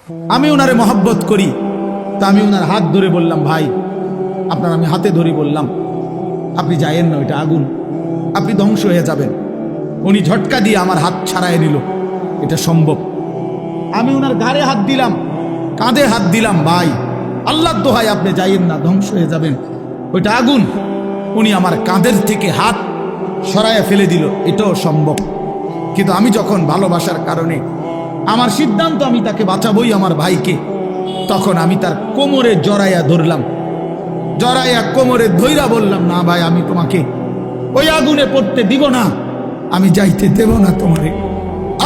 আমি ওনারে মহব্বত করি। তা আমি ওনার হাত ধরে বললাম, ভাই আপনার আমি হাতে ধরে বললাম, আপনি যায়েন না, ওইটা আগুন, আপনি ধ্বংস হয়ে যাবেন। উনি ঝটকা দিয়ে আমার হাত ছাড়াই নিল। এটা সম্ভব? আমি ওনার ঘাড়ে হাত দিলাম, কাঁধে হাত দিলাম, ভাই আল্লাহর দোহাই আপনি যাইয়েন না, ধ্বংস হয়ে যাবেন, ওইটা আগুন। উনি আমার কাঁধের থেকে হাত সরাইয়া ফেলে দিল। এটাও সম্ভব। কিন্তু আমি যখন ভালোবাসার কারণে আমার সিদ্ধান্ত আমি তাকে বাঁচাবই, আমার ভাইকে, তখন আমি তার কোমরে জড়াইয়া ধরলাম, জড়াইয়া কোমরে ধইরা বললাম, না ভাই আমি তোমাকে ওই আগুনে পড়তে দিব না, আমি যাইতে দেব না তোমারে।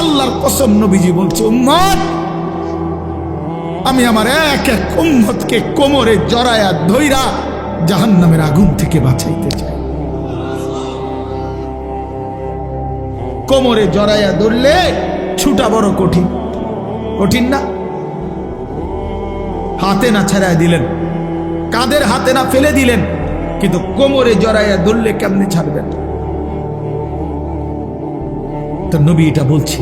আল্লাহর কসম, নবীজি বলছে, উম্মত আমি আমার এক এক উম্মতকে কোমরে জড়াইয়া ধইরা জাহান্নামের আগুন থেকে বাঁচাইতে চাই। কোমরে জড়াইয়া ধরলে ছুটা বড় কঠিন, কঠিন না? হাতে না ছাড়াই দিলেন, কাঁধের হাতে না ফেলে দিলেন, কিন্তু কোমরে জড়াইয়া ধরলে কেমনে ছাড়বেন? তো নবী এটা বলছে,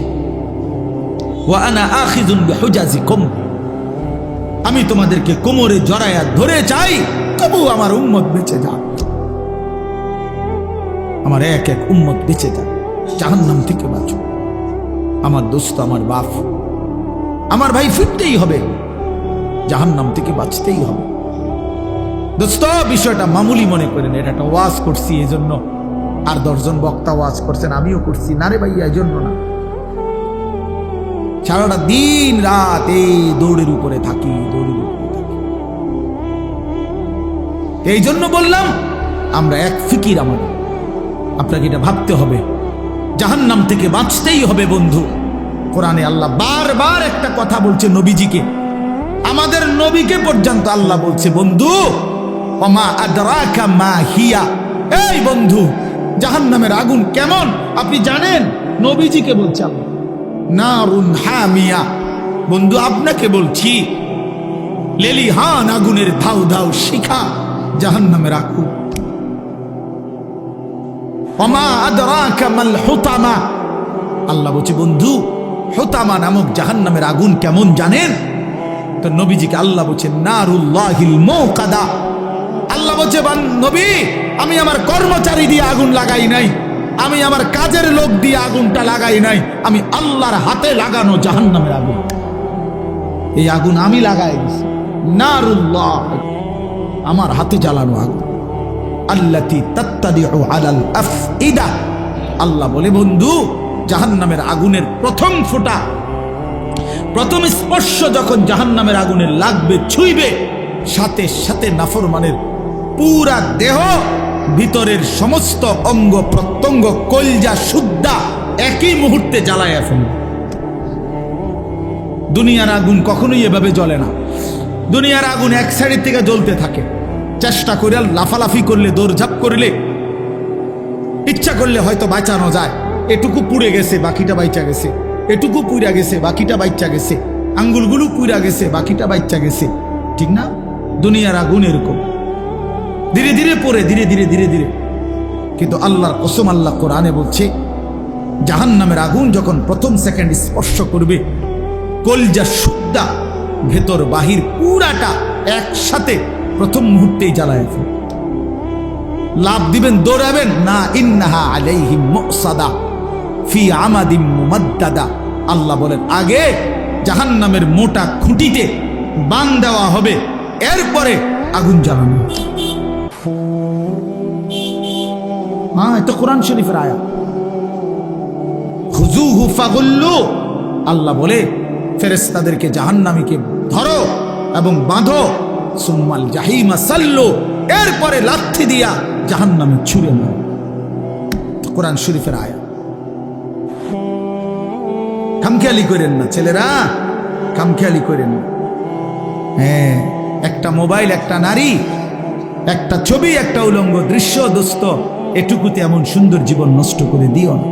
ওয়া আনা আখিযুন বিহুজাজিকুম, আমি তোমাদেরকে কোমরে জড়াইয়া ধরে চাই, তবু আমার উম্মত বেঁচে যাক, আমার এক এক উম্মত বেঁচে যাক, জাহান্নাম থেকে বাঁচো। আমার দোস্ত, আমার বাপ, আমার ভাই ফিরতেই হবে, জাহান্নাম থেকে বাঁচতেই হবে। দোস্ত, বিষয়টা মামুলি মনে করেন, এটা একটা ওয়াজ করছি এই জন্য, আর 10 জন বক্তা ওয়াজ করছেন, আমিও করছি না রে ভাইয়া, এই জন্য না। সারাটা দিন রাত এই দৌড়ের উপরে থাকি, দৌড়ের উপরে থাকি। এই জন্য বললাম, আমরা এক ফিকির, আমাদের আপনাকে এটা ভাবতে হবে, জাহান্নাম থেকে বাঁচতেই হবে বন্ধু। কোরআনে আল্লাহ বারবার একটা কথা বলছে নবীজিকে, আমাদের নবীকে পর্যন্ত আল্লাহ বলছে, বন্ধু ওমা আদরাকা মা হিয়া, এই বন্ধু জাহান্নামের আগুন কেমন আপনি জানেন? নবীজিকে বলছে আল্লাহ। নারুন হামিয়া, বন্ধু আপনাকে বলছি, লেলিহান আগুনের ধাউ ধাউ শিখা জাহান্নামের আগুন। ওমা আদরাকা মাল হুতামা, আল্লাহ বলছে বন্ধু হুতামা নামক জাহান্নামের আগুন কেমন জানেন? তো নবীজিকে আল্লাহ বলছে নারুল্লাহিল মুকাদা, আল্লাহ বলছে নবী আমি আমার কর্মচারী দিয়ে আগুন লাগাই নাই, আমি আমার কাজের লোক দিয়ে আগুনটা লাগাই নাই, আমি আল্লাহর হাতে লাগানো জাহান্নামের আগুন, এই আগুন আমি লাগাই দিছি। নারুল্লাহ, আমার হাতে জ্বালানো আগুন। আল্লাতী তাত্তাদিউ আলাল আফইদা, আল্লাহ বলে বন্ধু জাহান্নামের আগুনের প্রথম ফোঁটা, প্রথম স্পর্শ যখন জাহান্নামের আগুনের লাগবে, ছুঁইবে, সাথে সাথে নাফরমানের পুরা দেহ, ভিতরের সমস্ত অঙ্গ প্রত্যঙ্গ, কলজা সুদ্ধা একই মুহূর্তে জ্বালায়া ফেলবে। দুনিয়ার আগুন কখনোই এভাবে জ্বলে না। দুনিয়ার আগুন এক সাইড থেকে জ্বলতে থাকে, চেষ্টা করে লাফালাফি করলে, দৌড়ঝাঁপ করলে, ইচ্ছা করলে হয়তো বাঁচানো যায়। এটুকু পুড়ে গেছে, বাকিটা বাইচা গেছে, এটুকু পুড়া গেছে, বাকিটা বাইচা গেছে, আঙ্গুলগুলো পুড়া গেছে, বাকিটা বাইচা গেছে, ঠিক না? দুনিয়ার আগুন এরকম ধীরে ধীরে পড়ে, ধীরে ধীরে ধীরে ধীরে। কিন্তু আল্লাহর কসম, আল্লাহ কোরআনে বলছে জাহান্নামের আগুন যখন প্রথম সেকেন্ড স্পর্শ করবে, কলজা সুদ্ধা ভেতর বাহির পুরাটা একসাথে প্রথম মুহূর্তেই জ্বালায় ফেলবে। লাভ দিবেন, দৌড়াবেন না, ইন্নাহা আলাইহিম মুসাদা ফি আমাদিম মুমাদ্দাদা, আল্লাহ বলেন আগে জাহান্নামের মোটা খুঁটিতে বান দেওয়া হবে, এরপরে আগুন জ্বালানো। হ্যাঁ, এটা কোরআন শরীফের আয়াত। খুযুহু ফাগুল্লু, আল্লাহ বলে ফেরেশতাদেরকে জাহান্নামীকে ধরো এবং বাঁধো, সুম্মাল জাহিমা সাল্লু, এরপরে লাথি দিয়া জাহান্নামে ছুঁড়ে মারো। কোরআন শরীফের আয়াত। খামখেয়ালি করেন না ছেলেরা, খামখেয়ালি করেন না। হ্যাঁ, একটা মোবাইল, একটা নারী, একটা ছবি, একটা উলঙ্গ দৃশ্য, দোস্ত এটুকুতে এমন সুন্দর জীবন নষ্ট করে দিও না।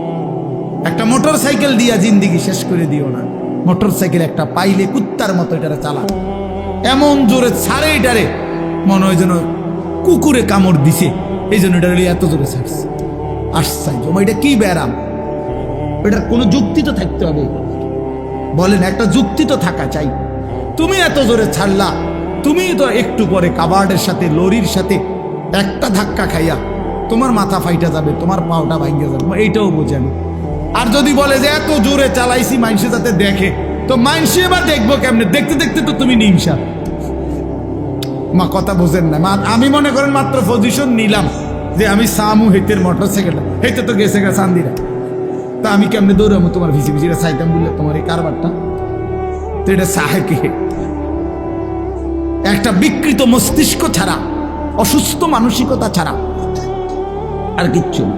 একটা মোটর সাইকেল দিয়া জিন্দিগি শেষ করে দিও না। মোটর সাইকেল একটা পাইলে কুত্তার মতো এটারে চালা, এমন জোরে ছাড়ে, এটারে মনে হয় যেন কুকুরে কামড় দিছে, এই জন্য এটা এত জোরে ছাড়ছে। আশ্চর্য, এটা কি ব্যারাম? এটার কোনো যুক্তি তো থাকতে হবে, বলেন, একটা যুক্তি তো থাকা চাই। তুমি এত জোরে ছাড়লা, তুমি তো একটু পরে কাবার্ডের সাথে লরির সাথে একটা ধাক্কা খাইয়া তোমার মাথা ফাইটা যাবে, তোমার পাওটা ভাঙ্গে যাবে, এইটাও বোঝেন। আর যদি বলে যে এত জোরে চালাইছি মাইনসে যাতে দেখে, তো মাইনসে এবার দেখবো কেমনে? দেখতে দেখতে তো তুমি নিমসা। মা কথা বোঝেন না মা। আমি মনে করেন মাত্র পজিশন নিলাম যে আমি সামু হেতের মোটর সাইকেল হেতে তো গেছে গা চান্দিরা, তা আমি কেমনে দৌড়াবো তোমার ভিসি ভিসিটা চাইতাম বললে তোমার এই কারবারটা? তো এটা সাহে কে? একটা বিকৃত মস্তিষ্ক ছাড়া, অসুস্থ মানসিকতা ছাড়া আর কিচ্ছু না।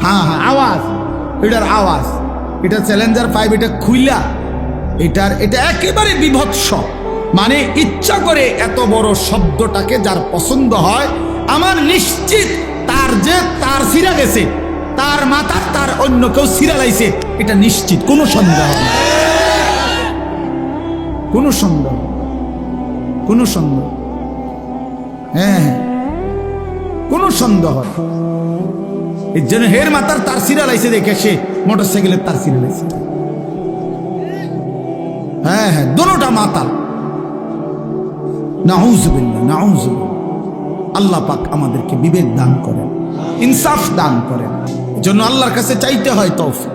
হ্যাঁ হ্যাঁ, আওয়াজ, এটার আওয়াজ, এটা চ্যালেঞ্জার 5, এটা খুইলা এটা একেবারে বিভৎস। মানে ইচ্ছা করে এত বড় শব্দটাকে যার পছন্দ হয়, আমার নিশ্চিত তার সিরা গেছে, তার মাথা তার অন্য কেউ সিরা লাইছে, এটা নিশ্চিত, কোনো সন্দেহ নেই, কোনো সন্দেহ, কোনো সন্দেহ, হ্যাঁ কোনো সন্দেহ। এর জন্য হের মাথার তার সিরা লাইছে দেখে সে মোটর সাইকেলের তার সিরা লাইছে। হ্যাঁ হ্যাঁ, দোনোটা মাতাল। নাউজুবিল্লাহ, নাউজুবিল্লাহ। আল্লাহ পাক আমাদেরকে বিবেক দান করেন, ইনসাফ দান করেন। এজন্য আল্লাহর কাছে চাইতে হয় তৌফিক।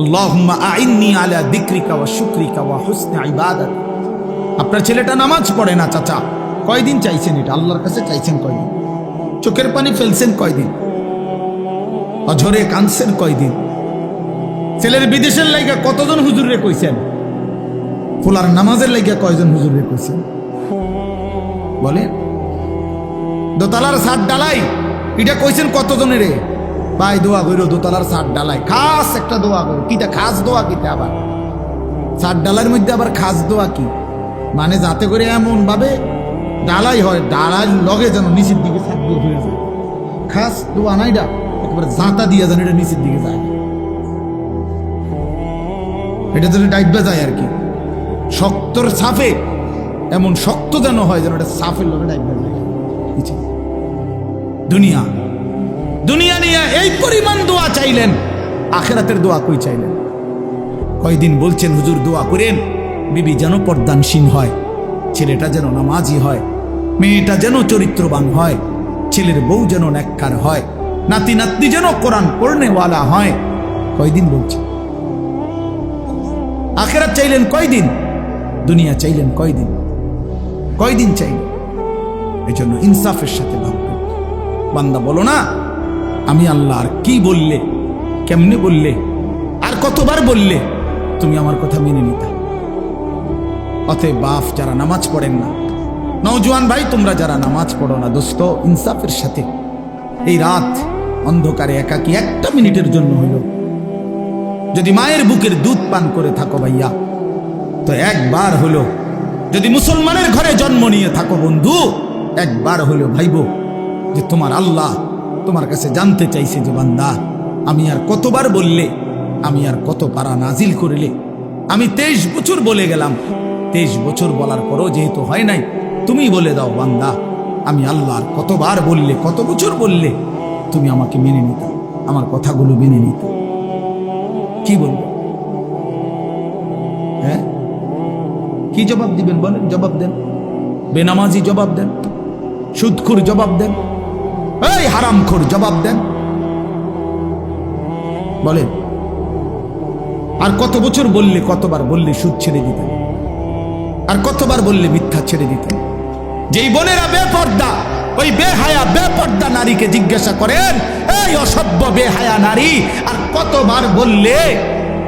আল্লাহুম্মা আইন্নি আলা যিকরিকা ওয়া শুকরিকা ওয়া হুসনি ইবাদাতি। আপনার ছেলেটা নামাজ পড়ে না চাচা, কয়দিন চাইছেন এটা? আল্লাহর কাছে চাইছেন কয়দিন? চোখের পানি ফেলছেন কয়দিন? অঝরে কাঁদছেন কয়দিন? ছেলের বিদেশের লাইগা কতজন হুজুরে কইছেন? ফুলার নামাজের লাইগা কয়জন হুজুরে কইছেন? বলেন। দোতলার ছাদ ডালাই এটা কইছেন কতজনের? রে ভাই দোয়া কইরো, দোতলার ছাদ ডালাই খাস একটা দোয়া করো। কিটা খাস দোয়া? কিটা আবার ছাদ ডালার মধ্যে আবার খাস দোয়া কি? মানে যাতে করে এমন ভাবে ডালাই হয়, ডালার লগে যেন নিচের দিকে ছাদ দিয়ে হয়ে যায়। খাস দোয়া না এটা, একেবারে জাঁতা দিয়ে যেন এটা নিচের দিকে যায়, এটা যেন ডাইবা যায় আর কি। শক্তর সাফে এমন শক্ত যেন হয় যেন এটা সাফের লগে ডাইবা যায়। দুনিয়া দুনিয়া নিয়ে এই পরিমাণ দোয়া চাইলেন, আখিরাতের দোয়া কই চাইলেন? কয়দিন বলছেন হুজুর দোয়া করেন বিবি যেন পর্দানসীন হয়, ছেলেটা যেন নামাজি হয়, মেয়েটা যেন চরিত্রবান হয়, ছেলের বউ যেন নেককার হয়, নাতি নাতনি যেন কোরআন পড়নেওয়ালা হয়। কয়দিন বলছেন? আখিরাত চাইলেন কয়দিন? দুনিয়া চাইলেন কয়দিন? কয়দিন চাইলেন? এই জন্য ইনসাফের সাথে ভাববেন। বান্দা বলো না আমি আল্লাহ আর কি বললে, কেমনে বললে, আর কতবার বললে তুমি আমার কথা মেনে নিতা। অতএব বাপ যারা নামাজ পড়েন না, নওজোয়ান ভাই তোমরা যারা নামাজ পড়ো না, দোস্ত ইনসাফের সাথে এই রাত অন্ধকারে একাকী একটা মিনিটের জন্য হইল যদি মায়ের বুকের দুধ পান করে থাকো ভাইয়া, তো একবার হলো যদি মুসলমানের ঘরে জন্ম নিয়ে থাকো বন্ধু, একবার হলো ভাইবো যে তোমার আল্লাহ তোমার কাছে জানতে চাইছে যে বান্দা আমি আর কতবার বললে, আমি আর কত পারা নাজিল করিলে। আমি 23 বছর বলে গেলাম, 23 বছর বলার পরও যেহেতু হয় নাই, তুমি বলে দাও বান্দা আমি আল্লাহ আর কতবার বললে, কত বছর বললে তুমি আমাকে মেনে নিতে, আমার কথাগুলো মেনে নিতে। কি বলবো? হ্যাঁ কি জবাব দিবেন বলেন? জবাব দেন। বেনামাজি জবাব দেন, সুদখোর জবাব দেন, এই হারামখোর জবাব দেন, বলেন। আর কত বছর বললে, কতবার বললে সুদ ছেড়ে দিতেন, আর কতবার বললে মিথ্যা ছেড়ে দিতেন। যেই বোনেরা বেপর্দা, ওই বেহায়া বেপর্দা নারীকে জিজ্ঞাসা করেন, এই অসভ্য বেহায়া নারী আর কতবার বললে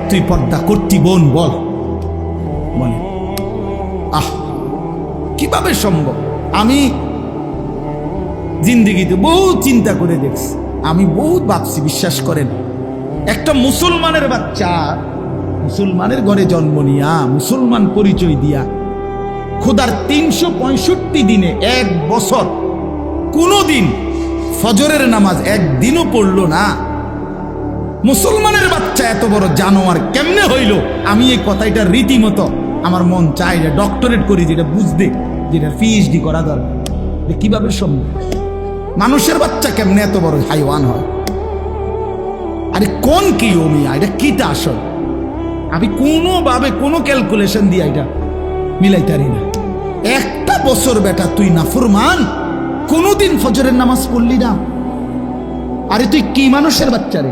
তুই পর্দা করতি বোন, বল বলে। আহ কিভাবে সম্ভব? আমি জিন্দেগিতে বহুত চিন্তা করে দেখছি, আমি বহুত ভাবছি, বিশ্বাস করেন। একটা মুসলমানের বাচ্চা মুসলমানের ঘরে জন্ম নিয়া, মুসলমান পরিচয় দিয়া, খোদার 365 দিনে 1 বছর কোনদিন ফজরের নামাজ একদিনও পড়লো না, মুসলমানের বাচ্চা এত বড় জানোয়ার কেমনে হইল? আমি এই কথাটা রীতিমতো আমার মন চাই যে ডক্টরেট করি, যেটা বুঝতে, যেটা PhD করা দরকার। কিভাবে সম্ভব? মানুষের বাচ্চা কেমনে এত বড় হাইওয়ান হয়? আরে কোন কি ও মিয়া, এটা কিটা আসল? আমি কোনোভাবে কোনো ক্যালকুলেশন দিয়ে এটা মিলাইতারি না। একটা বছর বেটা তুই নাফরমান, কোনোদিন ফজরের নামাজ পড়লি না? আরে তুই কি মানুষের বাচ্চা রে?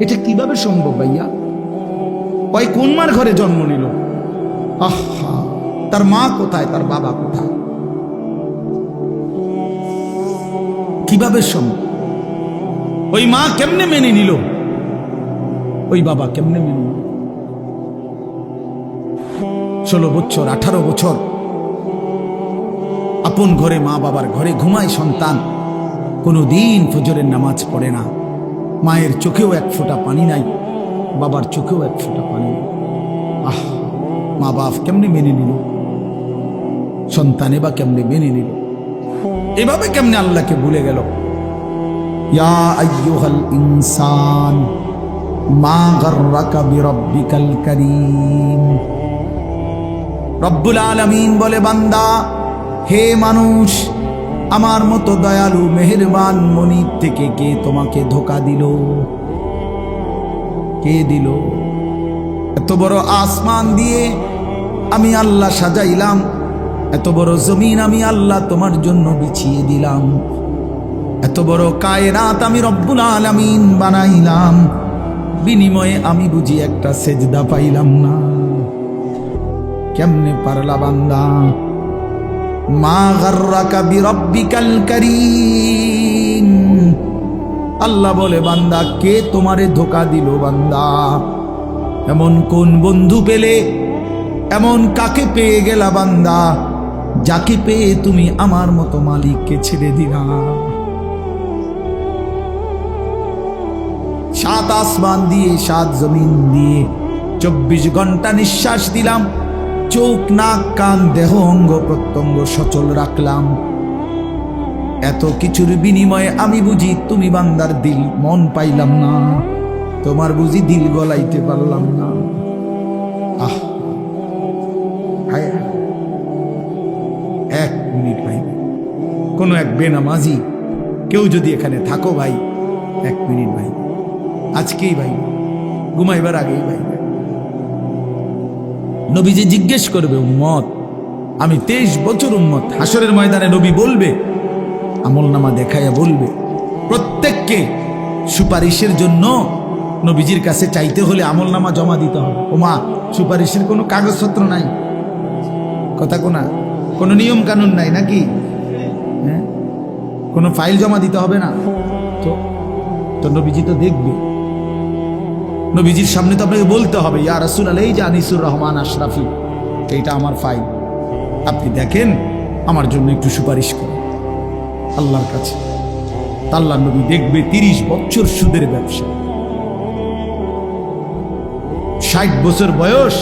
এটা কিভাবে সম্ভব ভাইয়া? ওই কোন মার ঘরে জন্ম নিল? আহা, তার মা কোথায়, তার বাবা কোথায়? কিভাবে সম্ভব? ওই মা কেমনে মেনে নিল? ওই বাবা কেমনে মেনে নিল? 16 বছর 18 বছর আপন ঘরে, মা বাবার ঘরে ঘুমায় সন্তান, কোনোদিন ফজরের নামাজ পড়ে না। মায়ের চোখেও এক ফোঁটা পানি নাই, বাবার চোখেও এক ফোঁটা পানি নাই। আহ, মা বাপ কেমনে মেনে নিল? সন্তানে বা কেমনে মেনে নিল? এভাবে কেমনে আল্লাহকে ভুলে গেল? ইয়া আইয়ুহাল ইনসান মা গাররাকা বিরাব্বিকাল কারীম। রব্বুল আলামিন বলে, বান্দা, হে মানুষ, আমার মতো দয়ালু মেহেরবান মনিব থেকে কে তোমাকে ধোঁকা দিল? কে দিল? এত বড় আসমান দিয়ে আমি আল্লাহ সাজাইলাম, এত বড় জমিন আমি আল্লাহ তোমার জন্য বিছিয়ে দিলাম, এত বড় কায়নাত আমি রব্বুল আলামিন বানাইলাম, বিনিময়ে আমি বুঝি একটা সেজদা পাইলাম না? কেমনে পারলা বান্দা? মা গাররাকা বিরাব্বিকাল কারীম। আল্লাহ বলে, বান্দা, কে তোমারে ধোঁকা দিল? বান্দা, এমন কোন বন্ধু পেলে, এমন কাকে পেয়ে গেলা বান্দা, যাকে পেয়ে তুমি আমার মতো মালিককে ছেড়ে দিলা? 7 আসমান দিয়ে 7 জমিন দিয়ে 24 ঘন্টা নিঃশ্বাস দিলাম, চোখ নাক কান দেহ অঙ্গ প্রত্যঙ্গ সচল রাখলাম। এত কিছুর বিনিময়ে আমি বুঝি তুমি বান্দার দিল মন পাইলাম না, তোমার বুঝি দিল গলাইতে পারলাম না। আহ, এক মিনিট ভাই, কোনো এক বেনামাজি কেউ যদি এখানে থাকো ভাই, 1 মিনিট ভাই, আজকেই ভাই, ঘুমাইবার আগেই ভাই, নবীজি জিজ্ঞেস করবে, উম্মত, আমি 23 বছর উম্মত। হাসরের ময়দানে নবী বলবে, আমলনামা দেখাইয়া বলবে, প্রত্যেককে সুপারিশের জন্য নবীজির কাছে চাইতে হলে আমলনামা জমা দিতে হবে। ওমা, সুপারিশের কোনো কাগজপত্র নাই, কথা কোনা, কোনো নিয়ম কানুন নাই নাকি? হ্যাঁ, কোনো ফাইল জমা দিতে হবে না তো নবীজি তো দেখবে। নবীজির সামনে তো আপনাকে বলতে হবে, ইয়া রাসূলুল্লাহ, এই যে আনিসুর রহমান আশরাফি, এইটা আমার ফাইল, আপনি দেখেন, আমার জন্য একটু সুপারিশ করেন আল্লাহর কাছে। আল্লাহর নবী দেখবে 30 বছর সুদের ব্যবসা, 60 বছর বয়স,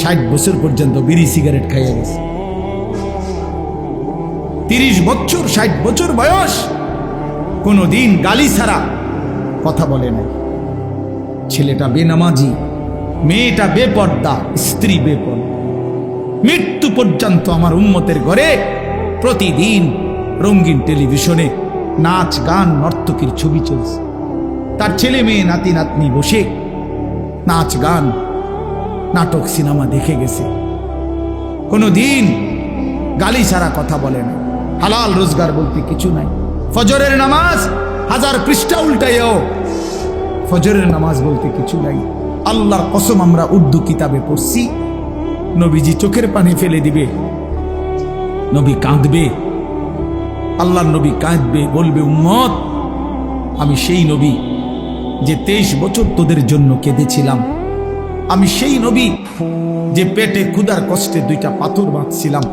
60 বছর পর্যন্ত বিড়ি সিগারেট খাইয়া গেছে। 30 বছর 60 বছর বয়স, কোনদিন গালি ছাড়া কথা বলে নাই। ছেলেটা বেনামাজি, মেয়েটা বেপর্দা, স্ত্রী বেপর্দা। মৃত্যু পর্যন্ত আমার উম্মতের ঘরে প্রতিদিন রঙিন টেলিভিশনে নাচ গান নর্তকীর ছবি চলছে। তার ছেলে মেয়ে নাতি নাতনি বসে নাচ গান নাটক সিনেমা দেখে গেছে। কোনদিন গালি ছাড়া কথা বলে না, হালাল রোজগার বলতে কিছু নাই। ফজরের নামাজ 1000 পৃষ্ঠা উল্টাইও, ফজরের নামাজ বলতে কিছু নাই। আল্লাহর কসম, আমরা উর্দু কিতাবে পড়ছি, নবীজি চোখের পানি ফেলে দিবে, নবী কাঁদবে, আল্লাহর নবী কাঁদবে, বলবে, উম্মত, আমি সেই নবী যে 23 বছর তোদের জন্য কেঁদেছিলাম, আমি সেই নবী যে পেটে ক্ষুধার কষ্টে 2টা পাথর বাঁধছিলাম,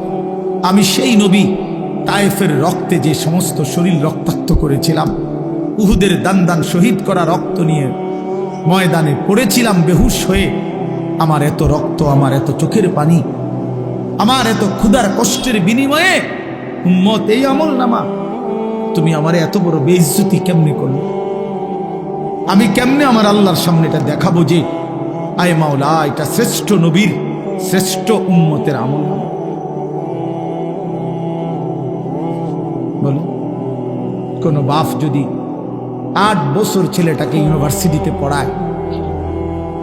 আমি সেই নবী তায়েফের রক্তে যে সমস্ত শরীর রক্তাক্ত করেছিলাম, উহুদের দান শহীদ করা রক্ত নিয়ে ময়দানে পড়েছিলাম বেহুশ হয়ে। আমার এত রক্ত, আমার এত চোখের পানি, আমার এত ক্ষুধার কষ্টের বিনিময়ে উম্মত এই আমলনামা, তুমি আমার এত বড় বেইজ্জতি কেমনে করলে? আমি কেমনে আমার আল্লাহর সামনে এটা দেখাবো যে আয় মাওলা, এটা শ্রেষ্ঠ নবীর শ্রেষ্ঠ উম্মতের আমলনামা? বলো, কোন বাপ যদি 8 বছর ছেলেটাকে ইউনিভার্সিটিতে পড়ায়।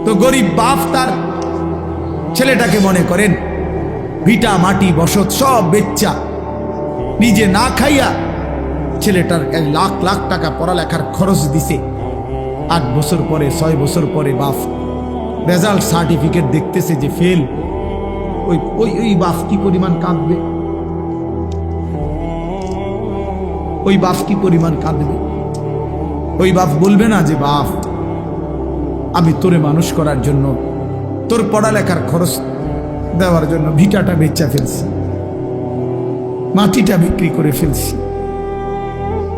তো গরিব বাপ তার ছেলেটাকে মনে করেন ভিটা মাটি বসত সব বেচ্চা নিজে না খাইয়া ছেলেটার লাখ লাখ টাকা পড়ালেখার খরচ দিছে। 8 বছর পরে 6 বছর পরে বাপ রেজাল্ট সার্টিফিকেট দেখতেছে যে ফেল। ওই ওই ওই বাপ কি পরিমাণ কাঁদবে, ওই বাপ কি পরিমাণ কাঁদবে। ওই বাপ বলবে না যে বাপ আমি তোরে মানুষ করার জন্য, তোর পড়ালেখার খরচ দেওয়ার জন্য ভিটাটা বেচা ফেলছি, মাটিটা বিক্রি করে ফেলছি,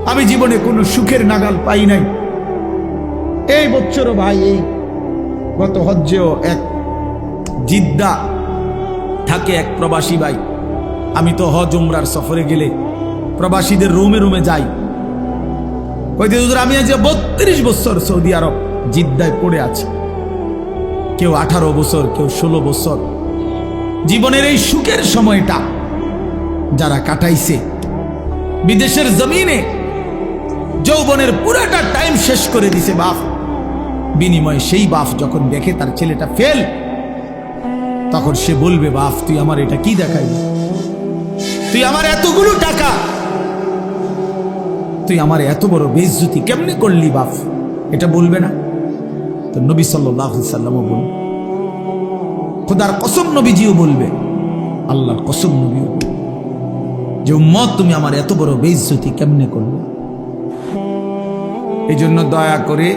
আমি জীবনে কোনো সুখের নাগাল পাই নাই। এই বছরও ভাই, এই গত হজ্জেও এক জিদ্দা থাকে এক প্রবাসী ভাই, আমি তো হজ উমরার সফরে গেলে প্রবাসীদের রুমে রুমে যাই। কইতে হুজুর আমি আজ 32 বছর সৌদি আরব জিদ্দায় পড়ে আছি, কেউ 18 বছর, কেউ 16 বছর। জীবনের এই সুখের সময়টা যারা কাটাইছে বিদেশের জমিনে, যৌবনের পুরাটা টাইম শেষ করে দিছে বাপ, বিনিময়ে সেই বাপ যখন দেখে তার ছেলেটা ফেল, তখন সে বলবে বাপ তুই আমার এটা কি দেখাই, তুই আমার এতগুলো টাকা, তুই আমার এত বড় বেইজ্জতি কেমনে করলি বাপ, এটা বলবে না? তো নবী সাল্লাল্লাহু আলাইহি সাল্লামও বলবে, খোদার কসম নবীজিও বলবে, আল্লাহর কসম নবীও বলবে যে উম্মত তুমি আমার এত বড় বেইজ্জতি কেমনে করলে। এই জন্য দয়া করে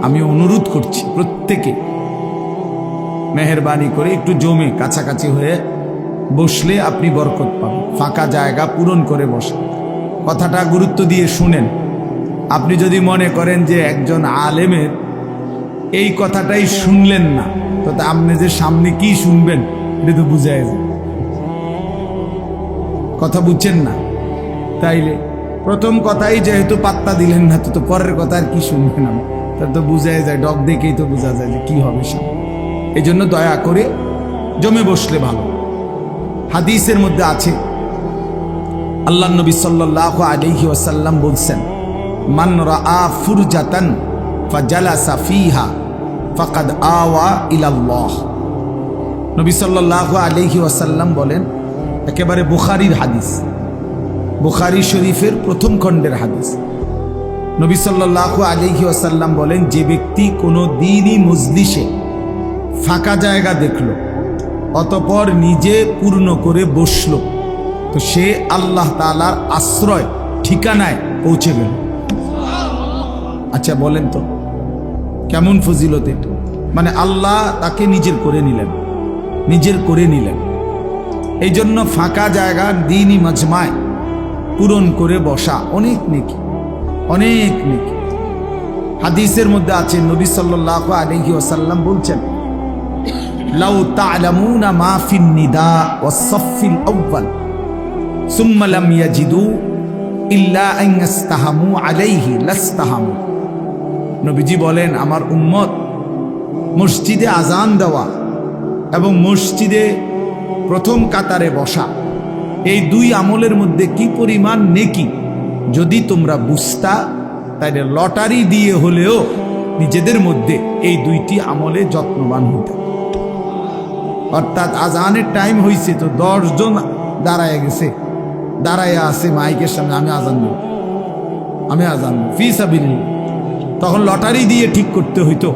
আমি অনুরোধ করছি প্রত্যেকে মেহেরবানি করে একটু জমে কাছাকাছি হয়ে বসলে আপনি বরকত পাবেন। ফাঁকা জায়গা পূরণ করে বসেন, কথাটা গুরুত্ব দিয়ে শুনেন। আপনি যদি মনে করেন যে একজন আলেমের এই কথাটাই শুনলেন না, তো আপনি যে সামনে কি শুনবেন এটা তো বুঝাই যায়, কথা বুঝছেন না। তাইলে প্রথম কথাই যেহেতু পাত্তা দিলেন না, তো পরের কথা আর কি শুনবেন, তা তো বুঝাই যায়, ডগ দেখেই তো বোঝা যায় যে কি হবে সামনে। এই জন্য দয়া করে জমে বসলে ভালো। হাদিসের মধ্যে আছে আল্লাহ নবী সাল্লাল্লাহু আলাইহি ওয়াসাল্লাম বলছেন, মান রাআ ফুরজাতান ফাজালাসা ফিহা ফাকাদ আওয়া ইলাল্লাহ। নবী সাল্লাল্লাহু আলাইহি ওয়াসাল্লাম বলেন, একেবারে বুখারীর হাদিস, বুখারী শরীফের প্রথম খণ্ডের হাদিস। নবী সাল্লাল্লাহু আলাইহি ওয়াসাল্লাম বলেন, যে ব্যক্তি কোনো দ্বীনি মজলিসে ফাঁকা জায়গা দেখলো অতঃপর নিজে পূর্ণ করে বসলো, তো সে আল্লাহ তাআলার আশ্রয় ঠিকানায় পৌঁছে গেল। আচ্ছা বলেন তো কেমন ফজিলত এটা? মানে আল্লাহ তাকে নিজের করে নিলেন, নিজের করে নিলেন। এই জন্য ফাঁকা জায়গা দ্বীনি মাজমায় পূরণ করে বসা অনেক নেকি, অনেক নেকি। হাদিসের মধ্যে আছে নবী সাল্লাল্লাহু আলাইহি ওয়াসাল্লাম বলছেন, লাউ তা'লামুনা মা ফিন নিদা ওয়াস সাফফিল আউয়াল সুম্মা লাম ইয়াজিদু ইল্লা আন ইস্তাহামু আলাইহি লাস্তাহামু। নবীজি বলেন, আমার উম্মত মসজিদে আজান দেওয়া এবং মসজিদে প্রথম কাতারে বসা, এই দুই আমলের মধ্যে কি পরিমাণ নেকি যদি তোমরা বুঝতা, তাইলে লটারি দিয়ে হলেও নিজেদের মধ্যে এই দুইটি আমলে যত্নবান হইতে। অর্থাৎ আজানের টাইম হয়েছে, তো 10 জন দাঁড়ায় গেছে, দাঁড়ায় আছে মাইকের সামনে, আমি আজান দেব, আমি আজান দেব ফি সাবিলিল্লাহ। তখন লটারি দিয়ে ঠিক করতে হইতো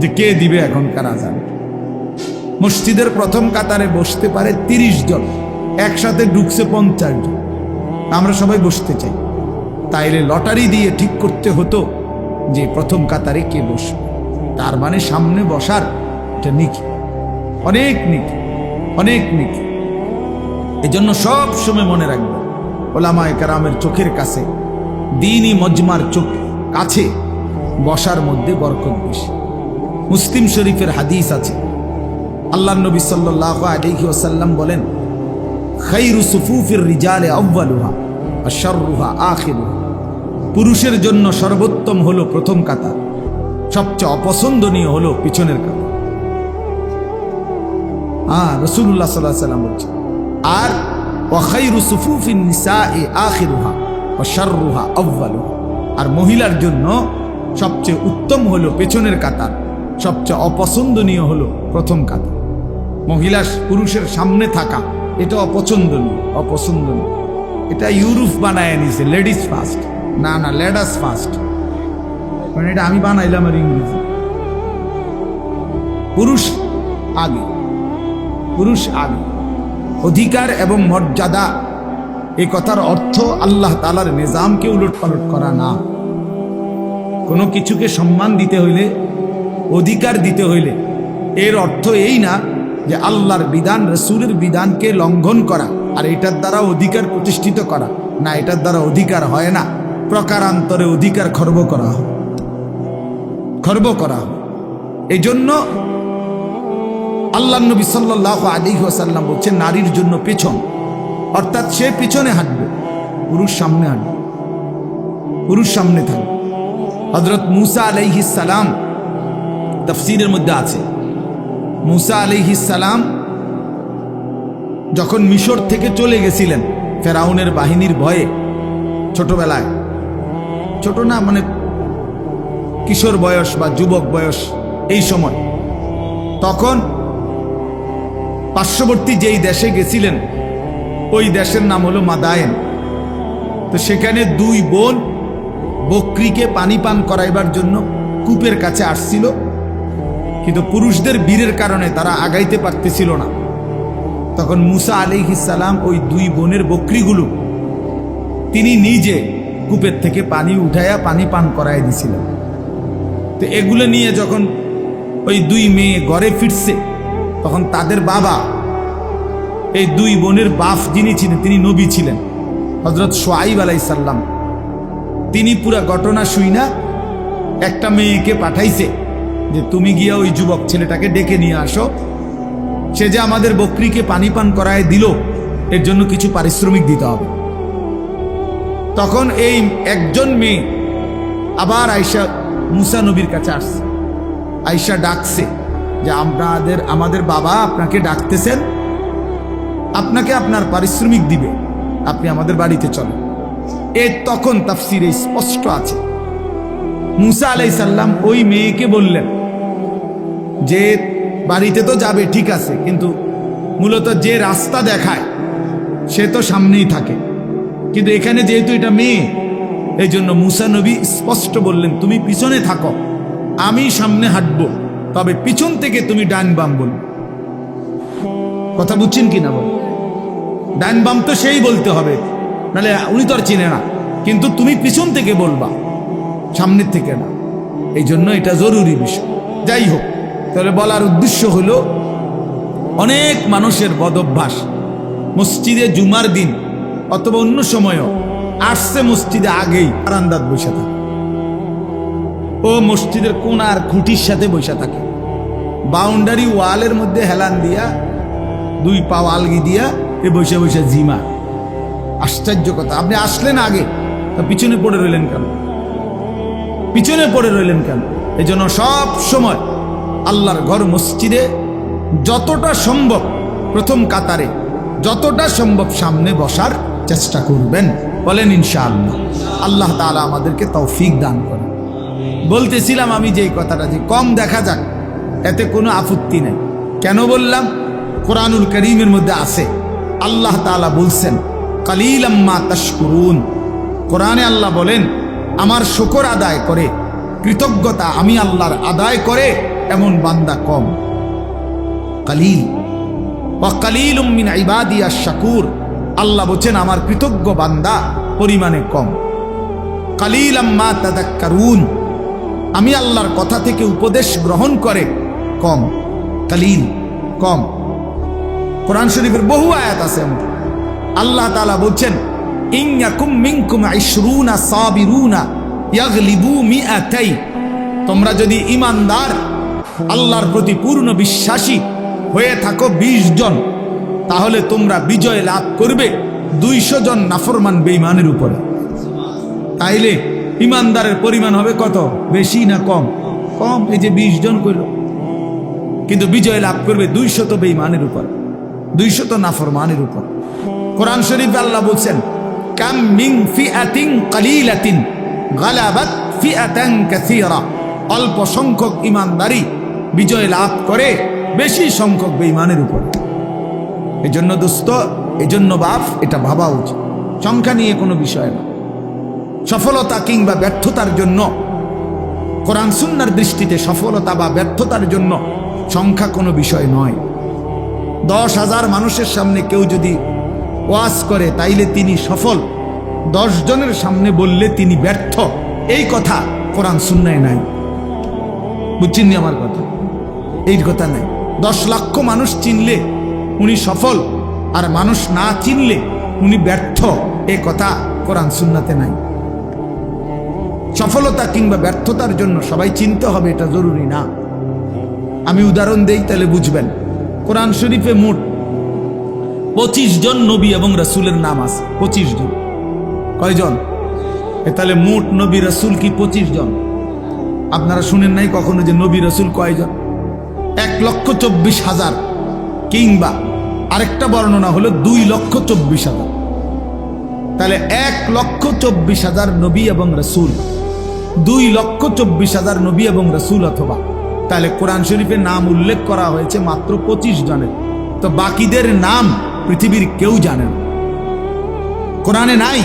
যে কে দিবে এখনকার আজান। মসজিদের প্রথম কাতারে বসতে পারে 30 জন, একসাথে ঢুকছে 50 জন, আমরা সবাই বসতে চাই, তাইলে লটারি দিয়ে ঠিক করতে হতো যে প্রথম কাতারে কে বসবে। তার মানে সামনে বসার এটা নিকি, অনেক নিকি, অনেক নিকি। এজন্য সব সময় মনে রাখবেন, ওলামায়ে কেরামের চোখের কাছে, দ্বীনি মজমার চোখ কাছে বসার মধ্যে বরকত বেশি। মুসলিম শরীফের হাদিস আছে, আল্লাহর নবী সাল্লাল্লাহু আলাইহি ওয়াসাল্লাম বলেন, খায়রু সুফুফির রিজালে আউয়ালুহা ওয়া শাররুহা আখিরুহা। পুরুষের জন্য সর্বোত্তম হলো প্রথম কাতার, সবচেয়ে অপছন্দনীয় হলো পিছনের কাতার। রাসূলুল্লাহ সাল্লাল্লাহু আলাইহি ওয়াসাল্লাম বলছেন, আর ওয়া খায়রু সুফুফিন নিসাই আখিরুহা ওয়া শাররুহা আউয়ালুহা। আর মহিলার জন্য সবচেয়ে উত্তম হলো পেছনের কাতার, সবচেয়ে অপছন্দনীয় হলো প্রথম কাতার। মহিলা পুরুষের সামনে থাকা এটা অপছন্দনীয়। এটা ইউরোপ বানায় নিছে, লেডিস ফার্স্ট। না, লেডাস ফার্স্ট, মানে এটা আমি বানাইলাম আর ইংরেজি। পুরুষ আগে, অধিকার এবং মর্যাদা, এই কথার অর্থ আল্লাহ তাআলার নিজামকে উলটপালট করা না। কোনো কিছুকে সম্মান দিতে হইলে, অধিকার দিতে হইলে এর অর্থ এই না যে আল্লাহর বিধান, রাসূলের বিধানকে লঙ্ঘন করা আর এটার দ্বারা অধিকার প্রতিষ্ঠিত করা। না, এটার দ্বারা অধিকার হয় না, প্রকারান্তরে অধিকার খর্ব করা হয়। এই জন্য আল্লাহ নবী সাল্লাল্লাহু আলাইহি ওয়াসাল্লাম বলছেন নারীর জন্য পেছন, অর্থাৎ সে পিছনে হাঁটবে, পুরুষ সামনে হাঁটবে, পুরুষ সামনে থাকবে। হযরত মূসা আলাইহিস সালাম, তাফসীরের মধ্যে আছে, মূসা আলাইহিস সালাম যখন মিশর থেকে চলে গেছিলেন ফেরাউনের বাহিনীর ভয়ে, ছোটবেলায়, ছোট না মানে কিশোর বয়স বা যুবক বয়স, এই সময়, তখন পার্শ্ববর্তী যেই দেশে গেছিলেন ওই দেশের নাম হলো মাদায়েন। তো সেখানে দুই বোন বকরিকে পানি পান করাইবার জন্য কূপের কাছে আসছিল, কিন্তু পুরুষদের বীরের কারণে তারা আগাইতে পারতেছিল না। তখন মূসা আলাইহিস সালাম ওই দুই বোনের বকরিগুলো তিনি নিজে কূপের থেকে পানি উঠাইয়া পানি পান করাই দিছিলেন। তো এগুলো নিয়ে যখন ওই দুই মেয়ে ঘরে ফিরছে, তখন তাদের বাবা, এই দুই বোনের বাপ যিনি ছিলেন, তিনি নবী ছিলেন, হযরত শুআয়ব আলাইহিস সালাম, তিনি পুরা ঘটনা শুইনা একটা মেয়েকে পাঠাইছে যে তুমি গিয়া ওই যুবক ছেলেটাকে ডেকে নিয়ে আসো, সে যে আমাদের বকরিকে পানি পান করায় দিল, এর জন্য কিছু পারিশ্রমিক দিতে হবে। তখন এই একজন মেয়ে আবার আয়েশা মূসা নবীর কাছে আসছে, আয়েশা ডাকছে যে আমাদের বাবা আপনাকে ডাকতেছেন, আপনাকে আপনার পারিশ্রমিক দিবে, আপনি আমাদের বাড়িতে চলেন। তখন তাফসীরে স্পষ্ট আছে, মূসা আলাইহিস সালাম ওই মেয়েকে বললেন যে বাড়িতে তো যাবে ঠিক আছে, কিন্তু মূলত যে রাস্তা দেখায় সে তো সামনেই থাকে, কিন্তু এখানে যেহেতু এটা মেয়ে, এই জন্য মূসা নবী স্পষ্ট বললেন তুমি পিছনে থাকো, আমি সামনে হাঁটবো, তবে পিছন থেকে তুমি ডান বাম বলবে। কথা বুঝছেন কিনা বল? ডান বাম তো সেই বলতে হবে, নাহলে উনি তো আর চিনে না, কিন্তু তুমি পিছন থেকে বলবা, সামনের থেকে না। এই জন্য এটা জরুরি বিষয়। যাই হোক, তাহলে বলার উদ্দেশ্য হলো অনেক মানুষের বদভ্যাস, মসজিদে জুমার দিন অথবা অন্য সময়ও আসছে মসজিদে আগেই বারান্দাত বসে থাকে, ও মসজিদের কোনার খুঁটির সাথে বসে থাকে, বাউন্ডারি ওয়ালের মধ্যে হেলান দিয়া দুই পা আলগি দিয়া এ বসে বসে জিমা। আশ্চর্য কথা, আপনি আসলেন আগে, তা পিছনে পড়ে রইলেন কেন? এই জন্য সব সময় আল্লাহর ঘর মসজিদে যতটা সম্ভব প্রথম কাতারে, যতটা সম্ভব সামনে বসার চেষ্টা করবেন। বলেন ইনশাআল্লাহ। আল্লাহ তাআলা আমাদেরকে তৌফিক দান করেন। বলতেছিলাম আমি যে কথাটা, যে কম দেখা যাক এতে কোনো আপত্তি নেই। কেন বললাম? কোরআনুল কারীমের মধ্যে আছে, আল্লাহ তাআলা বলছেন কালিলাম মা তাশকুরুন। কোরআনে আল্লাহ বলেন আমার শুকর আদায় করে, কৃতজ্ঞতা আমি আল্লাহর আদায় করে এমন বান্দা কম। কালিল ওয়া কালিলুম মিন ইবাদিয়াশ শাকুর, আল্লাহ বলেন আমার কৃতজ্ঞ বান্দা পরিমাণে কম। কালিলাম মা তাযাক্কারুন, আমি আল্লাহর কথা থেকে উপদেশ গ্রহণ করে কম। কালিল, কম। কোরআন শরীফের বহু আয়াত আছে, আল্লাহ তাআলা বলছেন ইন ইয়াকুম মিনকুম 20 সাবিরুনা ইয়াগলিবু মিআতাই, তোমরা যদি ঈমানদার আল্লাহর প্রতি পূর্ণ বিশ্বাসী হয়ে থাকো 20 জন, তাহলে তোমরা বিজয় লাভ করবে 200 জন নাফরমান বেঈমানের উপরে। তাইলে ঈমানদারের পরিমাণ হবে কত? বেশি না কম? কম। এই যে 20 জন কইল, কিন্তু বিজয় লাভ করবে 200 বেঈমানের উপর, 200 নাফরমানের উপর। কোরআন শরীফে আল্লাহ বলছেন কাম মিন ফিআতিন কালিলাতিন গালাবাত ফিআতান কাসীরা, অল্প সংখ্যক ঈমানদারী বিজয় লাভ করে বেশি সংখ্যক বেঈমানের উপর। এজন্য দোস্ত, এজন্য বাপ, এটা ভাবা উচিত। সংখ্যা নিয়ে কোনো বিষয় না। সফলতা কিংবা ব্যর্থতার জন্য, কোরআন সুন্নাহর দৃষ্টিতে সফলতা বা ব্যর্থতার জন্য সংখ্যা কোনো বিষয় নয়। 10,000 মানুষের সামনে কেউ যদি ওয়াজ করে তাইলে তিনি সফল, 10 জনের সামনে বললে তিনি ব্যর্থ, এই কথা কোরআন সুন্নায় নাই। বুঝছেন আমার কথা? এই কথা নাই। 10 লক্ষ মানুষ চিনলে উনি সফল, আর মানুষ না চিনলে উনি ব্যর্থ, এই কথা কোরআন সুন্নাতে নাই। সফলতা কিংবা ব্যর্থতার জন্য সবাই চিনতে হবে এটা জরুরি না। আমি উদাহরণ দেই তাহলে বুঝবেন। কোরআন শরীফে মোট 25 জন নবী এবং রাসূলের নাম আছে। 25 জন। কয়জন? তাহলে মোট নবী রাসূল কি 25 জন? আপনারা শুনেন নাই কখনো যে নবী রাসূল কয়জন? 1,24,000, কিংবা আরেকটা বর্ণনা হলো 2,24,000। তাহলে 1,24,000 নবী এবং রাসূল, 2,24,000 নবী এবং রাসূল, অথবা তাহলে কোরআন শরীফে নাম উল্লেখ করা হয়েছে মাত্র 25 জনের। তো বাকিদের নাম পৃথিবীর কেউ জানে না, কোরআনে নাই।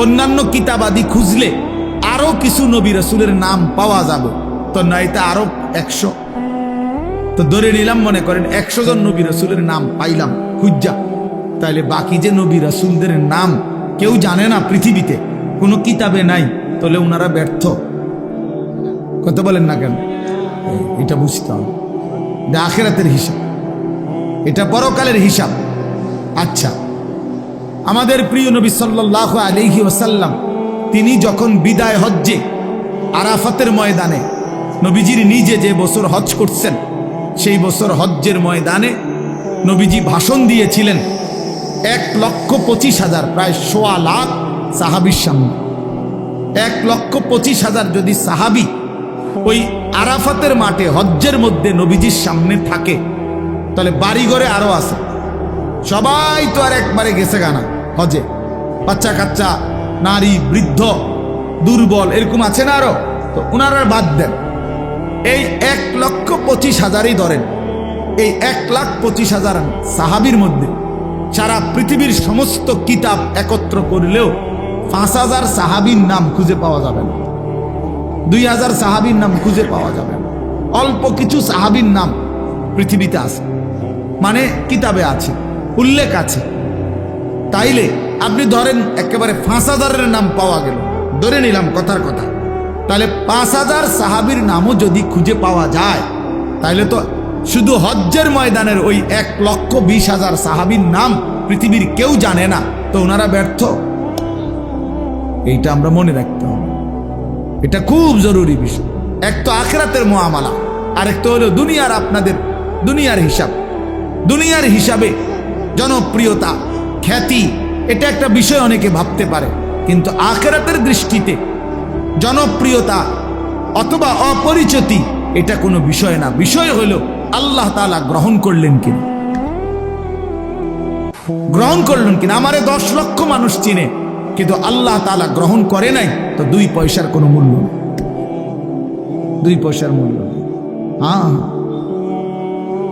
অন্যান্য কিতাবাদি খুঁজলে আরো কিছু নবী রাসূলের নাম পাওয়া যাবে, তো নাইতে আরো 100। তো ধরে নিলাম, মনে করেন 100 জন নবী রাসূলের নাম পাইলাম খুঁজা, তাহলে বাকি যে নবী রাসূলদের নাম কেউ জানে না পৃথিবীতে, কোনো কিতাবে নাই, তাহলে ওনারা ব্যর্থ। কথা বলেন না কেন? এটা বুঝতে হবে। এটা আখিরাতের হিসাব, এটা পরকালের হিসাব। আচ্ছা, আমাদের প্রিয় নবী সাল্লাল্লাহু আলাইহি ওয়াসাল্লাম তিনি যখন বিদায় হজ্জে আরাফাতের ময়দানে, নবীজির নিজে যে বছর হজ করছেন সেই বছর হজ্জের ময়দানে নবীজি ভাষণ দিয়েছিলেন 1,25,000, প্রায় 1.25 লাখ সাহাবীর সামনে। 1,25,000 যদি সাহাবী ওই আরাফাতের মাঠে হজ্জের মধ্যে নবীজির সামনে থাকে, তাহলে বাড়িঘরে আরো আছে। সবাই তো আর একবারে গেছে গানা হজে, বাচ্চা কাচ্চা, নারী, বৃদ্ধ, দুর্বল, এরকম আছে না আরো, তো ওনারা বাদ দেন। এই 1,25,000ই ধরেন। এই 1,25,000 সাহাবীর মধ্যে সারা পৃথিবীর সমস্ত কিতাব একত্র করলেও 5,000 সাহাবীর নাম খুঁজে পাওয়া যাবে না, 2,000 সাহাবীর নাম খুঁজে পাওয়া যাবে না। অল্প কিছু সাহাবীর নাম পৃথিবীতে আছে, মানে কিতাবে আছে, উল্লেখ আছে। তাইলে আপনি ধরেন একেবারে 5,000-এর নাম পাওয়া গেল, ধরে নিলাম কথার কথা, তাহলে 5,000 সাহাবীর নামও যদি খুঁজে পাওয়া যায়, তাইলে তো শুধু হজ্জের ময়দানের ওই 1,20,000 সাহাবীর নাম পৃথিবীর কেউ জানে না, তো ওনারা ব্যর্থ। এইটা আমরা মনে রাখতে হবে, এটা খুব জরুরি বিষয়। এক তো আখিরাতের মুআমালা, আরেকটা হলো দুনিয়ার, আপনাদের দুনিয়ার হিসাব। দুনিয়ার হিসাবে জনপ্রিয়তা, খ্যাতি, এটা একটা বিষয় অনেকে ভাবতে পারে, কিন্তু আখিরাতের দৃষ্টিতে জনপ্রিয়তা অথবা অপরিচিতি এটা কোনো বিষয় না। বিষয় হলো আল্লাহ তাআলা গ্রহণ করলেন কিনা, গ্রহণ করলেন কিনা। আমারে 10 লক্ষ মানুষ চিনে, কিন্তু আল্লাহ তাআলা গ্রহণ করে নাই, তো 2 পয়সার কোনো মূল্য নেই, 2 পয়সার মূল্য নেই। হ্যাঁ,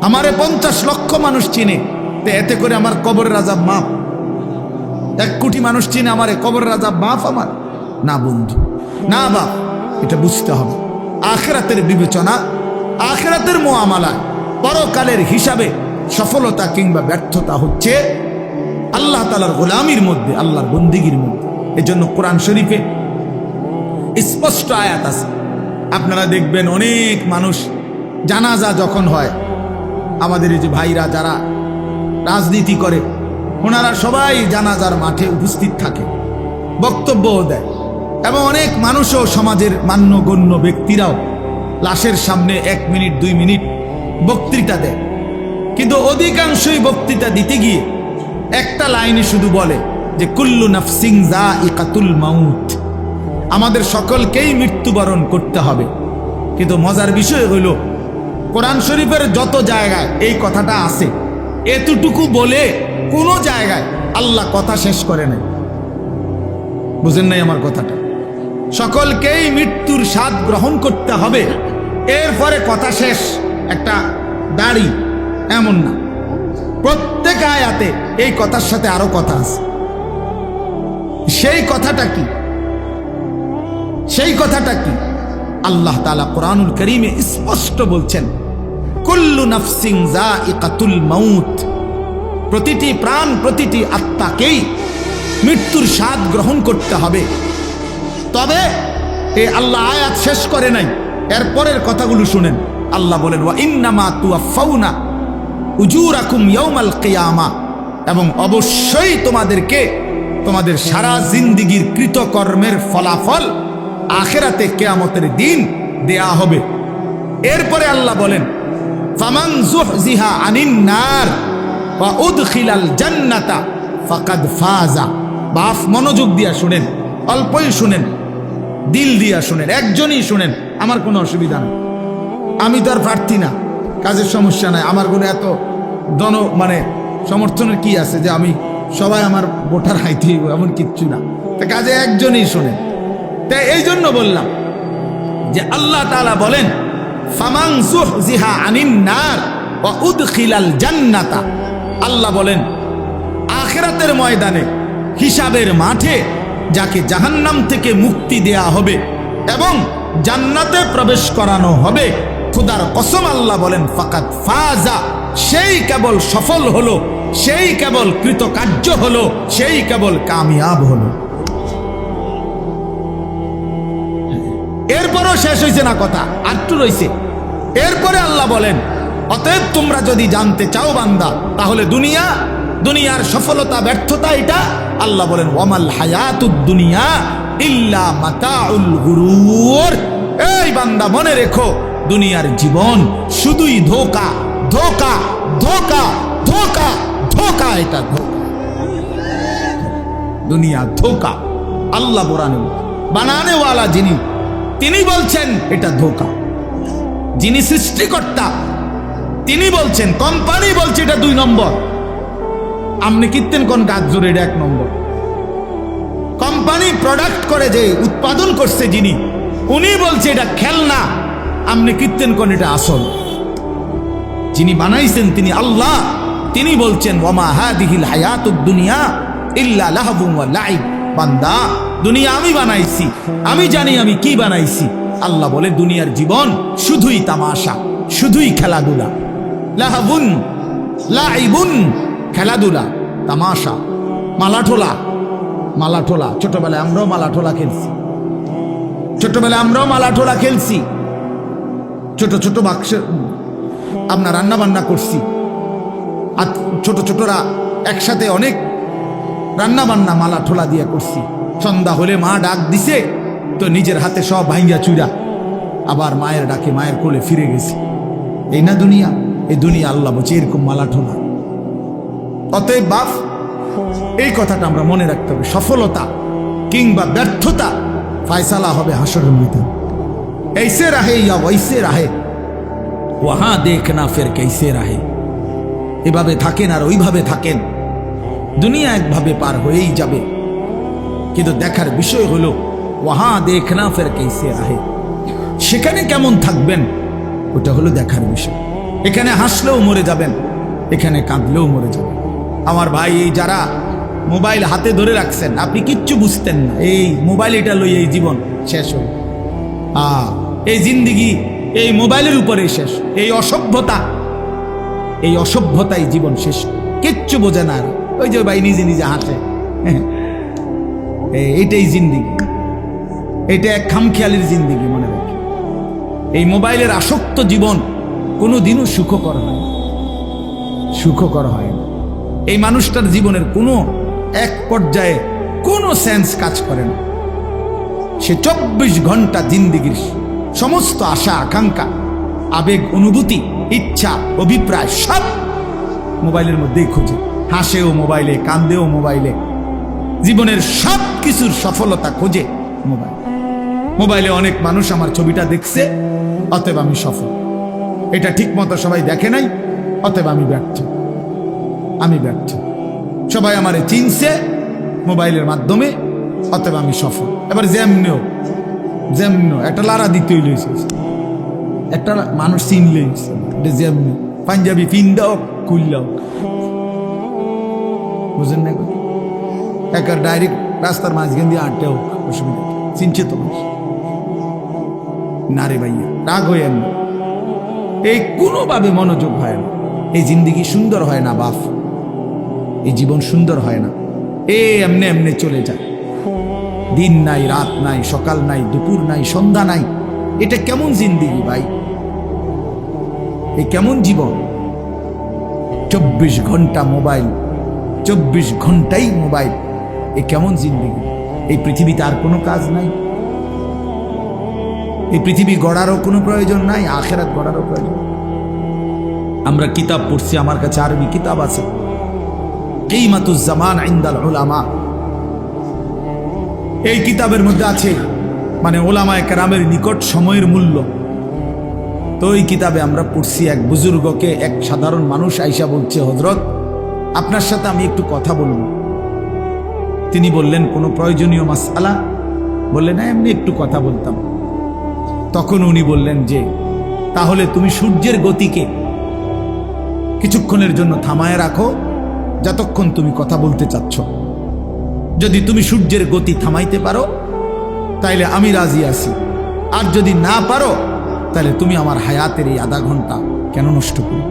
আমারে 50 লক্ষ মানুষ চিনে, তো এতে করে আমার কবরের আযাব মাফ। 1 কোটি মানুষ চিনে, আমারে কবরের আযাব মাফ আমার? না বন্ধু, না বাপ, এটা বুঝতে হবে। আখিরাতের বিবেচনা, আখিরাতের মুআমালা, পরকালের হিসাবে সফলতা কিংবা ব্যর্থতা হচ্ছে আল্লাহ তাআলার গোলামির মধ্যে, আল্লাহর বন্দিগির মধ্যে। এজন্য কোরআন শরীফে স্পষ্ট আয়াত আছে। আপনারা দেখবেন অনেক মানুষ জানাজা যখন হয়, আমাদের এই যে ভাইরা যারা রাজনীতি করে, ওনারা সবাই জানাজার মাঠে উপস্থিত থাকে, বক্তব্যও দেয়, এবং অনেক মানুষও, সমাজের মান্যগণ্য ব্যক্তিরাও লাশের সামনে 1 মিনিট 2 মিনিট বক্তৃতা দেয়। কিন্তু অধিকাংশই বক্তৃতা দিতে গিয়ে একটা লাইনে শুধু বলে যে কুল্লু নাফসিন যায়িকাতুল মাউত, আমাদের সকলকেই মৃত্যুবরণ করতে হবে। কিন্তু মজার বিষয় হইল কোরআন শরীফের যত জায়গায় এই কথাটা আছে, এতটুকু বলে কোনো জায়গায় আল্লাহ কথা শেষ করে নাই। বুঝেন নাই আমার কথাটা? সকলকেই মৃত্যুর স্বাদ গ্রহণ করতে হবে, এরপরে কথা শেষ, একটা দাড়ি, এমন না। প্রত্যেক আয়াতে এই কথার সাথে আরো কথা আছে। সেই কথাটা কি? সেই কথাটা কি? আল্লাহ তাআলা কোরআনুল কারীমে স্পষ্ট বলছেন, কুল্লু নাফসিন যায়িকাতুল মাউত, প্রতিটি প্রাণ, প্রতিটি আত্মাকেই মৃত্যুর স্বাদ গ্রহণ করতে হবে। তবে এই আল্লাহ আয়াত শেষ করে নাই, এরপরের কথাগুলো শুনেন। আল্লাহ বলেন, ওয়া ইন্নামা তুওয়াফাউনা উজুরাকুম ইয়াউমাল কিয়ামা, এবং অবশ্যই তোমাদেরকে তোমাদের সারা জিন্দেগীর কৃতকর্মের ফলাফল আখিরাতে কিয়ামতের দিন দেয়া হবে। এরপরে আল্লাহ বলেন, ফামান যুহজিহা আনিন নার ওয়া উদখিলাল জান্নাতা ফাকাদ ফাজা। বাপ মনোযোগ দিয়া শুনেন, অল্পই শুনেন, দিল দিয়া শুনেন, একজনই শুনেন, আমার কোনো অসুবিধা নেই। আমি তো আর প্রার্থী না, কাজের সমস্যা নাই, আমার কোনো এত সমর্থনের কি আছে যে আমি সবাই আমার ভোটার হাইতে এমন কিচ্ছু না। তা কাজে একজনই শোনেন। তাই এই জন্য বললাম যে আল্লাহ তাআলা বলেন, ফামান যুহজিহা আনিন নার ওয়া উদখিলাল জান্নাতা। আল্লাহ বলেন, আখিরাতের ময়দানে, হিসাবের মাঠে যাকে জাহান্নাম থেকে মুক্তি দেয়া হবে এবং জান্নাতে প্রবেশ করানো হবে, খোদার কসম আল্লাহ বলেন, ফাকাদ ফাজা, সেই কেবল সফল হলো, সেই কেবল কৃতকার্য হলো, সেই কেবল কামিয়াব হলো। এরপরও শেষ হয়েছে না কথা, আরটু রয়েছে। এরপরে আল্লাহ বলেন, অতএব তোমরা যদি জানতে চাও বান্দা, তাহলে দুনিয়ার সফলতা ব্যর্থতা এটা। আল্লাহ বলেন, ওয়ামাল হায়াতুদ দুনিয়া ইল্লা মাতাউল গুরুর। এই বান্দা মনে রেখো, দুনিয়ার জীবন শুধুই ধোঁকা, ধোঁকা, ধোঁকা, ধোঁকা, ধোঁকা, এটা ধোঁকা। দুনিয়া ধোঁকা। আল্লাহ বানানেওয়ালা যিনি, তিনি বলছেন এটা ধোঁকা। যিনি সৃষ্টিকর্তা তিনি বলছেন, কোম্পানি বলছে এটা 2 নম্বর। আপনি কীর্তেন কোন কাজ জোরে, এটা 1 নম্বর। কোম্পানি প্রোডাক্ট করে, যে উৎপাদন করছে যিনি, উনি বলছে এটা খেলনা, আপনি কীর্তেন কোন এটা আসল। যিনি বানাইছেন তিনি আল্লাহ, তিনি বলছেন, ওয়ামা হাদিহিল হায়াতুদ দুনিয়া ইল্লা লাহবুন ওয়া লাইব। বান্দা, দুনিয়া আমি বানাইছি, আমি জানি আমি কি বানাইছি। আল্লাহ বলে, দুনিয়ার জীবন শুধুই তামাশা, শুধুই খেলাধুলা। লাহবুন লাইবুন, খেলাধুলা, তামাশা, মালাঠোলা। মালাঠোলা ছোটবেলায় আমরাও মালাঠোলা খেলছি, ছোটবেলায় আমরাও মালাঠোলা খেলছি। ছোট ছোট বাক্সে আপনার রান্না বান্না করছি, আর ছোট ছোটরা একসাথে অনেক রান্না বান্না মালাঠোলা দিয়ে করছি। সন্ধ্যা হলে মা ডাক দিছে তো নিজের হাতে সব ভাঙ্গা চুরা আবার মায়ের ডাকে মায়ের কোলে ফিরে গেছি। এই না দুনিয়া? এই দুনিয়া আল্লাহ বলছে এরকম মালাঠোলা। অতএব বাপ, এই কথাটা আমরা মনে রাখতে হবে। সফলতা কিংবা ব্যর্থতা ফায়সালা হবে হাসরের ময়দান। ऐसे रहे या वैसे रहे, वहां देखना फिर कैसे रहे। এভাবে থাকেন আর ওইভাবে থাকেন, দুনিয়া একভাবে পার হয়েই যাবে। কিন্তু দেখার বিষয় হলো, ওয়াহা দেখনা ফের कैसे रहे, সেখানে কেমন থাকবেন ওটা হলো দেখার বিষয়। এখানে হাসলেও মরে যাবেন, এখানে কাঁদলেও মরে যাবেন। আমার ভাই, এই যারা মোবাইল হাতে ধরে রাখছেন, আপনি কিচ্ছু বুঝতেন না, এই মোবাইল এটা লই এই জীবন শেষ হল। এই জিন্দিগি এই মোবাইলের উপরে শেষ। এই অসভ্যতাই জীবন শেষ, কিচ্ছু বোঝে না। ওই যে ভাই নিজে নিজে হাসে, এইটাই জিন্দিগি, এটা এক খামখেয়ালির জিন্দিগি। মনে রাখি, এই মোবাইলের আসক্ত জীবন কোনোদিনও সুখকর হয় না, সুখকর হয় না। এই মানুষটার জীবনের কোনো এক পর্যায়ে কোনো সেন্স কাজ করে না। সে 24 ঘন্টা জিন্দিগির সমস্ত আশা আকাঙ্ক্ষা, আবেগ, অনুভূতি, ইচ্ছা, অভিপ্রায় সব মোবাইলের মধ্যেই খুঁজে। হাসেও মোবাইলে, কান্দেও মোবাইলে, জীবনের সব কিছুর সফলতা খোঁজে মোবাইলে। অনেক মানুষ আমার ছবিটা দেখছে, অতএব আমি সফল। এটা ঠিক মতো সবাই দেখে নাই, অতএব আমি ব্যর্থ। সবাই আমারে চিনছে মোবাইলের মাধ্যমে, অতএব আমি সফল। এবার যেমনিও যেমন একটা লারা দিতে হইলেছে, একটা মানুষ চিনলেই যেমনি পাঞ্জাবি পিন্দাও কুইল্লাও, বুঝেন না? একটা ডাইরেক্ট রাস্তার মাঝখান দিয়ে আটটা হোক, অসুবিধা চিনছে তো মানুষ না রে ভাইয়া, রাগ হয়ে না, এই কোনোভাবে মনোযোগ হয় না, এই জিন্দিগি সুন্দর হয় না বাপ, এই জীবন সুন্দর হয় না, এমনি এমনি চলে যায়, দিন নাই, রাত নাই, সকাল নাই, দুপুর নাই, সন্ধ্যা নাই, এটা কেমন জিন্দিগি ভাই? এই কেমন জীবন? 24 ঘন্টা মোবাইল, 24 ঘন্টাই মোবাইল, এই কেমন জিন্দিগি? এই পৃথিবীতে আর কোনো কাজ নাই, এই পৃথিবী গড়ারও কোনো প্রয়োজন নাই, আখিরাত গড়ারও প্রয়োজন। আমরা কিতাব পড়ছি, আমার কাছে আরবি কিতাব আছে, কিমাতুজ জামান ইনদাল উলামা, এই কিতাবের মধ্যে আছে মানে ওলামায়ে কেরামের নিকট সময়ের মূল্য। তো এই কিতাবে আমরা পড়ছি, এক বুজুর্গকে এক সাধারণ মানুষ আইসা বলছে, হযরত আপনার সাথে আমি একটু কথা বলবো। তিনি বললেন, কোনো প্রয়োজনীয় মাসআলা? বললেন না, এমনি একটু কথা বলতাম। তখন উনি বললেন যে, তাহলে তুমি সূর্যের গতিকে কিছুক্ষণের জন্য থামায় রাখো, যতক্ষণ তুমি কথা বলতে চাচ্ছ। যদি তুমি সূর্যের গতি থামাইতে পারো তাইলে আমি রাজি আছি, আর যদি না পারো তাহলে তুমি আমার হায়াতের এই আধা ঘন্টা কেন নষ্ট করো?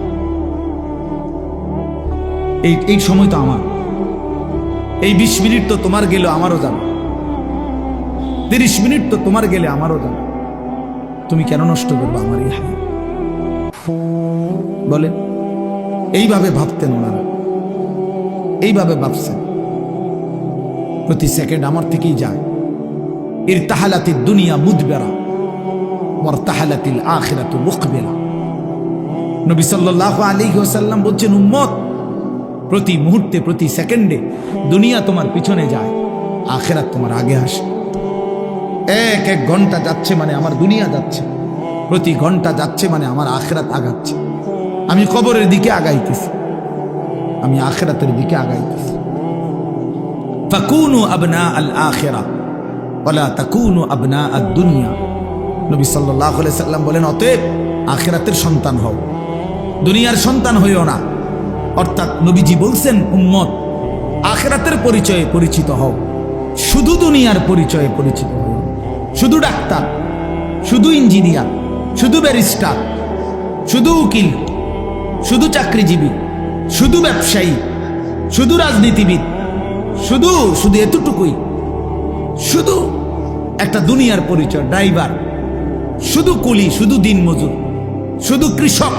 এই সময় তো আমার, এই 20 মিনিট তো তোমার গেলে আমারও যাবে, 30 মিনিট তো তোমার গেলে আমারও যাবে, তুমি কেন নষ্ট করবে আমার এই হায়াত? বলে এইভাবে ভাবতেন ওনারা, এইভাবে ভাবছেন, প্রতি সেকেন্ড আমার থেকেই যায়। ইরতাহালাতিদ দুনিয়া মুদবিরা ওয়ারতাহালাতিল আখিরাতু মুকবিলা। নবী সাল্লাল্লাহু আলাইহি ওয়াসাল্লাম বলছেন, উম্মত, প্রতি মুহূর্তে, প্রতি সেকেন্ডে দুনিয়া তোমার পিছনে যায়, আখিরাত তোমার আগে আসে। এক এক ঘন্টা যাচ্ছে মানে আমার দুনিয়া যাচ্ছে, প্রতি ঘন্টা যাচ্ছে মানে আমার আখিরাত আগাচ্ছে। আমি কবরের দিকে আগাইতেছি, আমি আখিরাতের দিকে আগাইতেছি। ফাকুনু আবনা আল আখিরা ওয়ালা তাকুনু আবনা আদ দুনিয়া। নবী সাল্লাল্লাহু আলাইহি সাল্লাম বলেন, অতএব আখিরাতের সন্তান হও, দুনিয়ার সন্তান হইও না। অর্থাৎ নবীজি বলছেন, উম্মত, আখিরাতের পরিচয়ে পরিচিত হও, শুধু দুনিয়ার পরিচয়ে পরিচিত হও। শুধু ডাক্তার, শুধু ইঞ্জিনিয়ার, শুধু ব্যারিস্টার, শুধু উকিল, শুধু চাকরিজীবী, শুধু ব্যবসায়ী, শুধু রাজনীতিবিদ, শুধু শুধু এতটুকুই, শুধু একটা দুনিয়ার পরিচয়, ড্রাইভার, শুধু কুলি, শুধু দিনমজুর, শুধু কৃষক,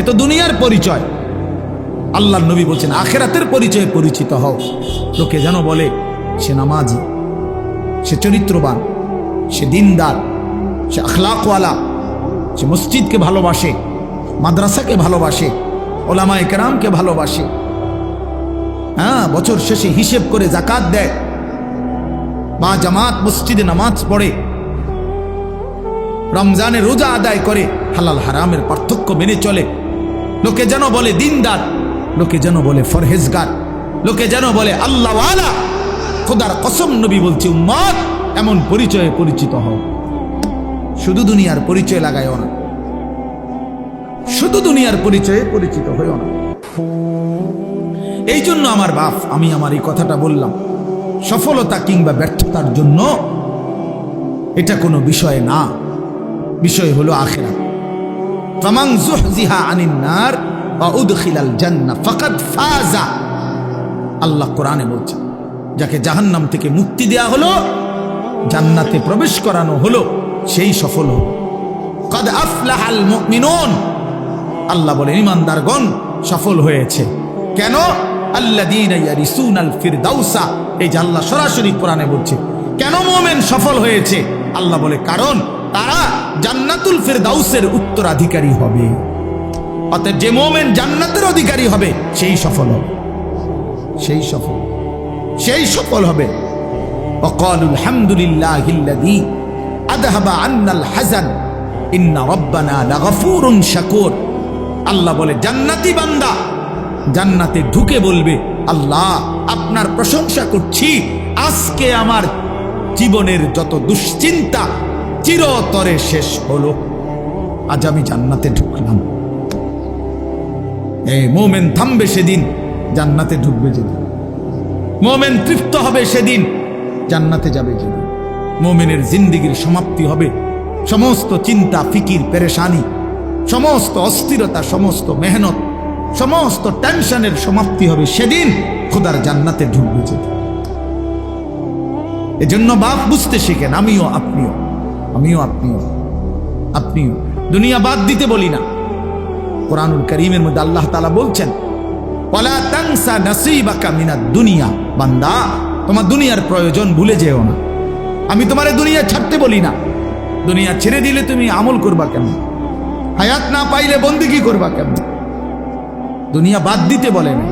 এ তো দুনিয়ার পরিচয়। আল্লাহর নবী বলছেন, আখিরাতের পরিচয়ে পরিচিত হও। লোকে যেন বলে সে নামাজি, সে চরিত্রবান, সে দিনদার, সে আখলাকওয়ালা, সে মসজিদকে ভালোবাসে, মাদ্রাসাকে ভালোবাসে, ওলামায়ে কেরামকে ভালোবাসে, হ্যাঁ, বছর শেষে হিসেব করে যাকাত দেয়, বা জামাত মসজিদে নামাজ পড়ে, রমজানে রোজা আদায় করে, হালাল হারামের পার্থক্য মেনে চলে। লোকে যেন বলে দিনদার, লোকে যেন বলে ফরহেজগার, লোকে যেন বলে আল্লাহওয়ালা। খোদার কসম, নবী বলছে, উম্মত, এমন পরিচয়ে পরিচিত হও। শুধু দুনিয়ার পরিচয় লাগায়ও না, শুধু দুনিয়ার পরিচয়ে পরিচিত হইও না। এই জন্য আমার বাপ, আমি আমার এই কথাটা বললাম, সফলতা কিংবা ব্যর্থতার জন্য এটা কোনো বিষয় না, বিষয় হলো আখিরাত। ফামান যুহজিহা আনিন নার ওয়া উদখিলাল জান্নাহ ফাকাদ ফাজা। আল্লাহ কোরআনে বলছে, যাকে জাহান্নাম থেকে মুক্তি দেয়া হলো, জান্নাতে প্রবেশ করানো হলো, সেই সফল হলো। কাদ আফলাহাল মুমিনুন, আল্লাহ বলেন ঈমানদারগণ সফল হয়েছে। কেন? আল্লাযীনা ইয়ারিসুনাল ফিরদাউসা। এই যে আল্লাহ সরাসরি কোরআনে বলছে, কেন মুমিন সফল হয়েছে? আল্লাহ বলে, কারণ তারা জান্নাতুল ফিরদাউসের উত্তরাধিকারী হবে। অর্থাৎ যে মুমিন জান্নাতের অধিকারী হবে, সেই সফল হবে, সেই সফল হবে। ওয়াকালু আলহামদুলিল্লাহিল্লাযী আযহাবা আন্নাল হাযান ইন্না রাব্বানা লাগফুরুন শাকুর। আল্লাহ বলে, জান্নাতি বান্দা জান্নাতে ঢুকে বলবে, আল্লাহ আপনার প্রশংসা করছি, আজকে আমার জীবনের যত দুশ্চিন্তা, চিরতরে শেষ হলো। আজ আমি জান্নাতে ঢুকলাম। এই মোমেন থামবে সেদিন, জান্নাতে ঢুকবে যেদিন। মোমেন তৃপ্ত হবে সেদিন, জান্নাতে যাবে যেদিন। মোমেনের জিন্দিগির সমাপ্তি হবে। সমস্ত চিন্তা, ফিকির, পেরেশানি, সমস্ত অস্থিরতা, সমস্ত মেহনত, সমস্ত টেনশনের সমাপ্তি হবে সেদিন খোদার জান্নাতে ঢুকবে যেদিন। এজন্য বাপ বুঝতে শিখেন, আমিও আপনিও, আমিও আপনিও, আপনিও। দুনিয়া বাদ দিতে বলি না। কোরআনুল কারীমের মধ্যে আল্লাহ তাআলা বলছেন, ওয়ালা তানসা নাসীবাকা মিনাদ দুনিয়া। বান্দা, তোমার দুনিয়ার প্রয়োজন ভুলে যেও না। আমি তোমারে দুনিয়া ছাড়তে বলি না। দুনিয়া ছেড়ে দিলে তুমি আমল করবা কেমন? হায়াত না পাইলে বন্দেগী করবা কেমন? দুনিয়া বাদ দিতে বলে না,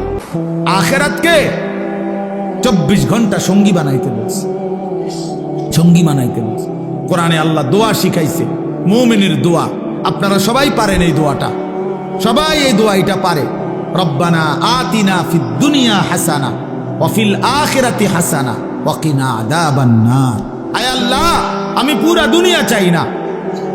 আখিরাতকে 24 ঘন্টা সঙ্গী বানাইতে বলছে, সঙ্গী বানাইতে বলছে। কোরআনে আল্লাহ দোয়া শিখাইছে, মুমিনের দোয়া। আপনারা সবাই পারেন এই দোয়াটা, সবাই এই দোয়াটা পারে। রব্বানা আতিনা ফিদ দুনিয়া হাসানা ওয়া ফিল আখিরাতি হাসানা ওয়া কিনা আযাবান নার। আয় আল্লাহ, আমি পুরা দুনিয়া চাই না।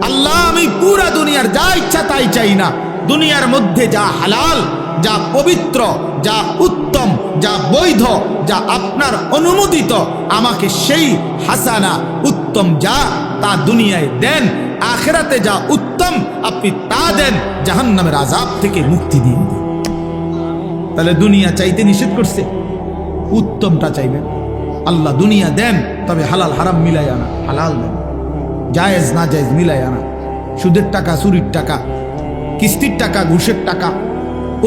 আল্লাহ, আমি পুরা দুনিয়ার যা ইচ্ছা তাই চাই না। দুনিয়ার মধ্যে যা হালাল, যা পবিত্র, যা উত্তম, যা বৈধ, যা আপনার অনুমোদিত, আমাকে সেই হাসানা উত্তম যা তা দুনিয়ায় দেন। আখিরাতে যা উত্তম আপনি তা দেন, জাহান্নামের আযাব থেকে মুক্তি দিয়ে দেন। তাহলে দুনিয়া চাইতে নিষেধ করছে, উত্তমটা চাইবেন। আল্লাহ দুনিয়া দেন, তবে হালাল হারাম মিলাই আনা, হালাল দেন, জায়েজ না জায়েজ মিলাই আনা। সুদের টাকা, চুরির টাকা, কিস্তির টাকা, ঘুষের টাকা,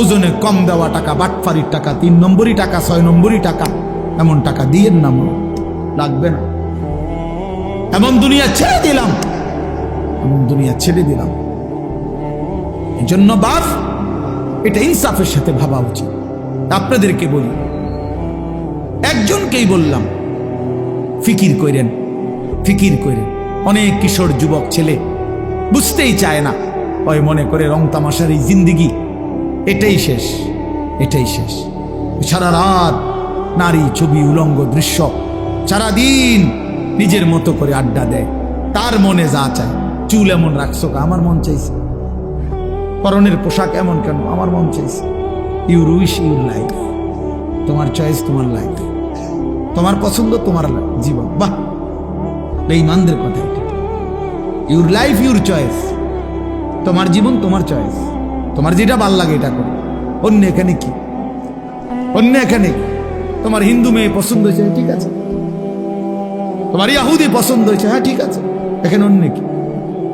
ওজনে কম দেওয়া টাকা, বাটফারির টাকা, 3 নম্বরই টাকা, 6 নম্বরই টাকা, এমন টাকা দিয়েন না, মনে লাগবে না। এমন দুনিয়া ছেড়ে দিলাম, এমন দুনিয়া ছেড়ে দিলাম। এই জন্য বাপ, এটা ইনসাফের সাথে ভাবা উচিত। আপনাদেরকে বলি, একজনকেই বললাম, ফিকির করেন, ফিকির করেন। অনেক কিশোর যুবক ছেলে বুঝতেই চায় না, ওই মনে করে রং তামাশার এই জিন্দিগি এটাই শেষ, এটাই শেষ। সারা রাত নারী, ছবি, উলঙ্গ দৃশ্য, সারাদিন নিজের মতো করে আড্ডা দেয়। তার মনে যা চায়, চুল এমন রাখছো, আমার মন চাইছে। পরনের পোশাক এমন কেন, আমার মন চাইছে। ইউর উইশ ইউর লাইফ, তোমার চয়েস, তোমার লাইফ, তোমার পছন্দ, তোমার জীবন। বাহ, বেঈমানদের কথা এটা। ইউর লাইফ ইউর চয়েস, তোমার জীবন তোমার চয়েস, তোমার যেটা ভাল লাগে এটা করো। অন্য এখানে কি, অন্য এখানে কি? তোমার হিন্দু মেয়ে পছন্দ হয়েছে, ঠিক আছে। তোমার ইহুদি পছন্দ হয়েছে, হ্যাঁ ঠিক আছে। এখানে অন্য কি?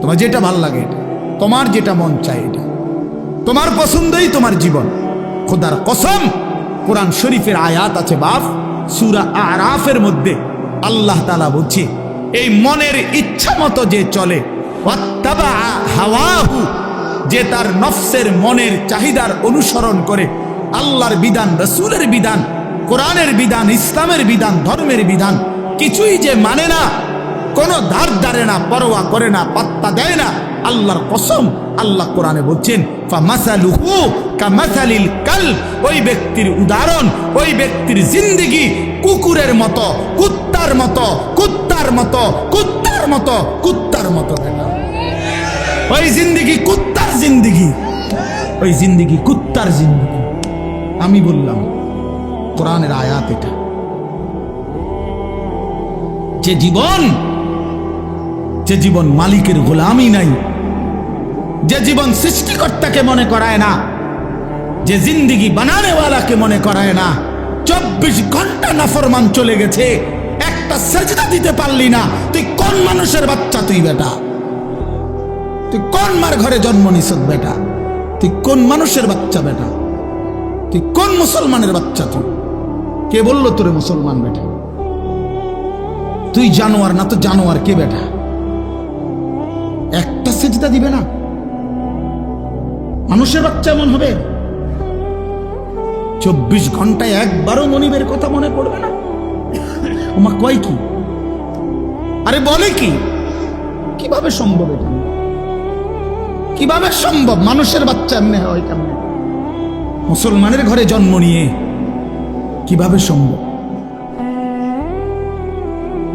তোমার যেটা ভাল লাগে এটা, তোমার যেটা মন চায় এটা, তোমার পছন্দই তোমার জীবন। খোদার কসম, কোরআন শরীফের আয়াত আছে বাপ, সূরা আরাফের মধ্যে আল্লাহ তাআলা বলছে, এই মনের ইচ্ছা মতো যে চলে, ওয়াত্তাবা হাওয়াহু, যে তার নফসের মনের চাহিদার অনুসরণ করে, আল্লাহর বিধান, রাসূলের বিধান, কোরআনের বিধান, ইসলামের বিধান, ধর্মের বিধান কিছুই যে মানে না, কোনো ধার ধারে না, পরোয়া করে না, পাত্তা দেয় না, আল্লাহর কসম, আল্লাহ কোরআনে বলছেন, ফামাসালুহু কামাসালিল কালব, ওই ব্যক্তির উদাহরণ, ওই ব্যক্তির জিন্দেগি কুকুরের মতো, কুত্তার মতো, কুত্তার মতো, কুত্তার মতো, কুত্তার মতো। ওই জিন্দেগি কুত্তার জিন্দেগি, ওই জিন্দেগি কুত্তার জিন্দেগি। আমি বললাম, কোরআনের আয়াত এটা। যে জীবন মালিকের গোলামি নাই, যে জীবন সৃষ্টিকর্তাকে মনে করায় না, যে জিন্দেগি বানানেওয়ালাকে মনে করায় না, 24 ঘন্টা নাফরমান চলে গেছে, একটা সেজদা দিতে পারলি না, তুই কোন মানুষের বাচ্চা? তুই বেটা, তুই কোন মার ঘরে জন্ম নিছ বেটা? তুই কোন মানুষের বাচ্চা বেটা? তুই কোন মুসলমানের বাচ্চা? তুই কে বললো তোরে মুসলমান বেটা? তুই জানোয়ার না তো জানোয়ার কে বেটা? একটা সেজদা দিবে না? মানুষের বাচ্চা এমন হবে? 24 ঘন্টায় একবারও মনিবের কথা মনে পড়বে না? ওমা কয় কি? আরে বলে কি? কিভাবে সম্ভব এটা? কিভাবে সম্ভব? মানুষের বাচ্চা এমনি হয় কেমনে? মুসলমানের ঘরে জন্ম নিয়ে কিভাবে সম্ভব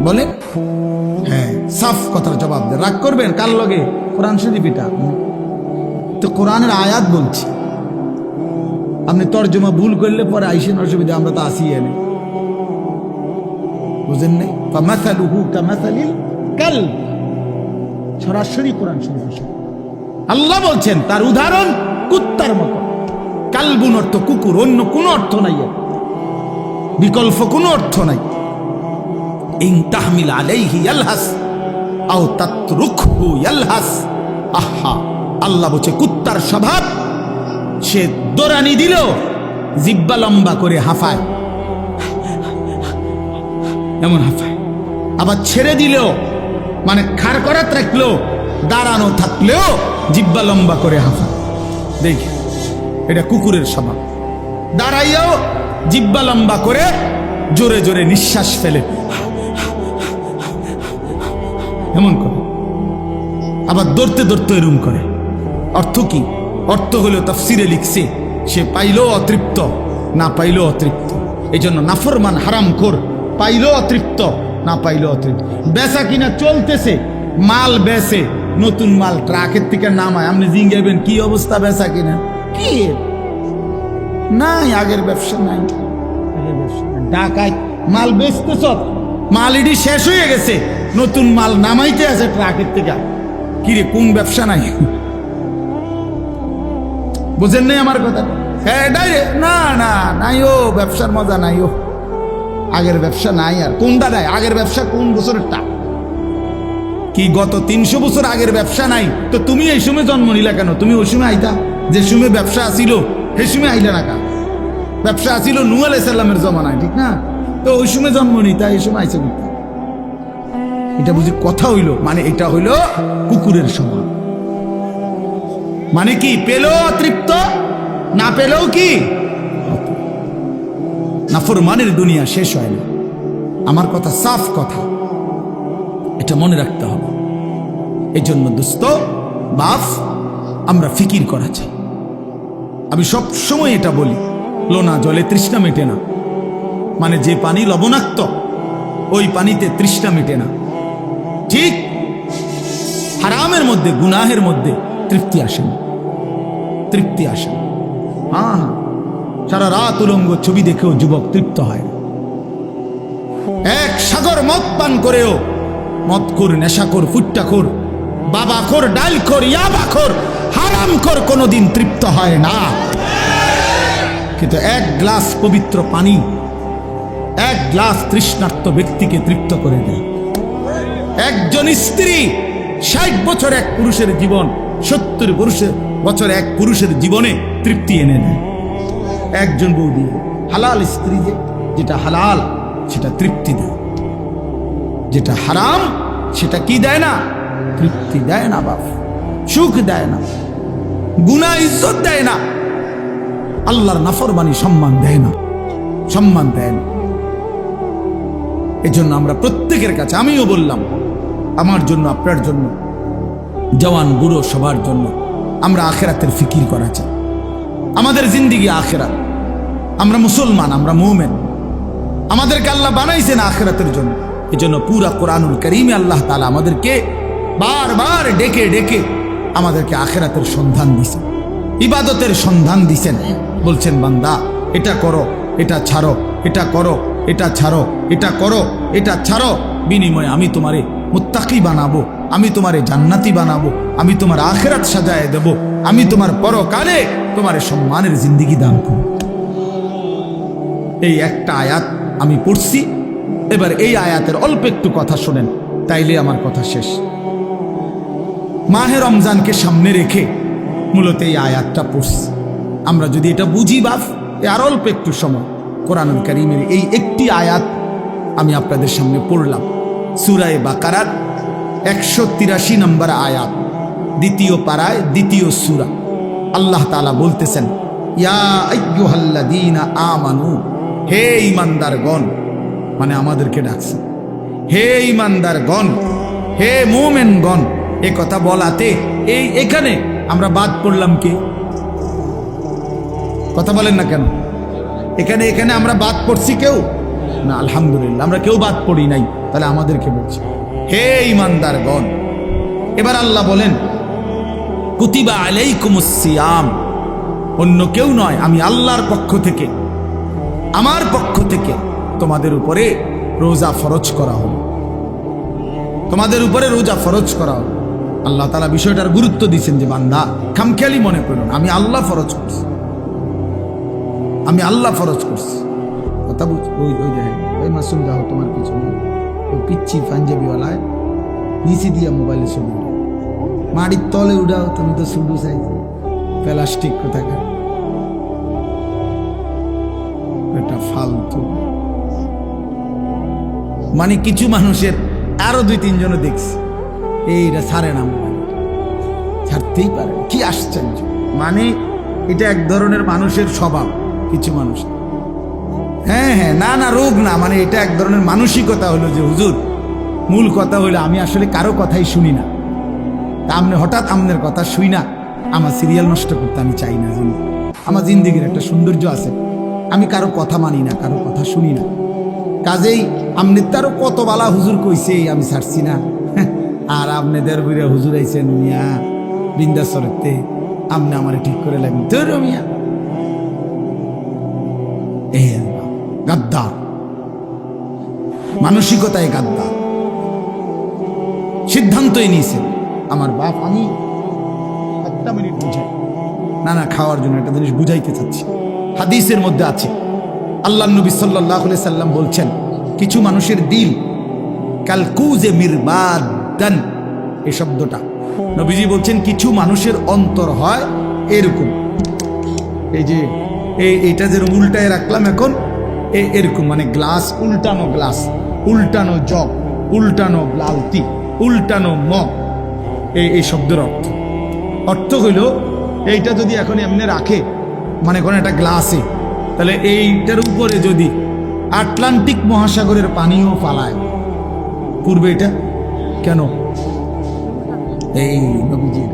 বলে? হ্যাঁ, সাফ কথার জবাব দেন। রাগ করবেন কার লগে? কোরআন শরীফ এটা তো কোরআনের আয়াত বলছি। আপনি তর্জমা ভুল করলে পরে আইসেন, অসুবিধা, আমরা তো আসি এনে, বুঝেন নাই? ফামাসালুহু কামাসালিল কালব, সরাসরি কোরআন শরীফ আসে। আল্লাহ বলছেন তার উদাহরণ কুত্তার মতো। কালবুন অর্থ কুকুর, অন্য কোনো অর্থ নাই, বিকল্প কোনো অর্থ নাই। ইন তাহমিল আলাইহি ইয়ালহাস আও তাতরুকহু ইয়ালহাস। আহা, আল্লাহ বলছে কুত্তার স্বভাব, সে দৌড়ানি দিল জিব্বা লম্বা করে হাঁফায়, এমন হাঁফায়। আবার ছেড়ে দিলেও মানে খাড় করাত রাখলো, দাঁড়ানো থাকলেও জিব্বা লম্বা করে হাঁফায়। দেখি, এটা কুকুরের স্বভাব। দাঁড়াইয়াও জিব্বা লম্বা করে জোরে জোরে নিঃশ্বাস ফেলে, এমন করে। আবার দৌড়তে দৌড়তে এরম করে। অর্থ কি? অর্থ হলো তাফসিরে লিখছে, সে পাইলেও অতৃপ্ত, না পাইলেও অতৃপ্ত। এই জন্য নাফরমান হারামখোর, পাইলেও অতৃপ্ত, না পাইলেও অতৃপ্ত। বেচা কিনা চলতেছে, মাল বেচে, নতুন মাল ট্রাকের থেকে নামায়, আপনি জিঙ্গাইবেন কি অবস্থা বেচা কিনা? কি নাই, আগের ব্যবসা নাই, ঢাকায় মাল বেচতেছ, মাল ইডি শেষ হয়ে গেছে, নতুন মাল নামাইতে আছে ট্রাকের থেকে। কিরে, কোন ব্যবসা নাই? বুঝেন নাই আমার কথা? হ্যাঁ, না না নাই, ও ব্যবসার মজা নাই, ও আগের ব্যবসা নাই। আর কোনটা নাই? আগের ব্যবসা কোন বছরেরটা? কি গত 300 বছর আগের ব্যবসা নাই? তো তুমি এই সময় জন্ম নিলা কেন? তুমি ওই সময় আইতা, যে সময় ব্যবসা আসিল সেই সময় আইলা না? ব্যবসা আসিল নূহ আলাইহিস সালামের জমানায়, ঠিক না? তো ওই সময় জন্ম নিতা, এই সময় আইসে নিতা। এটা বুঝি কথা হইল? মানে এটা হইল কুকুরের স্বভাব। মানে কি? পেলেও অতৃপ্ত, না পেলেও কি? নাফরমানের দুনিয়া শেষ হয় না। আমার কথা সাফ কথা, এটা মনে রাখতে হবে। এই জন্য দোস্ত বাপ, আমরা ফিকির করা চাই। আমি সব সময় এটা বলি, লোনা জলে তৃষ্ণা মেটে না। মানে যে পানি লবণাক্ত, ওই পানিতে তৃষ্ণা মেটে না। ঠিক হারামের মধ্যে, গুনাহের মধ্যে তৃপ্তি আসে না, তৃপ্তি আসে না। হ্যাঁ, সারা রাত উলঙ্গ ছবি দেখেও যুবক তৃপ্ত হয় না। এক সাগর মদ পান করেও মদখোর, নেশাখোর, ফুট্টাখোর, বাবাখোর, ডালখোর, ইয়াবাখোর, হারামখোর কোনোদিন তৃপ্ত হয় না। কিন্তু এক গ্লাস পবিত্র পানি এক গ্লাস তৃষ্ণার্ত ব্যক্তিকে তৃপ্ত করে দেয়। একজন স্ত্রী 60 বছর এক পুরুষের জীবন, 70 বছর এক পুরুষের জীবনে তৃপ্তি এনে দেয়। একজন বউ দিয়ে, হালাল স্ত্রী যেটা হালাল সেটা তৃপ্তি দেয়, যেটা হারাম সেটা কি দেয় না? তৃপ্তি দেয় না বাপ, সুখ দেয় না, গুনাহ ইজ্জত দেয় না, আল্লাহর নাফরমানি সম্মান দেয় না, সম্মান দেয় না। এজন্য আমরা প্রত্যেকের কাছে, আমিও বললাম, আমার জন্য, আপনার জন্য, জওয়ান বুড়ো সবার জন্য, আমরা আখিরাতের ফিকির করা চাই। আমাদের জিন্দেগি আখিরাত। আমরা মুসলমান, আমরা মুমিন, আমাদেরকে আল্লাহ বানাইছেন আখিরাতের জন্য। এজন্য পুরা কোরআনুল কারীমে আল্লাহ তাআলা আমাদেরকে বারবার ডেকে ডেকে আমাদেরকে আখিরাতের সন্ধান দিয়েছেন, ইবাদতের সন্ধান দিয়েছেন। বলছেন, বান্দা এটা করো, এটা ছাড়ো, এটা করো, এটা ছাড়ো, এটা করো, এটা ছাড়ো, বিনিময়ে আমি তোমারে মুত্তাকি বানাবো, আমি তোমারে জান্নাতি বানাবো, আমি তোমার আখিরাত সাজায় দেব, আমি তোমার পরকালে তোমার সম্মানের জিন্দেগি দান করব। এই একটা আয়াত আমি পড়ছি। এবার এই আয়াতের অল্প একটু কথা শোনেন, তাইলে আমার কথা শেষ। মাহে রমজানকে সামনে রেখে মূলত এই আয়াতটা পড়ছি। আমরা যদি এটা বুঝি বাপ, আর অল্প একটু সময় কোরআনুল কারীমের এই একটি আয়াত আমি আপনাদের সামনে পড়লাম। সূরা বাকারার 183 নম্বর আয়াত, দ্বিতীয় পারায়, দ্বিতীয় সূরা। আল্লাহ তাআলা বলতেছেন, ইয়া আইয়ুহাল্লাযীনা আমানু, হে ঈমানদারগণ, মানে আমাদেরকে ডাকছেন, হে ঈমানদারগণ, হে মুমিনগণ। এ কথা বলাতে এখানে আমরা বাদ পড়লাম কে? কথা বলেন না কেন? এখানে আমরা বাদ পড়ছি কেউ না? আলহামদুলিল্লাহ, আমরা কেউ বাদ পড়ি নাই। তাহলে আমাদেরকে বলছি, হে ঈমানদারগণ, এবার আল্লাহ বলেন কুতিবা আলাইকুমুস সিয়াম, অন্য কেউ নয়, আমি আল্লাহর পক্ষ থেকে, আমার পক্ষ থেকে তোমাদের উপরে রোজা ফরজ করা হলো, তোমাদের উপরে রোজা ফরজ করা হলো। আল্লাহ তাআলা বিষয়টার গুরুত্ব দিয়েছেন যে বান্দা খামখেয়ালি মনে করুন, আমি আল্লাহ ফরজ করছি, আমি আল্লাহ ফরজ করছি। কথা বুঝ, ওই ওই দেখেন ওই মাসুম যাও তোমার পিছনে ওই পিচ্ছি পাঞ্জাবিওয়ালায় নিচে দিয়া মোবাইলে ছবি উঠাও, মাটির তলে উঠাও, তুমি তো শুধু চাইছো প্লাস্টিক কোথাকার, এটা ফালতু। মানে কিছু মানুষের আরো 2-3 জন দেখছি এইটা ছাড়ে না, মোবাইল ছাড়তেই পারে, কি আশ্চর্য। মানে এটা এক ধরনের মানুষের স্বভাব, কিছু মানুষ। হ্যাঁ হ্যাঁ, না না, রোগ না, মানে এটা এক ধরনের মানসিকতা হলো যে হুজুর, মূল কথা হলো আমি আসলে কারো কথাই শুনি না, তা আপনি হঠাৎ আপনার কথা শুই না, আমার সিরিয়াল নষ্ট করতে আমি চাই না। আমার জিন্দিগির একটা সৌন্দর্য আছে, আমি কারো কথা মানি না, কারো কথা শুনি না। কাজেই আপনি তারও কত বালা হুজুর কইছে আমি ছাড়ছি না, আর আপনাদের বুড়া হুজুর আইছেন মিয়া বৃন্দাসরতে, আপনি আমার ঠিক করে লাগবেন তোর মিয়া। গাদ্দার মানসিকতায়, গাদ্দার সিদ্ধান্তই নিয়েছেন। আমার বাপ, আমি একটা মিনিট বুঝাই, না না, খাওয়ার জন্য একটা জিনিস বুঝাইতে চাচ্ছি। হাদিসের মধ্যে আছে, আল্লাহ নবী সাল্লাল্লাহু আলাইহি সাল্লাম বলছেন, কিছু মানুষের দিল কালকুজে মিরবাদান, এই শব্দটা নবীজি বলছেন কিছু মানুষের অন্তর হয় এরকম, এই যে এইটা যেরকম উল্টায় রাখলাম এখন, এরকম, মানে গ্লাস উল্টানো, গ্লাস উল্টানো, জগ উল্টানো, বালতি উল্টানো, মগ, এই শব্দের অর্থ হইল এইটা যদি এখন এমনি রাখে, মানে কোন একটা গ্লাসে, তাহলে এইটার উপরে যদি আটলান্টিক মহাসাগরের পানিও ফালায় পূর্বে, এটা কেন? এই নবীজির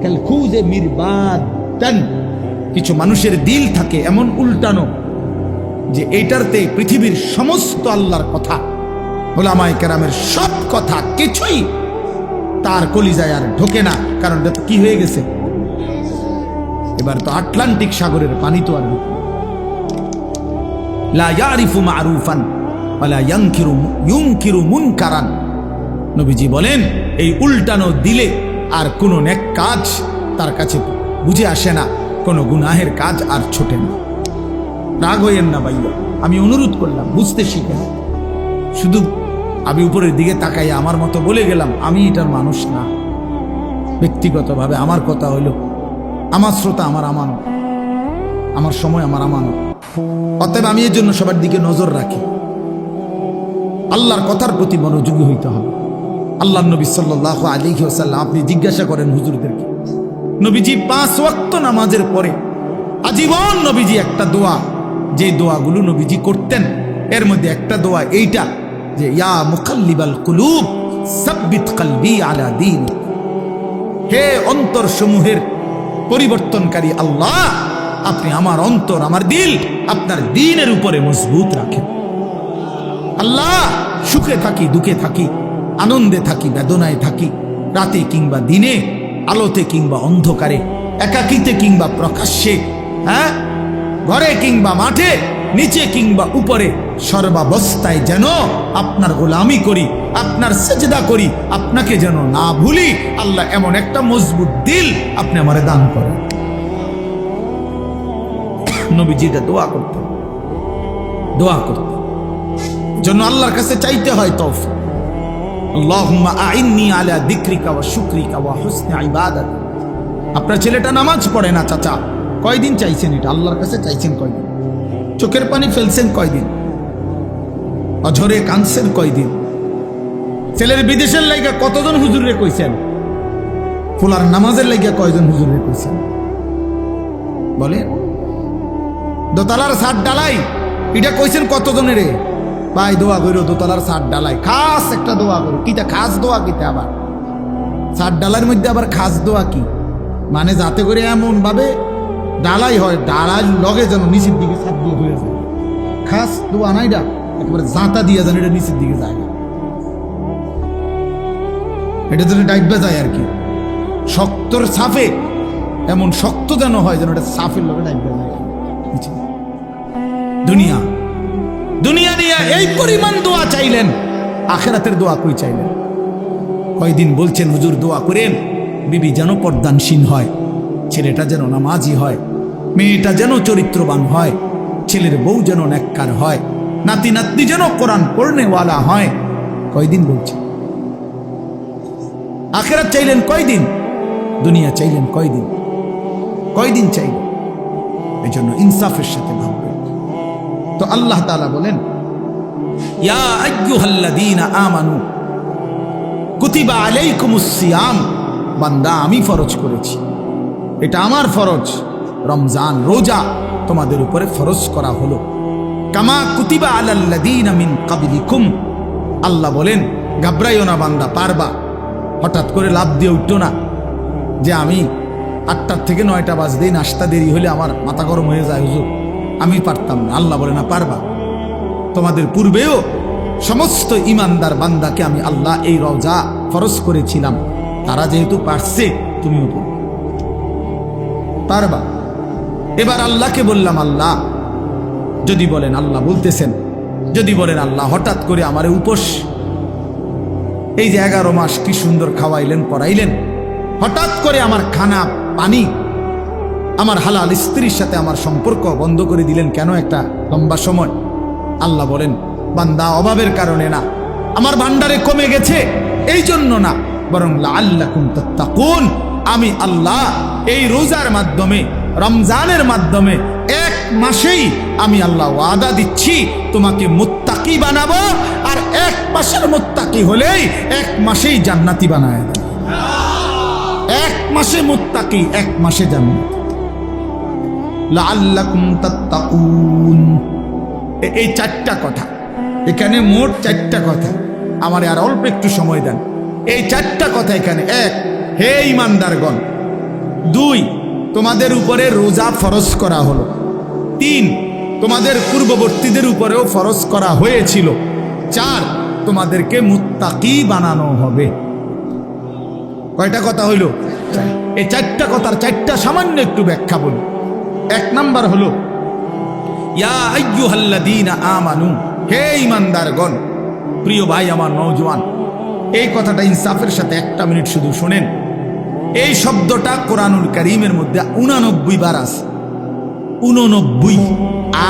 কালকুজে মিরবাদান, কিছু মানুষের দিল থাকে এমন উল্টানো যে এইটারতে পৃথিবীর সমস্ত আল্লাহর কথা, ওলামায়ে কেরামের সব কথা কিছুই তার কলিজায় আর ঢোকে না, কারণ এটা কি হয়ে গেছে, এবার তো আটলান্টিক সাগরের পানি তো আর লা ইয়ারিফু মারুফান ওয়ালা ইউনকিরু মুনকারান। নবীজি বলেন এই উল্টানো দিলে আর কোনো নেক কাজ তার কাছে বুঝে আসে না, কোনো গুনাহের কাজ আর ছোটে না। রাগ হইয়েন না ভাইয়া, আমি অনুরোধ করলাম বুঝতে শিখেন। শুধু আমি উপরের দিকে তাকাই আমার মতো বলে গেলাম, আমি এটার মানুষ না। ব্যক্তিগতভাবে আমার কথা হইল, আমার শ্রোতা আমার আমানত, আমার সময় আমার আমানত। অতএব আমি এর জন্য সবার দিকে নজর রাখি, আল্লাহর কথার প্রতি মনোযোগী হইতে হবে। আল্লাহ নবী সাল্লাল্লাহু আলাইহি ওয়াসাল্লাম, আপনি জিজ্ঞাসা করেন হুজুরদেরকে, নবীজি 5 ওয়াক্ত নামাজের পরে আজীবন নবীজি একটা দোয়া, যে দোয়াগুলো নবীজি করতেন এর মধ্যে একটা দোয়া এইটা যে ইয়া মুকাল্লিবাল কুলুব সাব্বিত কলবি আলা দীন, হে অন্তর সমূহের পরিবর্তনকারী আল্লাহ, আপনি আমার অন্তর, আমার দিল আপনার দ্বীনের উপরে মজবুত রাখেন। আল্লাহ, সুখে থাকি দুঃখে থাকি, আনন্দে থাকি বেদনায় থাকি, রাতে কিংবা দিনে, আলোতে কিংবা অন্ধকারে, একাকিতে কিংবা প্রকাশ্যে, হ্যাঁ, ঘরে কিংবা মাঠে, নিচে কিংবা উপরে, সর্বাবস্থায় যেন আপনার গোলামি করি, আপনার সেজদা করি, আপনাকে যেন না ভুলি। আল্লাহ, এমন একটা মজবুত দিল আপনি আমারে দান করেন। নবীজিটা দোয়া করতেন, দোয়া করতেন, জন্য আল্লাহর কাছে চাইতে হয় তৌফিক। আল্লাহুম্মা আইন্নি আলা যিকরিকা ওয়া শুকরিকা ওয়া হুসনি ইবাদাতিক। আপনার ছেলেটা নামাজ পড়ে না চাচা, কয়দিন চাইছেন এটা? আল্লাহর কাছে চাইছেন কয়দিন? চোখের পানি ফেলছেন কয়দিন? অঝরে কাঁদছেন কয়দিন? ছেলের বিদেশের লাইগা কতজন হুজুরে কইছেন? ফুলার নামাজের লাইগা কয়জন হুজুরে কইছেন? বলে দোতলার ছাদ ডালাই এটা কইছেন কতজনের? ভাই দোয়া করো, দোতলার ছাদ ডালাই খাস একটা দোয়া করো। কিটা খাস দোয়া? কিটা আবার ছাদ ডালার মধ্যে আবার খাস দোয়া কি? মানে যাতে করে এমন ভাবে ডালাই হয়, ডালার লগে যেন নিচের দিকে ছাদ দিয়ে হয়ে যায়। খাস দোয়া না এটা, একেবারে জাঁতা দিয়ে যেন এটা নিচের দিকে যায় না। এটা যেন ডাইবা যায় আর কি, শক্তর সাফে এমন শক্ত যেন হয় যেন এটা সাফের লোকে ডাইবা যায়। দুনিয়া দুনিয়া নিয়ে এই পরিমাণ দোয়া চাইলেন, আখেরাতের দোয়া কই চাইলেন? কয়দিন বলছেন হুজুর দোয়া করেন বিবি যেন পর্দানসীন হয়, ছেলেটা যেন নামাজি হয়, মেয়েটা যেন চরিত্রবান হয়, ছেলের বউ যেন নেককার হয়, নাতি নাতনি যেন কোরআন পড়নেওয়ালা হয়। কয়দিন বলছেন? আখেরাত চাইলেন কয়দিন, দুনিয়া চাইলেন কয়দিন? কয়দিন চাইলেন? এই জন্য ইনসাফের সাথে ভাববেন। তো আল্লাহ তাআলা বলেন, ইয়া আইয়ুহাল্লাযীনা আমানু কুতিবা আলাইকুমুস সিয়াম, বান্দা আমি ফরজ করেছি, এটা আমার ফরজ, রমজান রোজা তোমাদের উপরে ফরজ করা হলো। কামা কুতিবা আলাল্লাযীনা মিন ক্বাবলিকুম, আল্লাহ বলেন ঘাবড়াইও না বান্দা, পারবা। হঠাৎ করে লাভ দিয়ে উঠতো না যে আমি 8টার থেকে 9টা বাজতেই নাস্তা দেরি হলে আমার মাথা গরম হয়ে যায় হুজুর, আমি পারতাম না। আল্লাহ বলে না, পারবা। তোমাদের পূর্বেও সমস্ত ইমানদার বান্দাকে আমি আল্লাহ এই রোজা ফরজ করেছিলাম, তারা যেহেতু পারছে তুমিও পারবা। এবার আল্লাহকে বললাম, আল্লাহ যদি বলেন, আল্লাহ বলতেছেন যদি বলেন আল্লাহ হঠাৎ করে আমার উপোস, এই যে 11 মাস কি সুন্দর খাওয়াইলেন পড়াইলেন, হঠাৎ করে আমার খানা পানি, আমার হালাল স্ত্রীর সাথে আমার সম্পর্ক বন্ধ করে দিলেন কেন একটা লম্বা সময়? আল্লাহ বলেন, বান্দা অভাবের কারণে না, আমার ভান্ডারে কমে গেছে এই জন্য না, বরং লাআল্লাকুম তাত্তাকুন, আমি আল্লাহ এই রোজার মাধ্যমে, রমজানের মাধ্যমে 1 মাসেই আমি আল্লাহ ওয়াদা দিচ্ছি তোমাকে মুত্তাকি বানাবো, আর 1 মাসের মুত্তাকি হলেই 1 মাসেই জান্নাতি বানায় দেব। 1 মাসে মুত্তাকি, 1 মাসে জান্নাত। লাআল্লাকুম তাত্তাকুন, এই 4টা কথা, এখানে মোট 4টা কথা। আমারে আর অল্প একটু সময় দেন। এই 4টা কথা এখানে। 1, হে ঈমানদারগণ। 2, তোমাদের উপরে রোজা ফরজ করা হলো। 3, তোমাদের পূর্ববর্তীদের উপরেও ফরজ করা হয়েছিল। 4, তোমাদেরকে মুত্তাকি বানানো হবে। কয়টা কথা হইল? এই 4টা কথার 4টা সামান্য একটু ব্যাখ্যা বলি। 1 নাম্বার হলো ইয়া আইয়ুহাল্লাযীনা আমানু, হে ঈমানদারগণ। প্রিয় ভাই আমার নওজোয়ান, এই কথাটা ইনসাফের সাথে 1টা মিনিট শুধু শুনেন। এই শব্দটা কোরআনুল কারীমের মধ্যে 89 বার আছে। 89,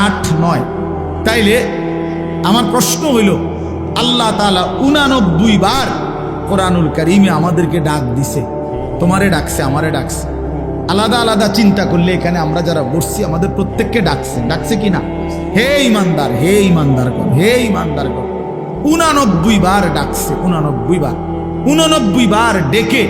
8, 9। তাইলে আমার প্রশ্ন হইল, আল্লাহ তাআলা 89 বার কোরআনুল কারীমে আমাদেরকে ডাক দিছে, তোমারে ডাকছে, আমারে ডাকছে। আলাদা আলাদা চিন্তা করলে এখানে আমরা যারা বসছি আমাদের প্রত্যেককে ডাকছে কিনা? হে ঈমানদার, হে ঈমানদারগণ, হে ঈমানদারগণ। 89 বার ডাকছে, 89 বার। 89 বার ডেকে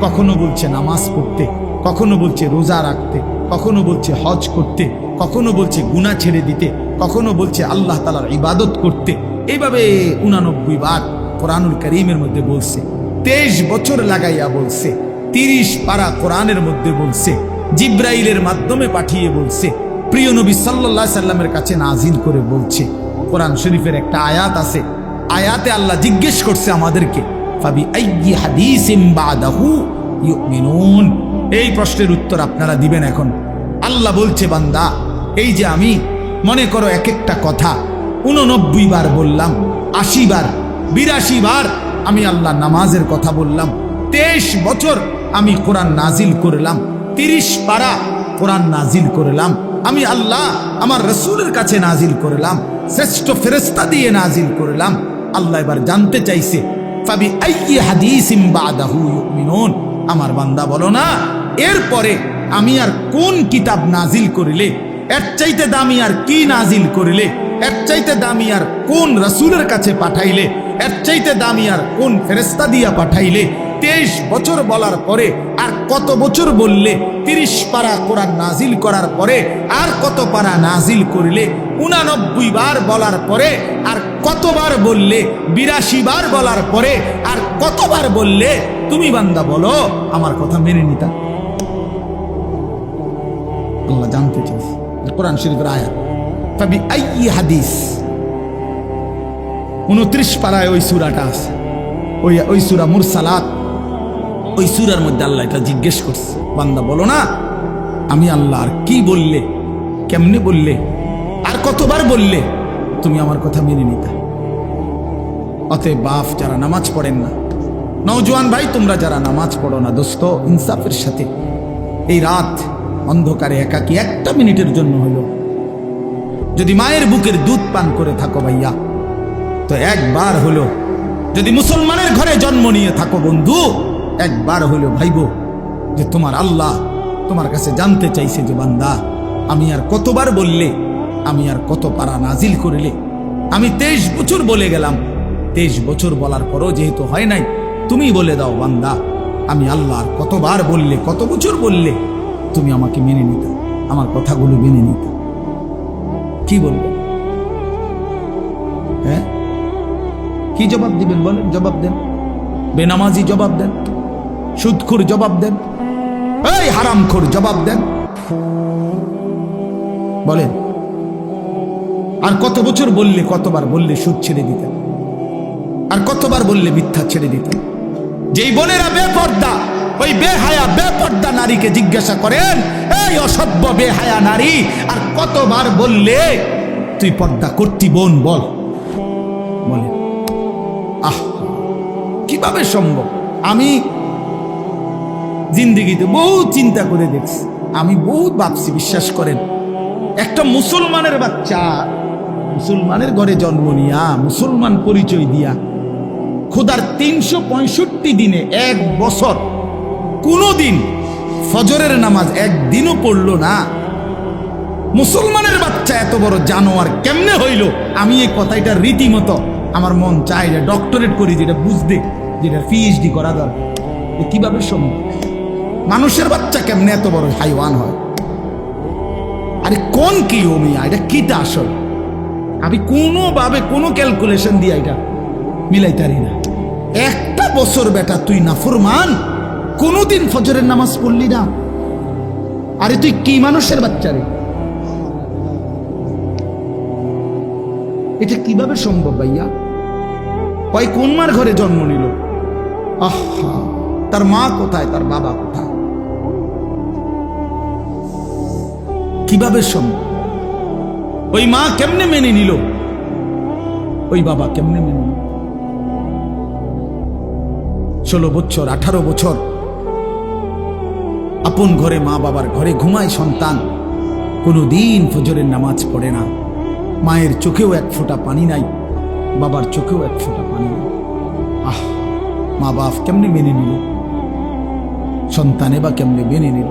কখনো বলছে নামাজ পড়তে, কখনো বলছে রোজা রাখতে, কখনো বলছে হজ করতে, কখনো বলছে গুনাহ ছেড়ে দিতে, কখনো বলছে আল্লাহ তাআলার ইবাদত করতে। এইভাবে 89 বার কোরআনুল কারীমের মধ্যে বলছে। 23 বছর লাগাইয়া বলছে। 30 পারা কোরআনের মধ্যে বলছে। জিব্রাইলের মাধ্যমে পাঠিয়ে বলছে। প্রিয় নবী সাল্লাল্লাহু আলাইহি সাল্লামের কাছে নাজিল করে বলছে। কোরআন শরীফের একটা আয়াত আছে, আয়াতে আল্লাহ জিজ্ঞেস করছে আমাদেরকে, ফাবি আইয়ি হাদিসিম বাদাহু ইউমিনুন। এই প্রশ্নের উত্তর আপনারা দিবেন এখন। আল্লাহ বলছে, বান্দা এই যে আমি মনে করো এক একটা কথা 89 বার বললাম, 80 বার, 82 বার আমি আল্লাহ নামাজের কথা বললাম। 23 বছর আমি কোরআন নাজিল করলাম। 30 পারা কোরআন নাজিল করলাম। আমি আল্লাহ আমার রাসূলের কাছে নাজিল করলাম, শ্রেষ্ঠ ফেরেশতা দিয়ে নাজিল করলাম। আল্লাহ এবার জানতে চাইছে, ফাবি আইয়ি হাদিসিম বাদাহু ইউমিনুন। আমার বান্দা বলো না, এরপরে আমি আর কোন কিতাব নাজিল করিলে, এর চাইতে দামি আর কি নাজিল করিলে, এর চাইতে দামি আর কোন রাসূলের কাছে পাঠাইলে, এর চাইতে দামি আর কোন ফেরেশতা দিয়া পাঠাইলে। 23 বছর বলার পরে আর কত বছর বললে? 30 পারা কোরআন নাজিল করার পরে আর কত পারা নাজিল করিলে? 89 বার বলার পরে আর কতবার বললে? 82 বার বলার পরে আর কতবার বললে? তুমি বান্দা বলো, আমার কথা মেনে নিতা? আল্লাহ জানতে চাইছে। কোরআন শরীফের আয়াত, ফাবি আইয়ি হাদিস। 29 পারায় ওই সূরাটা আছে, ওই সূরা মুরসালাত। ওই সূরার মধ্যে আল্লাহ এটা জিজ্ঞেস করছে, বান্দা বলো না আমি আল্লাহ আর কি বললে, কেমনে বললে, আর কতবার বললে তুমি আমার কথা মেনে নিতা। অতএব বাপ যারা নামাজ পড়েন না, নওজোয়ান ভাই তোমরা যারা নামাজ পড়ো না, দোস্ত ইনসাফের সাথে এই রাত অন্ধকারে একাকী একটা মিনিটের জন্য হলো যদি মায়ের বুকের দুধ পান করে থাকো ভাইয়া, তো একবার হলো যদি মুসলমানের ঘরে জন্ম নিয়ে থাকো বন্ধু, একবার হলো ভাইবো যে তোমার আল্লাহ তোমার কাছে জানতে চাইছে যে বান্দা আমি আর কতবার বললে, আমি আর কত পারা নাজিল করলে। আমি 23 বছর বলে গেলাম, 23 বছর বলার পরও যেহেতু হয় নাই, তুমি বলে দাও বান্দা আমি আল্লাহ আর কতবার বললে, কত বছর বললে তুমি আমাকে মেনে নিতে, আমার কথাগুলো মেনে নিতে। কি বলবেন? হ্যাঁ কি জবাব দিবেন বলেন? জবাব দেন। বেনামাজি জবাব দেন, সুদখোর জবাব দেন, এই হারামখোর জবাব দেন, বলেন। আর কত বছর বললে, কতবার বললে সুদ ছেড়ে দিতেন, আর কতবার বললে মিথ্যা ছেড়ে দিতেন। যেই বোনেরা বেপর্দা, ওই বেহায়া বেপর্দা নারীকে জিজ্ঞাসা করেন, এই অসভ্য বেহায়া নারী আর কতবার বললে তুই পর্দা করতি বোন, বল, বলেন। আহ কিভাবে সম্ভব? আমি জিন্দেগিতে বহু চিন্তা করে দেখছি, আমি বহুত ভাবছি, বিশ্বাস করেন। একটা মুসলমানের বাচ্চা মুসলমানের ঘরে জন্ম নিয়া, মুসলমান পরিচয় দিয়া, খোদার 365 দিনে এক বছর কোনদিন ফজরের নামাজ একদিনও পড়লো না, মুসলমানের বাচ্চা এত বড় জানোয়ার কেমনে হইল? আমি এই কথাটা রীতিমতো আমার মন চাই যে ডক্টরেট করি, যেটা বুঝতে, যেটা পিএইচডি করা দরকার। কিভাবে সম্ভব? মানুষের বাচ্চা কেমনে এত বড় হাইওয়ান হয়? আরে কোন কি ওমিয়া, এটা কিটা আসল? আমি কোনোভাবে কোনো ক্যালকুলেশন দিয়ে এটা মিলাইতারি না। একটা বছর বেটা তুই নাফরমান, কোনোদিন ফজরের নামাজ পড়লি না, আরে তুই কি মানুষের বাচ্চা রে? এটা কিভাবে সম্ভব ভাইয়া? ওই কোন মার ঘরে জন্ম নিল? আহা, তার মা কোথায়, তার বাবা কোথায়? কিভাবে সম্ভব? ওই মা কেমনে মেনে নিল, ওই বাবা কেমনে মেনে নিল? 16 বছর 18 বছর আপন ঘরে, মা বাবার ঘরে ঘুমায় সন্তান, কোনোদিন ফজরের নামাজ পড়ে না, মায়ের চোখেও এক ফোঁটা পানি নাই, বাবার চোখেও এক ফোঁটা পানি নাই। আহ, মা বাপ কেমনে মেনে নিল? সন্তানে বা কেমনে মেনে নিল?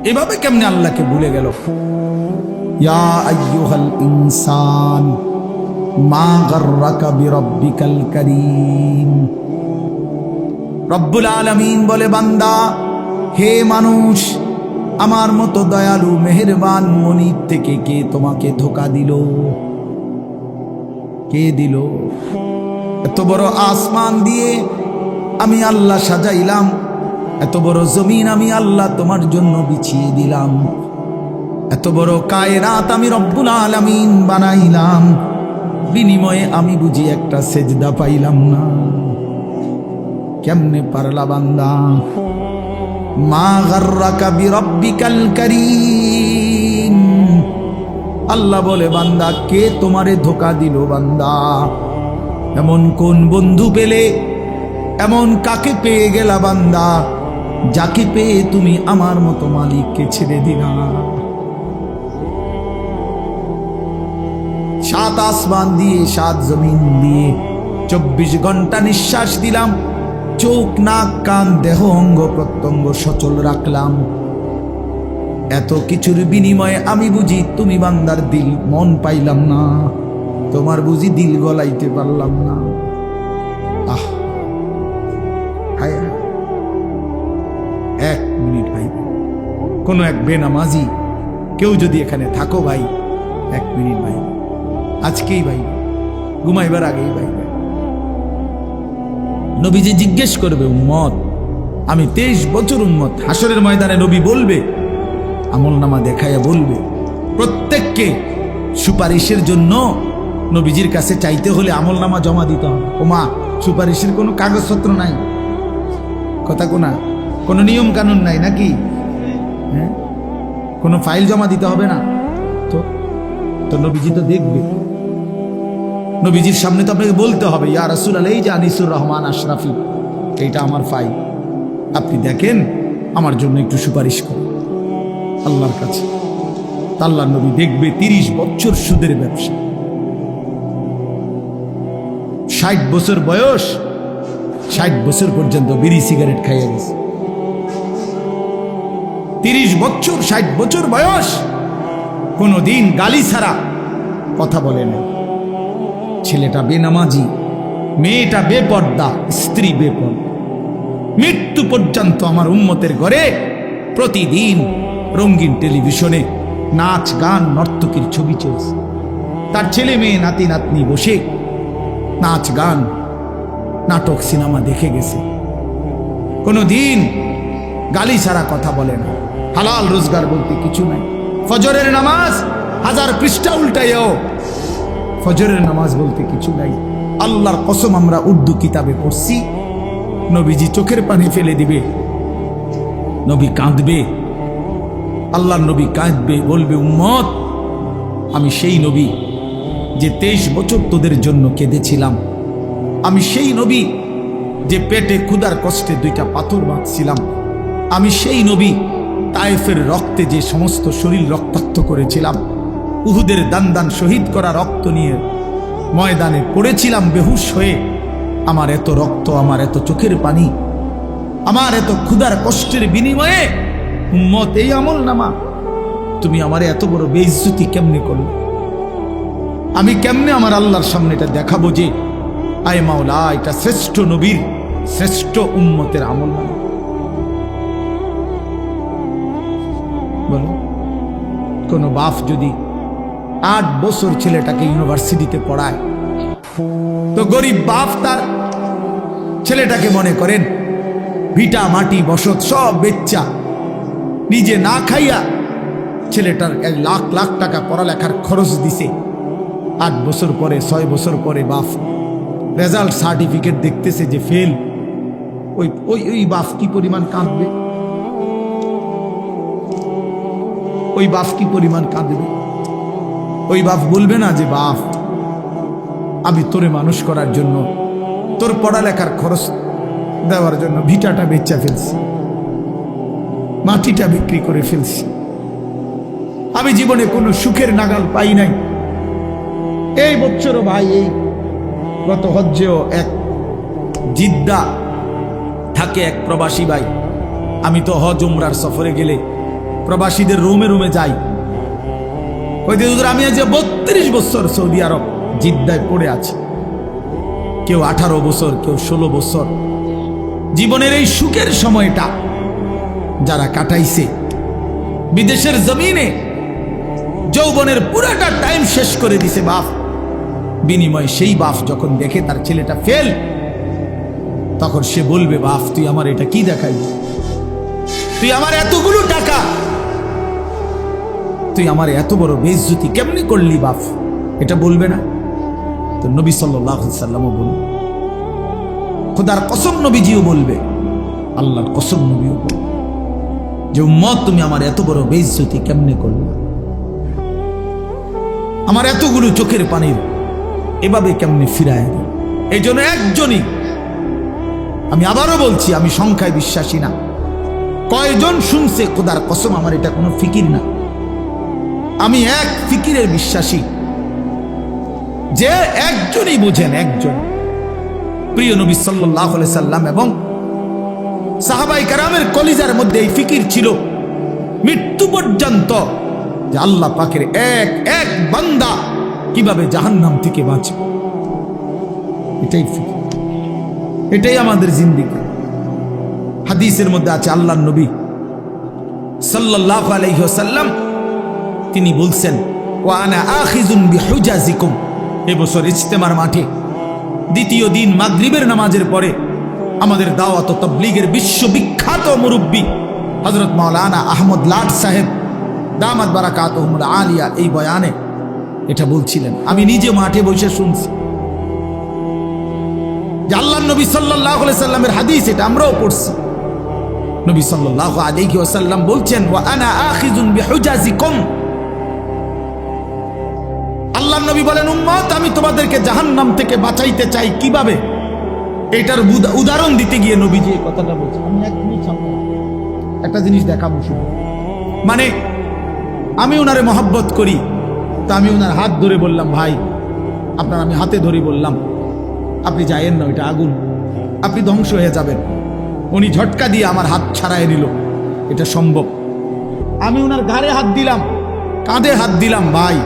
এভাবে কেমনে আল্লাহকে ভুলে গেল? ইয়া আইয়ুহাল ইনসান মা গাররাকা বিরাব্বিকাল কারীম। রব্বুল আলামিন বলে, বান্দা, হে মানুষ, আমার মতো দয়ালু মেহেরবান মনিব থেকে কে তোমাকে ধোঁকা দিল? কে দিল? এত বড় আসমান দিয়ে আমি আল্লাহ সাজাইলাম, এত বড় জমিন আমি আল্লাহ তোমার জন্য বিছিয়ে দিলাম, এত বড় কায়নাত আমি রব্বুল আলামিন বানাইলাম, বিনিময়ে আমি বুঝি একটা সেজদা পাইলাম না? কেমনে পারলা বান্দা? মা গাররাকা বিরাব্বিকাল কারীম। আল্লাহ বলে, বান্দা, কে তোমারে ধোঁকা দিল? বান্দা, এমন কোন বন্ধু পেলে, এমন কাকে পেয়ে গেলা বান্দা, যাকে পেয়ে তুমি আমার মতো মালিককে ছেড়ে দিলা? 7 আসমান দিয়ে, 7 জমিন দিয়ে 24 ঘন্টা নিঃশ্বাস দিলাম, চোখ নাক কান দেহ অঙ্গ প্রত্যঙ্গ সচল রাখলাম, এত কিছুর বিনিময়ে আমি বুঝি তুমি বান্দার দিল মন পাইলাম না, তোমার বুঝি দিল গলাইতে পারলাম না। আহ, হায় হায়। 1 মিনিট ভাই, কোনো এক বেনামাজি কেউ যদি এখানে থাকো ভাই, 1 মিনিট ভাই, আজকেই ভাই, ঘুমাইবার আগেই ভাই, নবীজি জিজ্ঞেস করবে, উম্মত, আমি 23 বছর উম্মত, হাসরের ময়দানে নবী বলবে, আমল নামা দেখাইয়া বলবে, প্রত্যেককে সুপারিশের জন্য নবীজির কাছে চাইতে হলে আমল নামা জমা দিতে হবে। ও মা, সুপারিশের কোনো কাগজপত্র নাই, কথা কোনা, কোনো নিয়ম কানুন নাই নাকি? হ্যাঁ, কোনো ফাইল জমা দিতে হবে না তো। তো নবীজি তো দেখবে, নবীজির সামনে তো আপনাকে বলতে হবে, ইয়া রাসূলুল্লাহ, এই যে আনিসুর রহমান আশরাফি, এইটা আমার ফাইল, আপনি দেখেন, আমার জন্য একটু সুপারিশ করুন আল্লাহর কাছে। আল্লাহর নবী দেখবে 30 বছর সুদের ব্যবসা, 60 বছর বয়স, 60 বছর পর্যন্ত বিড়ি সিগারেট খাইয়া গেছে। 30 বছর, 60 বছর বয়স, কোনদিন গালি ছাড়া কথা বলে না। ছেলেটা বেনামাজি, মেয়েটা বেপর্দা, স্ত্রী বেপর্দা। মৃত্যু পর্যন্ত আমার উম্মতের ঘরে প্রতিদিন রঙিন টেলিভিশনে নাচ গান নর্তকীর ছবি চলছে। তার ছেলে মেয়ে নাতি নাতনি বসে নাচ গান নাটক সিনেমা দেখে গেছে। কোনদিন গালি ছাড়া কথা বলে না। হালাল রোজগার বলতে কিছু নাই। ফজরের নামাজ 1000 পৃষ্ঠা উল্টাইও, ফজরের নামাজ বলতে কিছু নাই। আল্লাহর কসম, আমরা উর্দু কিতাবে পড়ছি, নবীজি চোখের পানি ফেলে দিবে, নবী কাঁদবে, আল্লাহর নবী কাঁদবে, বলবে, উম্মত, আমি সেই নবী যে 23 বছর তোদের জন্য কেঁদেছিলাম। আমি সেই নবী যে পেটে ক্ষুধার কষ্টে 2টা পাথর বাঁধছিলাম। আমি সেই নবী তায়েফের রক্তে যে সমস্ত শরীর রক্তাক্ত করেছিলাম। উহুদের দান শহীদ করা রক্ত নিয়ে ময়দানে পড়েছিলাম বেহুশ হয়ে। আমার এত রক্ত, আমার এত চোখের পানি, আমার এত ক্ষুধার কষ্টের বিনিময়ে উম্মত এই আমল নামা, তুমি আমারে এত বড় বেইজ্জতি কেমনে করলে? আমি কেমনে আমার আল্লাহর সামনে এটা দেখাবো যে আয় মাওলা, এটা শ্রেষ্ঠ নবীর শ্রেষ্ঠ উম্মতের আমল নামা? বলো, কোন বাপ যদি 8 বছর ছেলেটাকে ইউনিভার্সিটিতে পড়ায়, তো গরিব বাপ তার ছেলেটাকে মনে করেন ভিটা মাটি বসত সব বেচ্চা, নিজে না খাইয়া ছেলেটার 1 লাখ লাখ টাকা পড়ালেখার খরচ দিছে। 8 বছর পরে, 6 বছর পরে বাপ রেজাল্ট সার্টিফিকেট দেখতেছে যে ফেল। ওই বাপ কি পরিমাণ কাঁদবে? ওই বাপ কি পরিমাণ কাঁদবে? ওই বাপ বলবে না যে, বাপ, আমি তোরে মানুষ করার জন্য, তোর পড়ালেখার খরচ দেওয়ার জন্য ভিটাটা বেচা ফেলছি, মাটিটা বিক্রি করে ফেলছি, আমি জীবনে কোনো সুখের নাগাল পাই নাই। এই বছরও ভাই, এই গত হজ্জেও এক জিদ্দা থাকে এক প্রবাসী ভাই। আমি তো হজ উমরার সফরে গেলে প্রবাসীদের রুমে রুমে যাই। আমি আজ 32 বছর সৌদি আরব জিদ্দায় পড়ে আছি। কেউ 18 বছর, কেউ 16 বছর। জীবনের এই সুখের সময়টা যারা কাটাইছে বিদেশের জমিনে, যৌবনের পুরাটা টাইম শেষ করে দিছে বাপ। বিনিময় সেই বাপ যখন দেখে তার ছেলেটা ফেল, তখন সে বলবে, বাপ, তুই আমার এটা কি দেখাইলি? তুই আমার এতগুলো টাকা, তুই আমার এত বড় বেইজ্জতি কেমনে করলি বাপ? এটা বলবে না? তো নবী সাল্লাল্লাহু আলাইহি ওয়াসাল্লামও বলবে, খোদার কসম নবীজিও বলবে, আল্লাহর কসম নবীও বলবে যে, উম্মত, তুমি আমার এত বড় বেইজ্জতি কেমনে করলে? আমার এতগুলো চোখের পানির এভাবে কেমনে ফিরায়? এই জন্য একজনই, আমি আবারও বলছি, আমি সংখ্যায় বিশ্বাসী না। কয়জন শুনছে খোদার কসম, আমার এটা কোনো ফিকির না। আমি এক ফিকিরের বিশ্বাসী, যে একজনই বুঝেন, একজন প্রিয় নবী সাল্লাল্লাহু আলাইহি সাল্লাম এবং সাহাবায়ে কেরামের কলিজার মধ্যে এই ফিকির ছিল মৃত্যু পর্যন্ত, যে আল্লাহ পাকের এক এক বান্দা কিভাবে জাহান্নাম থেকে বাঁচবে। এটাই ফিকির, এটাই আমাদের জিন্দেগি। হাদিসের মধ্যে আছে, আল্লাহর নবী সাল্লাল্লাহু আলাইহি ওয়াসাল্লাম তিনি বলছেন, ওয়া আনা আখিযুন বিহুজাজিকুম। এই বছর ইজতেমার মাঠে দ্বিতীয় দিন মাগরিবের নামাজের পরে আমাদের দাওয়াত ও তাবলীগের বিশ্ববিখ্যাত মুরব্বী হযরত মাওলানা আহমদ লাট সাহেব দামাত বারাকাতুহুমুল আলিয়া এই বয়ানে এটা বলছিলেন। আমি নিজে মাঠে বসে শুনছি যে আল্লাহর নবী সাল্লাল্লাহু আলাইহি সাল্লামের হাদিস, এটা আমরাও পড়ছি। নবী সাল্লাল্লাহু আলাইহি ওয়াসাল্লাম বলছেন, ওয়া আনা আখিযুন বিহুজাজিকুম। আল্লাহর নবী বলেন, উম্মত আমি তোমাদেরকে জাহান্নাম থেকে বাঁচাইতে চাই কিভাবে। এটার উদাহরণ দিতে গিয়ে নবীজি এই কথাটা বলছেন। আমি এক মিনিট সামনে একটা জিনিস দেখাবো শুধু। মানে আমি ওনারে মহব্বত করি, তা আমি ওনার হাত ধরে বললাম, ভাই আপনার আমি হাতে ধরে বললাম, আপনি যায়েন না, ওইটা আগুন, আপনি ধ্বংস হয়ে যাবেন। উনি ঝটকা দিয়ে আমার হাত ছাড়াই নিল, এটা সম্ভব। আমি ওনার ঘাড়ে হাত দিলাম, কাঁধে হাত দিলাম, ভাই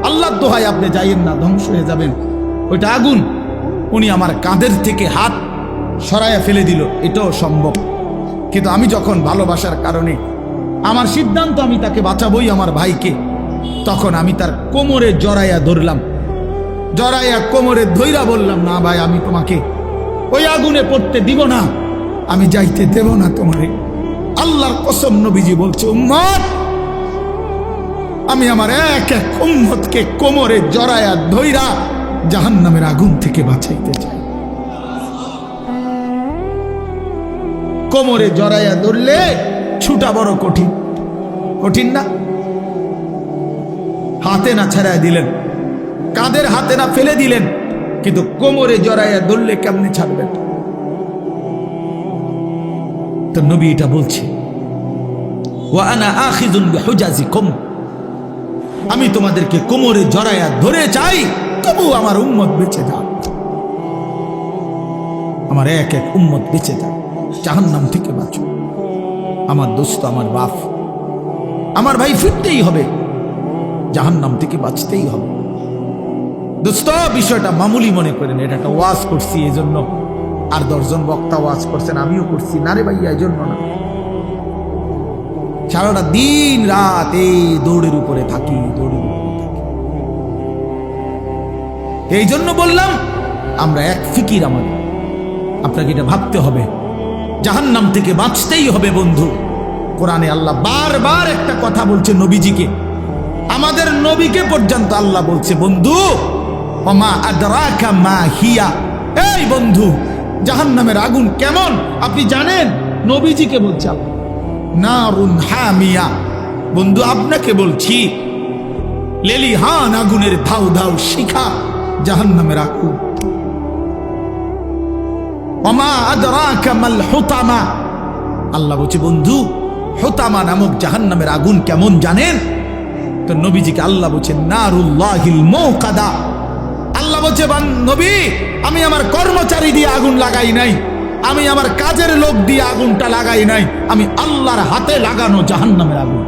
আল্লাহর দোহাই আপনি যাইয়েন না, ধ্বংস হয়ে যাবেন, ওইটা আগুন। উনি আমার কাঁধের থেকে হাত সরাইয়া ফেলে দিল, এটাও সম্ভব। কিন্তু আমি যখন ভালোবাসার কারণে আমার সিদ্ধান্ত আমি তাকে বাঁচাবই, আমার ভাইকে, তখন আমি তার কোমরে জড়াইয়া ধরলাম, জড়াইয়া কোমরে ধইরা বললাম, না ভাই আমি তোমাকে ওই আগুনে পড়তে দিব না, আমি যাইতে দেব না তোমারে। আল্লাহর কসম নবীজি বলছে, উম্মত আমি আমার এক এক উম্মতকে কোমরে জড়াইয়া ধইরা জাহান্নামের আগুন থেকে বাঁচাইতে চাই। কোমরে জড়াইয়া ধরলে ছুটা বড় কঠিন, কঠিন না? হাতে না ছাড়াই দিলেন, কাঁধের হাতে না ফেলে দিলেন, কিন্তু কোমরে জড়াইয়া ধরলে কেমনে ছাড়বেন? তো নবী এটা বলছে, ওয়া আনা আখিযুন বিহুজাজিকুম, আমি তোমাদেরকে কোমরে জড়াইয়া ধরে চাই, তবু আমার উম্মত বেঁচে যাক, আমার এক এক উম্মত বেঁচে যাক, জাহান্নাম থেকে বাঁচো। আমার দোস্ত, আমার বাপ, আমার ভাই ফিরতেই হবে, জাহান্নাম থেকে বাঁচতেই হবে। দোস্ত বিষয়টা মামুলি মনে করেন, এটা একটা ওয়াজ করছি এই জন্য, আর 10 জন বক্তা ওয়াজ করছেন, আমিও করছি না রে ভাইয়া, এই জন্য না। সারাটা দিন রাত এই দৌড়ের উপরে থাকি, দৌড়ের উপরে থাকি। এই জন্য বললাম আমরা এক ফিকির, আমাদের আপনাকে এটা ভাবতে হবে, জাহান্নাম থেকে বাঁচতেই হবে বন্ধু। কোরআনে আল্লাহ বারবার একটা কথা বলছে নবীজিকে, আমাদের নবীকে পর্যন্ত আল্লাহ বলছে, বন্ধু ওমা আদরাকা মা হিয়া, এই বন্ধু জাহান্নামের আগুন কেমন আপনি জানেন? নবীজিকে বলছে আল্লাহ। নারুন হামিয়া, বন্ধু আপনাকে বলছি, লেলিহান আগুনের ধাউ ধাউ শিখা জাহান্নামের আগুন। ওমা আদরাকা মাল হুতামা, আল্লাহ বলছে বন্ধু হুতামা নামক জাহান্নামের আগুন কেমন জানেন? তো নবীজিকে আল্লাহ বলছে নারুল্লাহিল মুকাদা, আল্লাহ বলছে নবী আমি আমার কর্মচারী দিয়ে আগুন লাগাই নাই, আমি আমার কাজের লোক দিয়ে আগুনটা লাগাই নাই, আমি আল্লাহর হাতে লাগানো জাহান্নামের আগুন,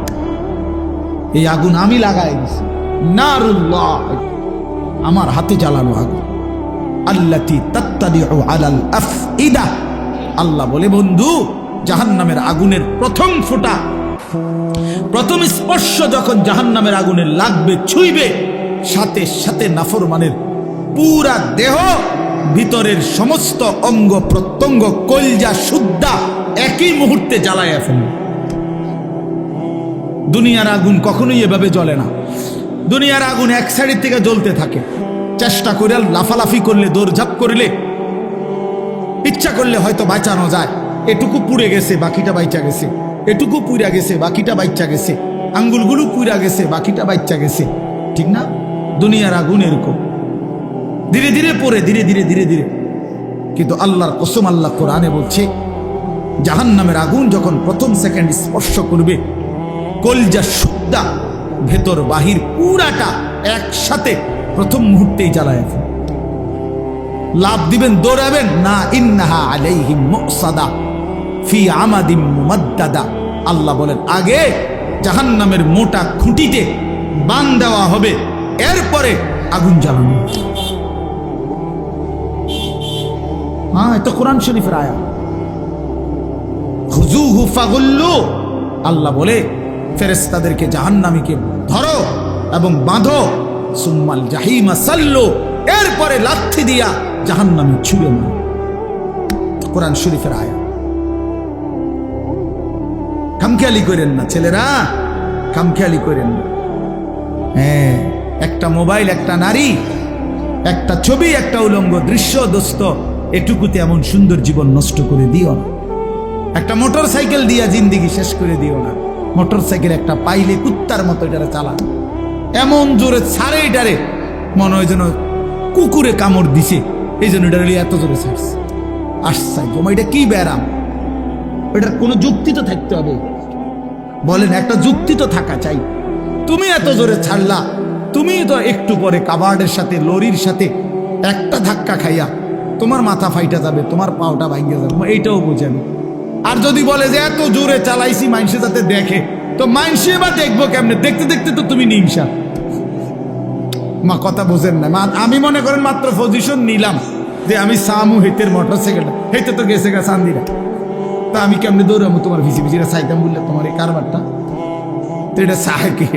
এই আগুন আমি লাগাই দিছি। নারুল্লাহ, আমার হাতে জ্বালানো আগুন। আল্লাতী তাত্তালিউ আলাল আফইদা, আল্লাহ বলে বন্ধু জাহান্নামের আগুনের প্রথম ফোঁটা, প্রথম স্পর্শ যখন জাহান্নামের আগুনের লাগবে, ছুঁইবে, সাথে সাথে নাফরমানের পুরা দেহ, ভিতরের সমস্ত অঙ্গ প্রত্যঙ্গ, কলজা সুদ্ধা একই মুহূর্তে জ্বালাইয়া ফেলবে। দুনিয়ার আগুন কখনোই এভাবে জ্বলে না। দুনিয়ার আগুন এক সাইড থেকে জ্বলতে থাকে, চেষ্টা করে লাফালাফি করলে, দৌড়ঝাঁপ করলে, ইচ্ছা করলে হয়তো বাঁচানো যায়। এটুকু পুড়ে গেছে, বাকিটা বাইচা গেছে, এটুকু পুড়া গেছে, বাকিটা বাইচা গেছে, আঙ্গুলগুলো পুড়া গেছে, বাকিটা বাইচা গেছে, ঠিক না? দুনিয়ার আগুন এরকম ধীরে ধীরে পড়ে, ধীরে ধীরে ধীরে ধীরে। কিন্তু আল্লাহর কসম, আল্লাহ কোরআনে বলছে জাহান্নামের আগুন যখন প্রথম সেকেন্ড স্পর্শ করবে, কলজা সুদ্ধা ভেতর বাহির পুরাটা একসাথে প্রথম মুহূর্তেই জ্বালায় ফেলবে। লাভ দিবেন, দৌড়াবেন না, ইন্নাহা আলাইহিম মুসাদা ফি আমাদিম মুমাদ্দাদা, আল্লাহ বলেন আগে জাহান্নামের মোটা খুঁটিতে বান দেওয়া হবে, এরপরে আগুন জ্বালানো। হ্যাঁ, এটা কোরআন শরীফের আয়াত। খুযুহু ফাগুল্লু, আল্লাহ বলে ফেরেশতাদেরকে জাহান্নামীকে ধরো এবং বাঁধো, সুম্মাল জাহিমা সাল্লু, এরপরে লাথি দিয়া জাহান্নামে ছুঁড়ে মারো। কোরআন শরীফের আয়াত। খামখেয়ালি করেন না ছেলেরা, খামখেয়ালি করেন না। হ্যাঁ, একটা মোবাইল, একটা নারী, একটা ছবি, একটা উলঙ্গ দৃশ্য, দোস্ত, এটুকুতে এমন সুন্দর জীবন নষ্ট করে দিও না। একটা মোটর সাইকেল দিয়া জিন্দিগি শেষ করে দিও না। মোটর সাইকেল একটা পাইলে কুত্তার মতো এটারে চালান, এমন জোরে ছাড়ে এটারে মনে হয় যেন কুকুরে কামড় দিছে, এই জন্য এটা এত জোরে ছাড়ছে। আশ্চর্য, এটা কি ব্যারাম? এটার কোনো যুক্তি তো থাকতে হবে, বলেন একটা যুক্তি তো থাকা চাই। তুমি এত জোরে ছাড়লা, তুমি তো একটু পরে কাবার্ডের সাথে লরির সাথে একটা ধাক্কা খাইয়া তোমার মাথা ফাইটা যাবে, তোমার পাওটা ভাঙ্গে যাবে, এইটাও বোঝেন। আর যদি বলে যে এত জোরে চালাইছি মানুষে যাতে দেখে, তো মানুষে বা দেখবো কেমনে? দেখতে দেখতে তো তুমি নিমসা। মা কথা বোঝেন না। আমি মনে করেন মাত্র পজিশন নিলাম যে আমি সামু হেতের মোটর সাইকেলটা হেতে তো গেছে গা চান্দিরা, তা আমি কেমনে দৌড়াবো তোমার ভিসি ভিসিরা চাইতাম বললে তোমার এই কারবারটা? তো এটা সাহেকে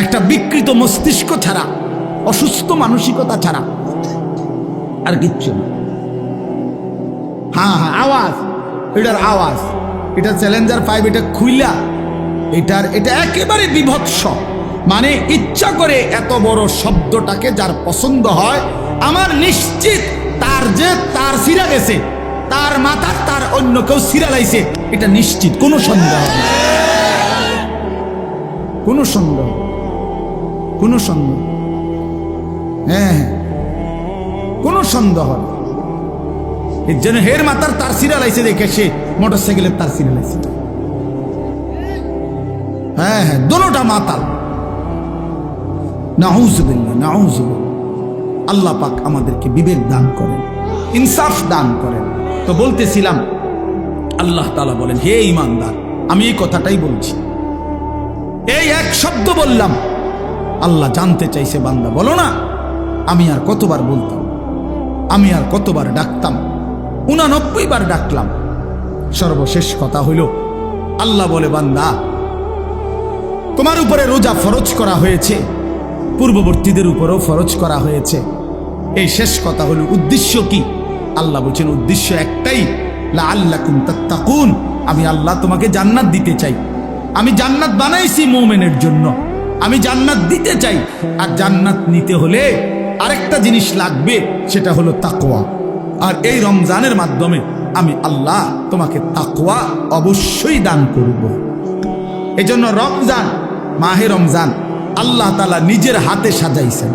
একটা বিকৃত মস্তিষ্ক ছাড়া, অসুস্থ মানসিকতা ছাড়া আর কিচ্ছু না। হ্যাঁ হ্যাঁ, আওয়াজ, এটার আওয়াজ, এটা চ্যালেঞ্জার 5, এটা খুইলা এটা একেবারে বিভৎস। মানে ইচ্ছা করে এত বড় শব্দটাকে যার পছন্দ হয়, আমার নিশ্চিত তার সিরা গেছে, তার মাথা তার অন্য কেউ সিরা লাইছে, এটা নিশ্চিত, কোনো সন্দেহ নেই, কোনো সন্দেহ, কোনো সন্দেহ, হ্যাঁ কোনো সন্দেহ নেই। এর জন্য হের মাথার তার সিরা লাইছে দেখে সে মোটর সাইকেলের তার সিরা লাইছে। হ্যাঁ হ্যাঁ, দোনোটা মাতাল। নাউজুবিল্লাহ, নাউজুবিল্লাহ। আল্লাহ পাক আমাদেরকে বিবেক দান করেন, ইনসাফ দান করেন। তো বলতেছিলাম, আল্লাহ তাআলা বলেন, হে ঈমানদার, আমি এই কথাটাই বলছি, এই এক শব্দ বললাম, আল্লাহ জানতে চাইছে বান্দা বলো না, আমি আর কতবার বলতাম, আমি আর কতবার ডাকতাম, 89 বার ডাকলাম। সর্বশেষ কথা হইল, আল্লাহ বলে বান্দা তোমার উপরে রোজা ফরজ করা হয়েছে, পূর্ববর্তীদের উপরও ফরজ করা হয়েছে। এই শেষ কথা হলো উদ্দেশ্য কি? আল্লাহ বলছেন উদ্দেশ্য একটাই, লাআল্লাকুম তাত্তাকুন, আমি আল্লাহ তোমাকে জান্নাত দিতে চাই। আমি জান্নাত বানাইছি মুমিনের জন্য, আমি জান্নাত দিতে চাই। আর জান্নাত নিতে হলে আরেকটা জিনিস লাগবে, সেটা হলো তাকওয়া। আর এই রমজানের মাধ্যমে আমি আল্লাহ তোমাকে তাকওয়া অবশ্যই দান করব। এজন্য রমজান, মাহে রমজান আল্লাহ তাআলা নিজের হাতে সাজাইছেন,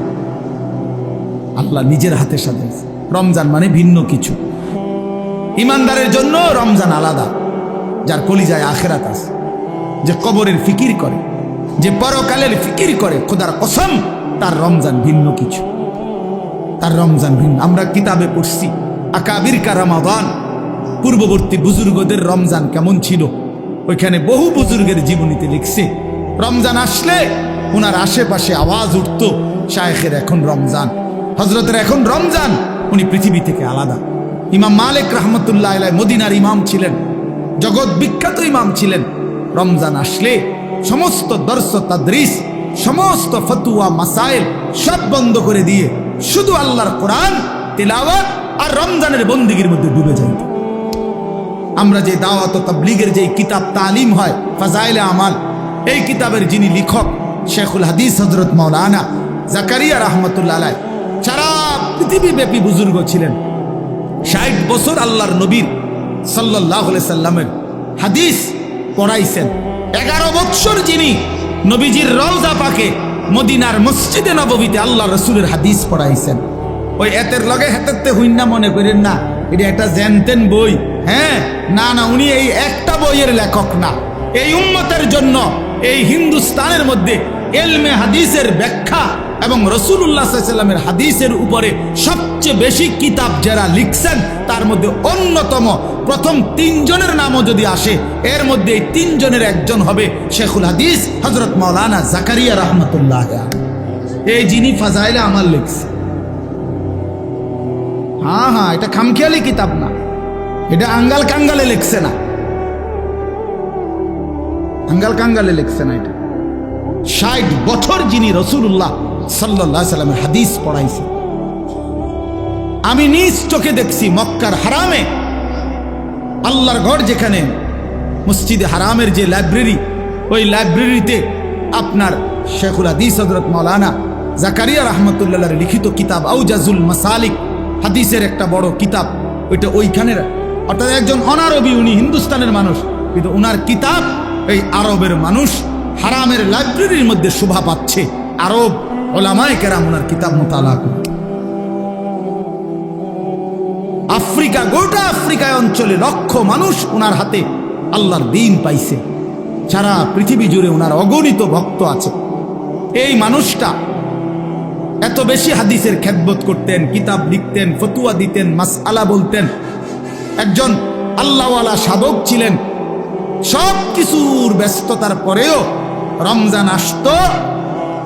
আল্লাহ নিজের হাতে সাজাইছেন। রমজান মানে ভিন্ন কিছু। ইমানদারের জন্য রমজান আলাদা, যার কলিজায় আখিরাত আছে, যে কবরের ফিকির করে, যে পরকালের ফিকির করে, খোদার কসম তার রমজান ভিন্ন কিছু, তার রমজান ভিন্ন। আমরা কিতাবে পড়ছি আকাবির কা রমাদান, পূর্ববর্তী বুজুর্গদের রমজান কেমন ছিল, ওইখানে বহু বুজুর্গের জীবনীতে লিখছে রমজান আসলে ওনার আশেপাশে আওয়াজ উঠত, শায়েখের এখন রমজান, হজরতের এখন রমজান, উনি পৃথিবী থেকে আলাদা। ইমাম মালিক রহমতুল্লাহ আলাইহি মদিনার ইমাম ছিলেন, জগৎ বিখ্যাত ইমাম ছিলেন। রমজান আসলে সমস্ত দর্স তাদরিস, সমস্ত ফতুয়া মাসাইল সব বন্ধ করে দিয়ে শুধু আল্লাহর কোরআন তিলাওয়াত আর রমজানের বন্দিগির মধ্যে ডুবে যাইত। আমরা যে দাওয়াত ও তাবলীগের যে কিতাব তালিম হয় ফাজাইলে আমাল, এই কিতাবের যিনি লেখক শেখুল হাদিস হযরত মাওলানা জাকারিয়া রাহমাতুল্লাহ আলাইহি সারা পৃথিবীব্যাপী বুজুর্গ ছিলেন। 60 বছর আল্লাহর নবীর সাল্লাল্লাহু আলাইহি সাল্লামের হাদিস পড়াইছেন। 11 বছর যিনি নবীজির রওজা পাকে মদিনার মসজিদে নববীতে আল্লাহ রসুলের হাদিস পড়াইছেন। ওই এতের লগে হেতেরতে হইনা মনে করেন না এটা একটা জেনতেন বই, হ্যাঁ না না, উনি এই একটা বইয়ের লেখক না। এই উম্মতের জন্য এই হিন্দুস্তানের মধ্যে ইলমে হাদিসের ব্যাখ্যা এবং রাসূলুল্লাহ সাল্লাল্লাহু আলাইহি ওয়াসাল্লামের হাদিসের উপরে সবচেয়ে বেশি কিতাব যারা লিখছেন, তার মধ্যে অন্যতম প্রথম 3 জনের নামও যদি আসে, এর মধ্যে এই 3 জনের একজন হবে শেখুল হাদিস হযরত মাওলানা জাকারিয়া রাহমাতুল্লাহ আলাইহি, এই যিনি ফাজাইলে আমাল লিখছে। হ্যাঁ হ্যাঁ, এটা খামখেয়ালি কিতাব না, এটা আঙ্গাল কাঙ্গালে লিখছে না, আঙ্গাল কাঙ্গালে লিখছে না। এটা 60 বছর যিনি রাসূলুল্লাহ সাল্লাল্লাহু আলাইহি ওয়াসাল্লামের হাদিস পড়াইছে। আমি নিজ চোখে দেখছি মক্কার হারামে, আল্লাহর ঘর যেখানে মসজিদে হারামের যে লাইব্রেরি, ওই লাইব্রেরিতে আপনার শেখুল হাদিস হযরত মাওলানা জাকারিয়া রাহমাতুল্লাহ আলাইহির লিখিত কিতাব আউজাজুল মাসালিক, হাদিসের একটা বড় কিতাব, ওইটা ওইখানে অর্থাৎ একজন অনারবি, উনি হিন্দুস্তানের মানুষ, কিন্তু উনার কিতাব এই আরবের মানুষ হারামের লাইব্রেরির মধ্যে শোভা পাচ্ছে। আরব ওলামায়ে কেরাম উনার কিতাব মুতালা করে। আফ্রিকা, গোটা আফ্রিকায় অঞ্চলে লক্ষ মানুষ উনার হাতে আল্লাহর দ্বীন পাইছে। সারা পৃথিবী জুড়ে উনার অগণিত ভক্ত আছে। এই মানুষটা এত বেশি হাদিসের খেদমত করতেন, কিতাব লিখতেন, ফতুয়া দিতেন, মাসআলা বলতেন, একজন আল্লাহওয়ালা সাধক ছিলেন। সব কিছুর ব্যস্ততার পরেও রমজান আসতো,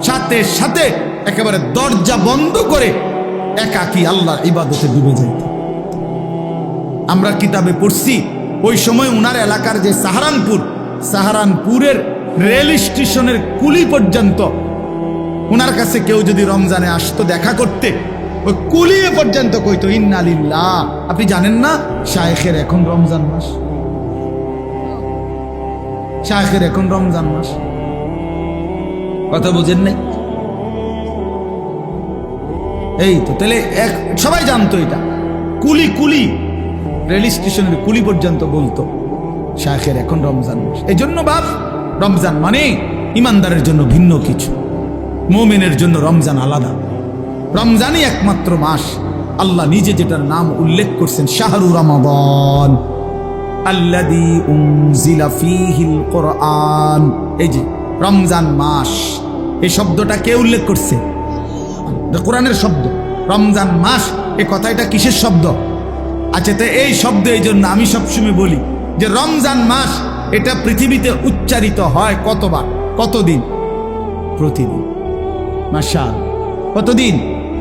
সাথে সাথে একেবারে দরজা বন্ধ করে একাকী আল্লাহর ইবাদতে ডুবে যাইত। আমরা কিতাবে পড়ছি ওই সময় উনার এলাকার যে সাহারানপুরের রেল স্টেশনের কুলি পর্যন্ত উনার কাছে কেউ যদি রমজানে আসতো দেখা করতে, ওই কুলিয়ে পর্যন্ত কইতো ইন্না লিল্লাহ। আপনি জানেন না শায়েখের এখন রমজান মাস, শায়েখের এখন রমজান মাস, কথা বুঝেন নাই? এই তো তাহলে সবাই জানতো এটা। কুলি রেল স্টেশনের কুলি পর্যন্ত বলতো শায়েখের এখন রমজান মাস। এই জন্য বাপ, রমজান মানে ইমানদারের জন্য ভিন্ন কিছু, মুমিনের জন্য রমজান আলাদা। রমজানই একমাত্র মাস আল্লাহ নিজে যেটার নাম উল্লেখ করছেন, শাহরু রমাদান আল্লাযী উনজিলা ফীহিল কুরআন। এই যে রমজান মাস, এই শব্দটা কে উল্লেখ করছে? কোরআনের শব্দ। রমজান মাস, এই কথাটা কিসের শব্দ? আচ্ছা, তো এই শব্দ এই জন্য আমি সবসময় বলি যে রমজান মাস এটা পৃথিবীতে উচ্চারিত হয় কতবার, কতদিন? প্রতিদিন। মাশাআল্লাহ, কতদিন?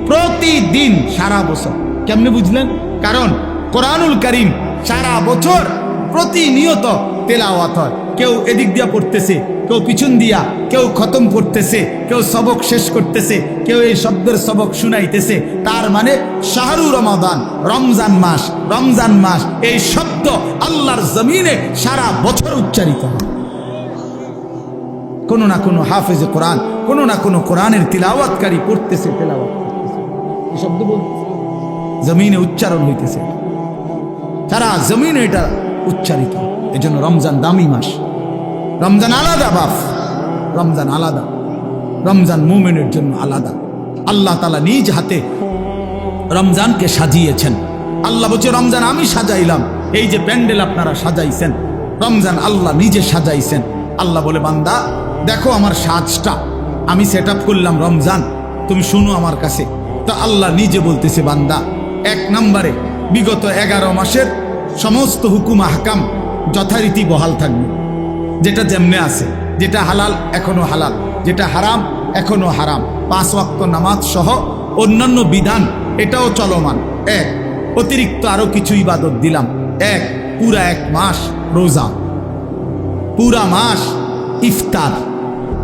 প্রতিদিন, সারা বছর। কেমনে বুঝলেন? কারণ কোরআনুল কারীম সারা বছর প্রতিনিয়ত তেলাওয়াত হয়। কেউ এদিক দিয়া পড়তেছে, কেউ পিছন দিয়া, কেউ খতম করতেছে, কেউ সবক শেষ করতেছে, কেউ এই শব্দের সবক শুনাইতেছে। তার মানে শাহরু রমাদান, রমজান মাস, রমজান মাস, এই শব্দ আল্লাহর জমিনে সারা বছর উচ্চারিত হয়। কোনো না কোনো হাফেজে কোরআন, কোনো না কোনো কোরআনের তিলাওয়াতকারী পড়তেছে, তেলাওয়াত করতেছে, এই শব্দ বলতেছে, জমিনে উচ্চারণ হইতেছে, সারা জমিনে এটা উচ্চারিত। এই জন্য রমজান দামি মাস। রমজান আলাদা বাপ, রমজান আলাদা, রমজান মুমিনের জন্য আলাদা। আল্লাহ তাআলা নিজ হাতে রমজানকে সাজিয়েছেন। আল্লাহ বলছে রমজান আমি সাজাইলাম। এই যে প্যান্ডেল আপনারা সাজাইছেন, রমজান আল্লাহ নিজে সাজাইছেন। আল্লাহ বলে বান্দা দেখো আমার সাজটা আমি সেট আপ করলাম, রমজান তুমি শুনো আমার কাছে। তো আল্লাহ নিজে বলতেছে বান্দা, 1 নম্বরে বিগত 11 মাসের সমস্ত হুকুম আহকাম যথারীতি বহাল থাকবে। যেটা যেমনে আছে, যেটা হালাল এখনো হালাল, যেটা হারাম এখনো হারাম, 5 ওয়াক্ত নামাজ সহ অন্যান্য বিধান এটাও চলমান। অতিরিক্ত আরো কিছু ইবাদত দিলাম। পুরা 1 মাস রোজা, পুরা মাস ইফতার,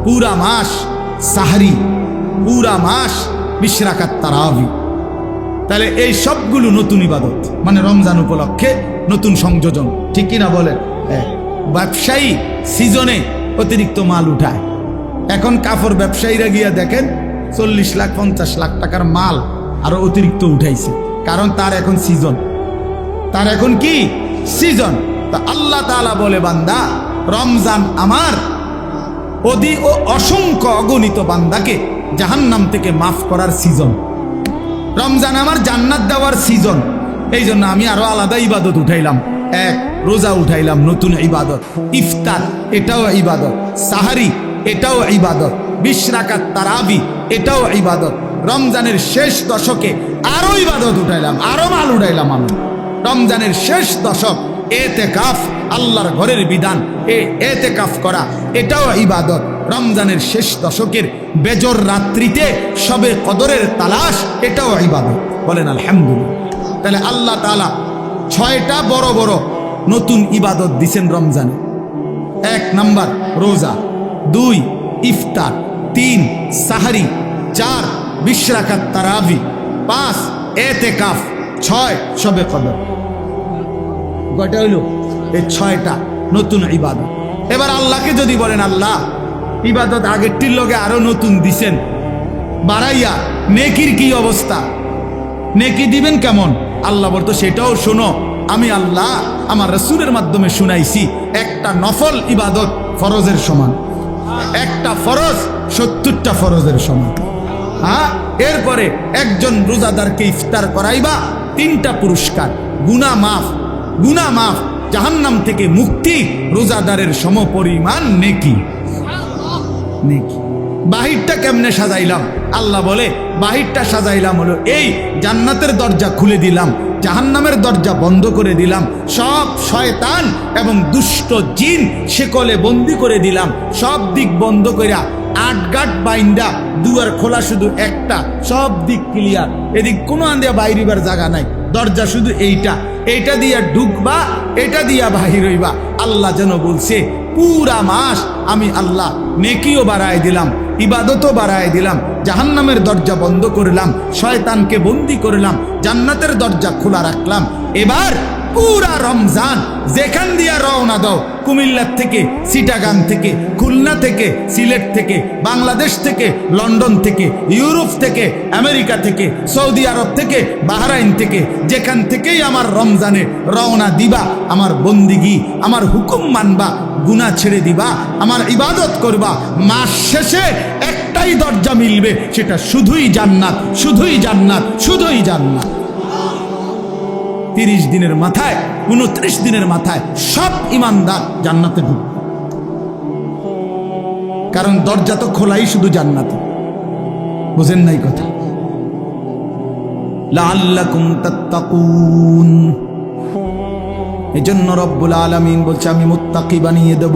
পুরা মাস সাহরি, পুরা মাস 20 রাকাত তারাবি। তাহলে এই সবগুলো নতুন ইবাদত, মানে রমজান উপলক্ষে নতুন সংযোজন, ঠিক কিনা বলেন? ব্যবসায়ী সিজনে অতিরিক্ত মাল উঠায়। এখন কাপড় ব্যবসায়ীরা গিয়া দেখেন 40 লাখ 50 লাখ টাকার মাল আরো অতিরিক্ত উঠাইছে, কারণ তার এখন সিজন, তার এখন কি সিজন। তা আল্লাহ তাআলা বলে বান্দা রমজান আমার ও অসংখ্য অগণিত বান্দাকে জাহান্নাম থেকে মাফ করার সিজন। রমজান আমার জান্নাত দেওয়ার সিজন। এই জন্য আমি আরো আলাদা ইবাদত উঠাইলাম। রোজা উঠাইলাম, নতুন ইবাদত। ইফতার এটাও ইবাদত, সাহারি এটাও ইবাদত, 20 রাকাত তারাবি এটাও ইবাদত। রমজানের শেষ দশকে আরো ইবাদত উঠাইলাম, আরো মাল উঠাইলাম আমি। রমজানের শেষ দশক এতেকাফ, আল্লাহর ঘরের বিধান, এতেকাফ করা এটাও ইবাদত। রমজানের শেষ দশকের বেজর রাত্রিতে সবে কদরের তালাশ এটাও ইবাদত। বলেন আলহামদুলিল্লাহ। তাহলে আল্লাহ তাআলা 6টা বড় বড় নতুন ইবাদত দিছেন রমজানে। 1 নাম্বার রোজা, 2 ইফতার, 3 সাহরি, 4 20 রাকাত তারাবি, 5 এতেকাফ, 6 সবে কদর। কয়টা হইল? এই 6টা নতুন ইবাদত। এবার আল্লাহকে যদি বলেন আল্লাহ ইবাদত আগেরটির লগে আরো নতুন দিছেন বাড়াইয়া, নেকির কি অবস্থা? নেকি দিবেন কেমন? আল্লাহ বলতো সেটাও শোনো, আমি আল্লাহ আমার রাসূলের মাধ্যমে শুনাইছি একটা নফল ইবাদত ফরজের সমান, একটা ফরজ 70টা ফরজের সমান। হ্যাঁ, এরপরে একজন রোজাদারকে ইফতার করাইবা 3টা পুরস্কার, গুনাহ মাফ, জাহান্নাম থেকে মুক্তি, রোজাদারের সমপরিমাণ নেকি। বাহিরটা কেমনে সাজাইলাম? আল্লাহ বলে বাহিরটা সাজাইলাম হলো এই, জান্নাতের দরজা খুলে দিলাম, জাহান্নামের দরজা বন্ধ করে দিলাম, সব শয়তান এবং দুষ্ট জিন শেকলে বন্দি করে দিলাম, সব দিক বন্ধ কইরা 8 গাট বাইন্দা, দুয়ার খোলা শুধু একটা, সব দিক ক্লিয়ার, এদিক কোনো আন্দিয়া বাইরিবার জায়গা নাই, দরজা শুধু এইটা দিয়া ঢুকবা, এটা দিয়া বাহির হইবা। আল্লাহ যেন বলছে পুরা মাস আমি আল্লাহ নেকিও বাড়ায় দিলাম, ইবাদতও বাড়ায় দিলাম, জাহান্নামের দরজা বন্ধ করলাম, শয়তানকে বন্দি করলাম, জান্নাতের দরজা খোলা রাখলাম। এবার পুরা রমজান যেখান দিয়া রওনা দাও, কুমিল্লা থেকে, চিটাগাং থেকে, খুলনা থেকে, সিলেট থেকে, বাংলাদেশ থেকে, লন্ডন থেকে, ইউরোপ থেকে, আমেরিকা থেকে, সৌদি আরব থেকে, বাহরাইন থেকে, যেখান থেকেই আমার রমজানে রওনা দিবা, আমার বন্দিগি, আমার হুকুম মানবা, গুনাহ ছেড়ে দিবা, আমার ইবাদত করবা, মাস শেষে একটাই দরজা মিলবে, সেটা শুধুই জান্নাত, শুধুই জান্নাত, শুধুই জান্নাত। 30 দিনের মাথায়, 29 দিনের মাথায় সব ইমানদার জান্নাতে ঢুকবে, কারণ দরজা তো খোলাই শুধু জান্নাতে। বুঝেন নাই কথা? লাআল্লাকুম তাত্তাকুন, এজন্য রব্বুল আলামিন বলছে আমি মুত্তাকি বানিয়ে দেব।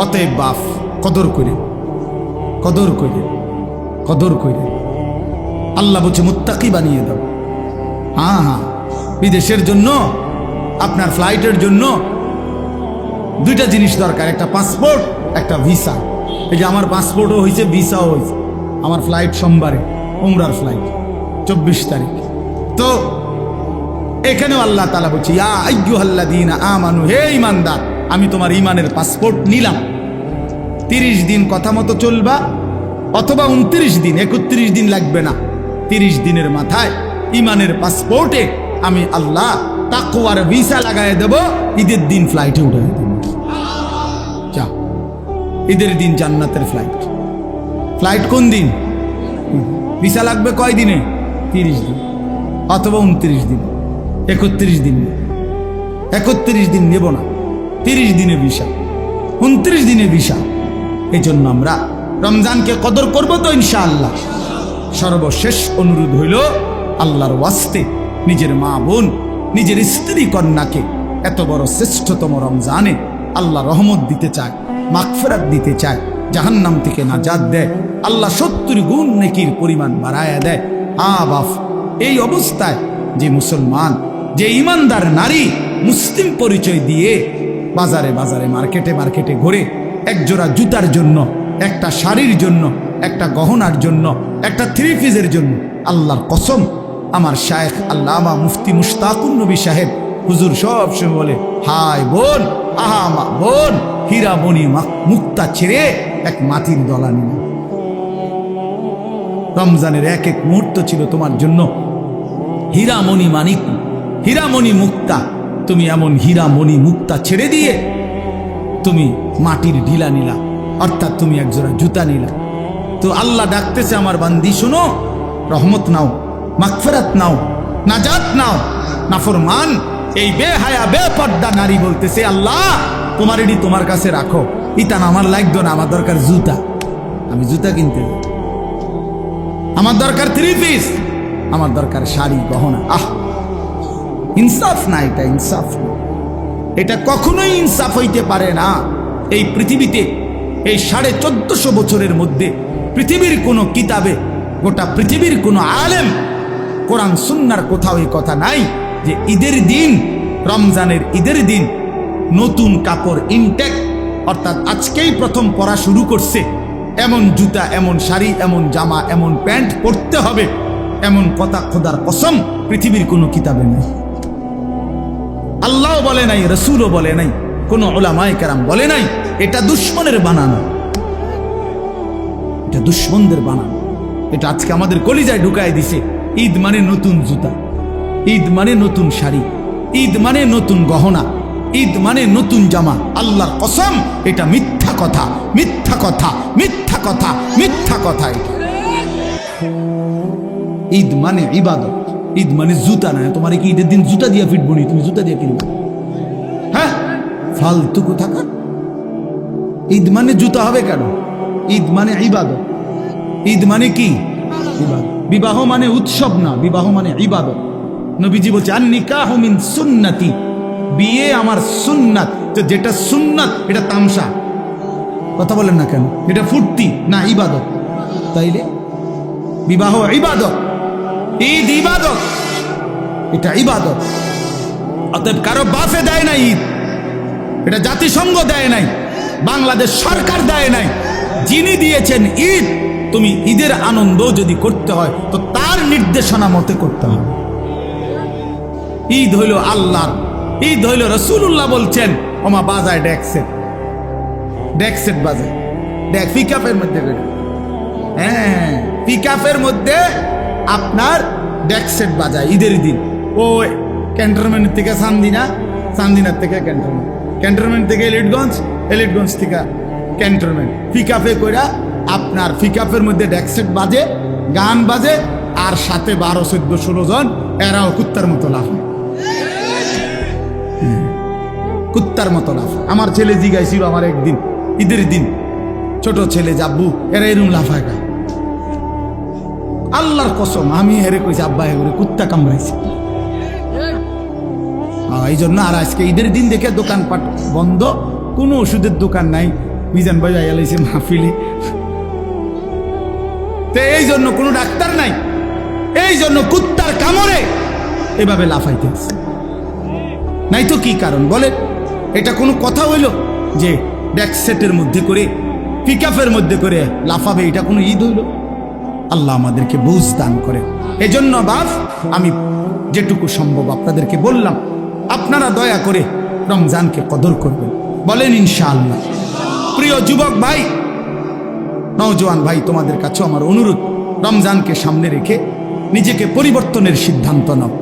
অতএব বাপ কদর করে আল্লাহ বলছে মুত্তাকি বানিয়ে দেব। হ্যাঁ, বিদেশের জন্য আপনার ফ্লাইটের জন্য 2টা জিনিস দরকার, একটা পাসপোর্ট, একটা ভিসা। এই যে আমার পাসপোর্টও হয়েছে, ভিসাও হয়েছে, আমার ফ্লাইট সোমবারে, উমরার ফ্লাইট 24 তারিখ। তো এখানেও আল্লাহ তাআলা বলছে ইয়া আইয়ুহাল্লাযীনা আমানু, হে ঈমানদার, আমি তোমার ঈমানের পাসপোর্ট নিলাম। 30 দিন কথা মতো চলবা, অথবা 29 দিন, 31 দিন লাগবে না, 30 দিনের মাথায় ঈমানের পাসপোর্টে আমি আল্লাহ তাকওয়ার ভিসা লাগায় দেব, ঈদের দিন ফ্লাইটে উঠে দেব। যা, ঈদের দিন জান্নাতের ফ্লাইট কোন দিন? ভিসা লাগবে কয় দিনে? 30 দিন, অথবা 29 দিন, 31 দিন। 31 দিন নেব না, 30 দিনে ভিসা, 29 দিনে ভিসা। এই জন্য আমরা রমজানকে কদর করবো তো ইনশাআল্লাহ। সর্বশেষ অনুরোধ হইল আল্লাহর ওয়াস্তে নিজের মা বোন, নিজের স্ত্রী কন্যাকে এত বড় শ্রেষ্ঠতম রমজানে আল্লাহ রহমত দিতে চায়, মাগফিরাত দিতে চায়, জাহান্নাম থেকে নাজাত দেয়, আল্লাহ 70 গুণ নেকির পরিমাণ বাড়ায়া দেয়। বাপ, এই অবস্থায় যে মুসলমান, যে ইমানদার নারী মুসলিম পরিচয় দিয়ে বাজারে বাজারে, মার্কেটে মার্কেটে ঘুরে একজোড়া জুতার জন্য, একটা শাড়ির জন্য, একটা গহনার জন্য, একটা 3 পিসের জন্য, আল্লাহর কসম, আমার শায়েখ আল্লামা মুফতি মুশতাকুন নবী সাহেব হুজুর সব সময় বলে, হায় বোন, আহা মা বোন, হীরা মণি মুক্তা ছেড়ে এক মাটির দলা নিল। রমজানের এক এক মুহূর্ত ছিল তোমার জন্য হীরামণি মানিক, হীরামণি মুক্তা। তুমি এমন হীরামণি মুক্তা ছেড়ে দিয়ে তুমি মাটির ঢিলা নিলা, অর্থাৎ তুমি একজোড়া জুতা নিলা। তো আল্লাহ ডাকতেছে, আমার বান্দি শোনো, রহমত নাও, মাগফিরাত নাও, নাজাত নাও। নাফরমান এই বেহায়া বেপর্দা নারী বলতেছে, আল্লাহ তোমার এটি তোমার কাছে রাখো, ইতান আমার লাগতো না, আমার দরকার জুতা, আমি জুতা কিনতে যাই, আমার দরকার 3 পিস, আমার দরকার শাড়ি গহনা। ইনসাফ না, এটা ইনসাফ না, এটা কখনোই ইনসাফ হইতে পারে না। এই পৃথিবীতে এই 1450 বছরের মধ্যে পৃথিবীর কোনো কিতাবে, গোটা পৃথিবীর কোনো আলেম, কোরআন সুন্নাহর কোথাও এই কথা নাই যে ঈদের দিন, রমজানের ঈদের দিন নতুন কাপড় ইনটেক, অর্থাৎ আজকেই প্রথম পরা শুরু করছে, এমন জুতা, এমন শাড়ি, এমন জামা, এমন প্যান্ট পরতে হবে, এমন কথা খোদার কসম পৃথিবীর কোনো কিতাবে নেই। আল্লাহও বলে নাই, রসুলও বলে নাই, কোনো উলামায়ে কেরাম বলে নাই। এটা দুশ্মনের বানানো, এটা দুশ্মনদের বানানো। এটা আজকে আমাদের কলিজায় ঢুকায় দিছে। ঈদ মানে নতুন জুতা, ঈদ মানে নতুন শাড়ি, ঈদ মানে নতুন গহনা, ঈদ মানে নতুন জামা। আল্লাহর কসম এটা মিথ্যা কথা, মিথ্যা কথা, মিথ্যা কথা, মিথ্যা কথা। ঈদ মানে ইবাদত, ঈদ মানে জুতা না। তোমার কি ঈদের দিন জুতা দিয়ে ফিটবো নি? তুমি জুতা দিয়ে কিনবে? হ্যাঁ, ফালতু কোথাকার। ঈদ মানে জুতা হবে কেন? ঈদ মানে ইবাদত। ঈদ মানে কি? ইবাদত। বিবাহ মানে উৎসব না, বিবাহ মানে ইবাদত। নবীজি বলছে আন নিকাহু মিন সুন্নতি, বিয়ে আমার সুন্নাত। তো যেটা সুন্নাত এটা তামসা। কথা বলেন না কেন? এটা ফুর্তি না, ইবাদত। তাইলে বিবাহ ইবাদত, ঈদ ইবাদত, এটা ইবাদত। অতএব কারো বাফে দেয় না ঈদ, এটা জাতিসংঘ দেয় নাই, বাংলাদেশ সরকার দেয় নাই। যিনি দিয়েছেন ঈদ, তুমি ঈদের আনন্দ যদি করতে হয় তো তার নির্দেশনা মতে করতে হবে। ঈদ হইল আল্লাহর, ঈদ হইল রাসূলুল্লাহ বলছেন ওমা বাজায় ডেকসেট, ডেকসেট বাজায়, ডেক পিকআপের মধ্যে। হ্যাঁ, পিকআপের মধ্যে আপনার ডেকসেট বাজায় ঈদের দিন। ও ক্যান্টনমেন্ট থেকে চান্দিনা, চান্দিনার থেকে ক্যান্টনমেন্ট, ক্যান্টনমেন্ট থেকে এলিটগঞ্জ, এলিটগঞ্জ থেকে ক্যান্টনমেন্ট। পিকআপে কইরা আপনার পিকআপের মধ্যে ডেকসেট বাজে, গান বাজে, আর সাথে 12, 14, 16 জন এরাও কুত্তার মতো লাফায়, কুত্তার মতো লাফায়। আমার ছেলে জিগাইছিল আমার একদিন ঈদের দিন, ছোট ছেলে যাব্বু এরা এরম লাফায় গায়। আল্লাহর কসম আমি হেরে কইছি আব্বা এগুলো কুত্তা কামড়াইছে। এই জন্য আর আজকে ঈদের দিন দেখে দোকানপাট বন্ধ, কোনো ওষুধের দোকান নাই। মিজান ভাই আইলাইছে মাহফিলে, তো এই জন্য কোনো ডাক্তার নাই, এই জন্য কুত্তার কামড়ে এভাবে লাফাইতে আছে। নাই তো কি কারণ বলে? এটা কোনো কথা হইল যে ডেকসেটের মধ্যে করে, পিকআপের মধ্যে করে লাফাবে? এটা কোনো ঈদ হইল? আল্লাহ আমাদেরকে বুঝ দান করে। এজন্য বাপ আমি যেটুকু সম্ভব আপনাদেরকে বললাম, আপনারা দয়া করে রমজানকে কদর করবেন, বলেন ইনশাআল্লাহ। প্রিয় যুবক ভাই, নওজোয়ান ভাই, তোমাদের কাছে আমার অনুরোধ, রমজানকে সামনে রেখে নিজেকে পরিবর্তনের সিদ্ধান্ত নাও।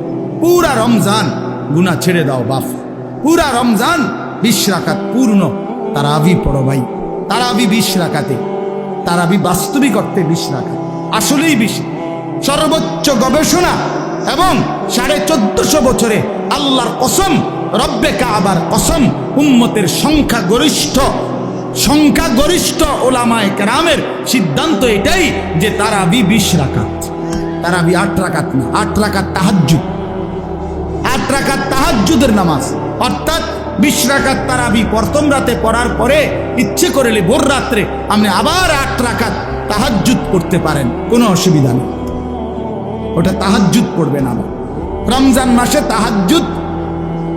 পুরা রমজান গুনাহ ছেড়ে দাও বাপ, পুরা রমজান 20 রাকাত পূর্ণ তারাবি পড়ো ভাই। তারাবি 20 রাকাতে, তারাবি বাস্তবিক অর্থে 20 রাকাত, আসলেই বেশি। সর্বোচ্চ গবেষণা এবং 1450 বছরে আল্লাহর কসম, রব্বে কাবার কসম, উম্মতের সংখ্যাগরিষ্ঠ ওলামায়ে কেরামের সিদ্ধান্ত এটাই যে তারাবি 20 রাকাত। তারাবি 8 রাকাত না, 8 রাকাত তাহাজ্জুদ, 8 রাকাত তাহাজ্জুদের নামাজ। অর্থাৎ 20 রাকাত তারাবি প্রথম রাতে পড়ার পরে ইচ্ছে করলে ভোর রাত্রে আপনি আবার 8 রাকাত তাহাজ্জুদ পড়তে পারেন, কোনো অসুবিধা নেই। ওটা তাহাজ্জুদ পড়বেন। আবার রমজান মাসে তাহাজ্জুদ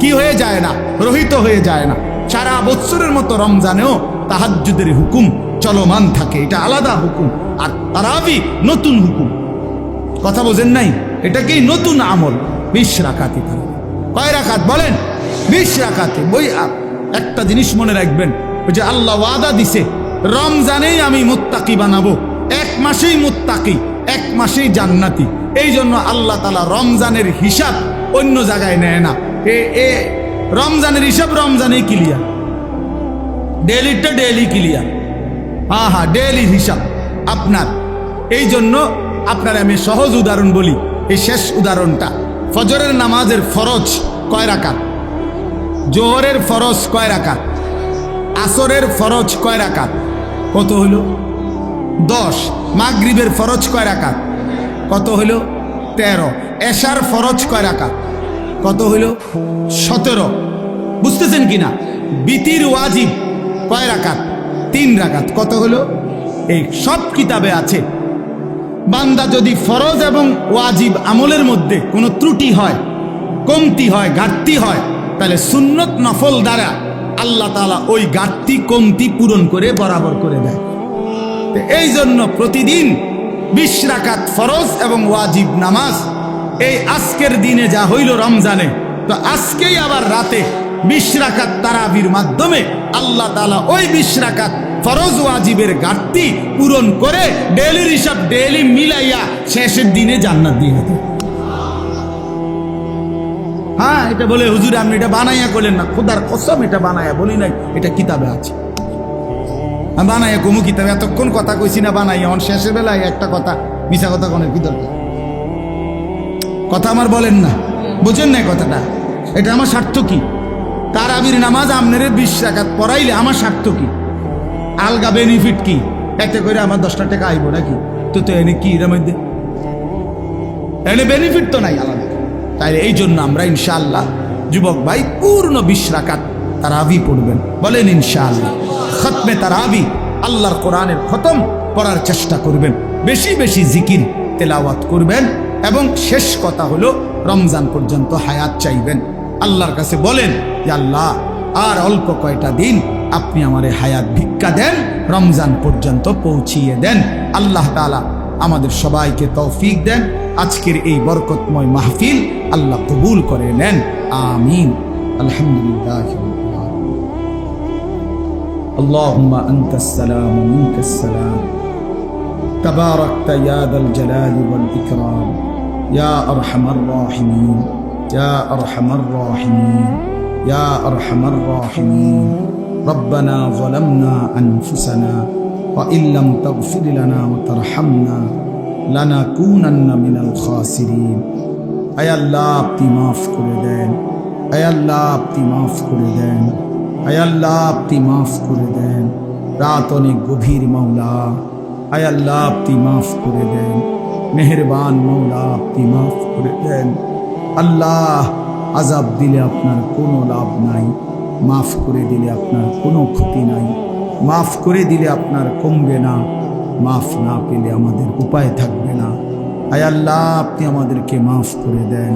কি হয়ে যায় না, রহিত হয়ে যায় না। সারা বছরের মতো রমজানেও তাহাজ্জুদের হুকুম চলমান থাকে, এটা আলাদা হুকুম। আর তারাবি নতুন হুকুম, কথা বোঝেন নাই? এটাকেই নতুন আমল। 20 রাকাতই তারাবি। কয় রাকাত বলেন? 20 রাকাতে। বই একটা জিনিস মনে রাখবেন, ওই যে আল্লাহ ওয়াদা দিছে রমজানেই আমি মুত্তাকি বানাবো, 1 মাসেই মুত্তাকি, 1 মাসেই জান্নাতি। এই জন্য আল্লাহ তাআলা রমজানের হিসাব অন্য জায়গায় নেয় না। রমজানের হিসাব রমজানেই ক্লিয়ার, ডেলিটা ডেলি ক্লিয়ার। হ্যাঁ, ডেলি হিসাব আপনার। এই জন্য আপনার আমি সহজ উদাহরণ বলি, এই শেষ উদাহরণটা। ফজরের নামাজের ফরজ কয় রাকাত? জোহরের ফরজ কয় রাকাত? আসরের ফরজ কয় রাকাত? কত হইল? 10। মাগরিবের ফরজ কয় রাকাত? কত হইল? 13। এশার ফরজ কয় রাকাত? কত হইল? 17। বুঝতেছেন কিনা? বিতির ওয়াজিব কয় রাকাত? 3 রাকাত। কত হলো? এই সব কিতাবে আছে। বান্দা যদি ফরজ এবং ওয়াজিব আমলের মধ্যে কোনো ত্রুটি হয়, কমতি হয়, ঘাটতি হয়, তাহলে সুন্নত নফল দ্বারা আল্লাহ তাআলা ওই ঘাটতি কমতি পূরণ করে বরাবর করে দেয়। এই জন্য প্রতিদিন 20 রাকাত ফরজ এবং ওয়াজিব নামাজ। এই আজকের দিনে যা হইল রমজানে, তো আজকেই আবার রাতে 20 রাকাত তারাবির মাধ্যমে আল্লাহ তাআলা ওই 20 রাকাত ফরজ ওয়াজিবের ঘাটতি পূরণ করে ডেইলির হিসাব ডেইলি মিলাইয়া শেষের দিনে জান্নাত দিয়ে দেয়। হ্যাঁ, এটা বলে হুজুর আপনি এটা বানাইয়া করলেন না, খোদার কসম এটা বানাইয়া বলি নাই, এটা কিতাবে আছে। আমি বানাইয়া কমু কিতাবে, এতক্ষণ কথা কইছি না বানাইয়া, আমার শেষের বেলায় একটা কথা মিশা কথা কোনের কি দরকার? কথা আমার বলেন না, বুঝেন না কথাটা? এটা আমার স্বার্থ কি? তারাবির নামাজ আপনাদের 20 রাকাত পড়াইলে আমার স্বার্থ কি? আলগা বেনিফিট কি? এতে করে আমার 10টা টাকা আইব নাকি? তো এনে কি এর মধ্যে এনে বেনিফিট তো নাই আলাদা। তাই এই জন্য আমরা ইনশাআল্লাহ যুবক ভাই পূর্ণ 20 রাকাত তারাবি পড়বেন, বলেন ইনশাআল্লাহ। খতমে তারাবি, আল্লাহর কোরআনের খতম পড়ার চেষ্টা করবেন, বেশি বেশি জিকির তেলাওয়াত করবেন, এবং শেষ কথা হলো রমজান পর্যন্ত হায়াত চাইবেন। আল্লাহর কাছে বলেন যে আল্লাহ আর অল্প কয়টা দিন আপনি আমারে হায়াত ভিক্ষা দেন, রমজান পর্যন্ত পৌঁছিয়ে দেন। আল্লাহ তাআলা আমাদের সবাইকে তৌফিক দেন। আজকের এই বরকতময় মাহফিল আল্লাহ কবুল করে নেন, আমিন। আলহামদুলিল্লাহ। আল্লাহুম্মা আনতাস সালাম ওয়া মিনকাস সালাম, তাবারাকতা ইয়া যাল জালালি ওয়াল ইকরাম, ইয়া আরহামার রাহিমিন, ইয়া আরহামার রাহিমিন, ইয়া আরহামার রাহিমিন। রব্বানা যালামনা আনফুসানা ওয়া ইল্লাম তাগফির লানা ওয়া তারহামনা লানাকুনান্না মিনাল খাসিরিন। আয় আল্লাহ আপনি মাফ করে দেন, আয় আল্লাহ আপনি মাফ করে দেন, আয় আল্লাহ আপনি মাফ করে দেন। রাত অনেক গভীর মাওলা, আয় আল্লাহ আপনি মাফ করে দেন, মেহেরবান মাওলা আপনি মাফ করে দেন। আল্লাহ আযাব দিলে আপনার কোনো লাভ নাই, মাফ করে দিলে আপনার কোনো ক্ষতি নাই, মাফ করে দিলে আপনার কমবে না, মাফ না পেলে আমাদের উপায় থাকবে না। আয় আল্লাহ আপনি আমাদেরকে মাফ করে দেন।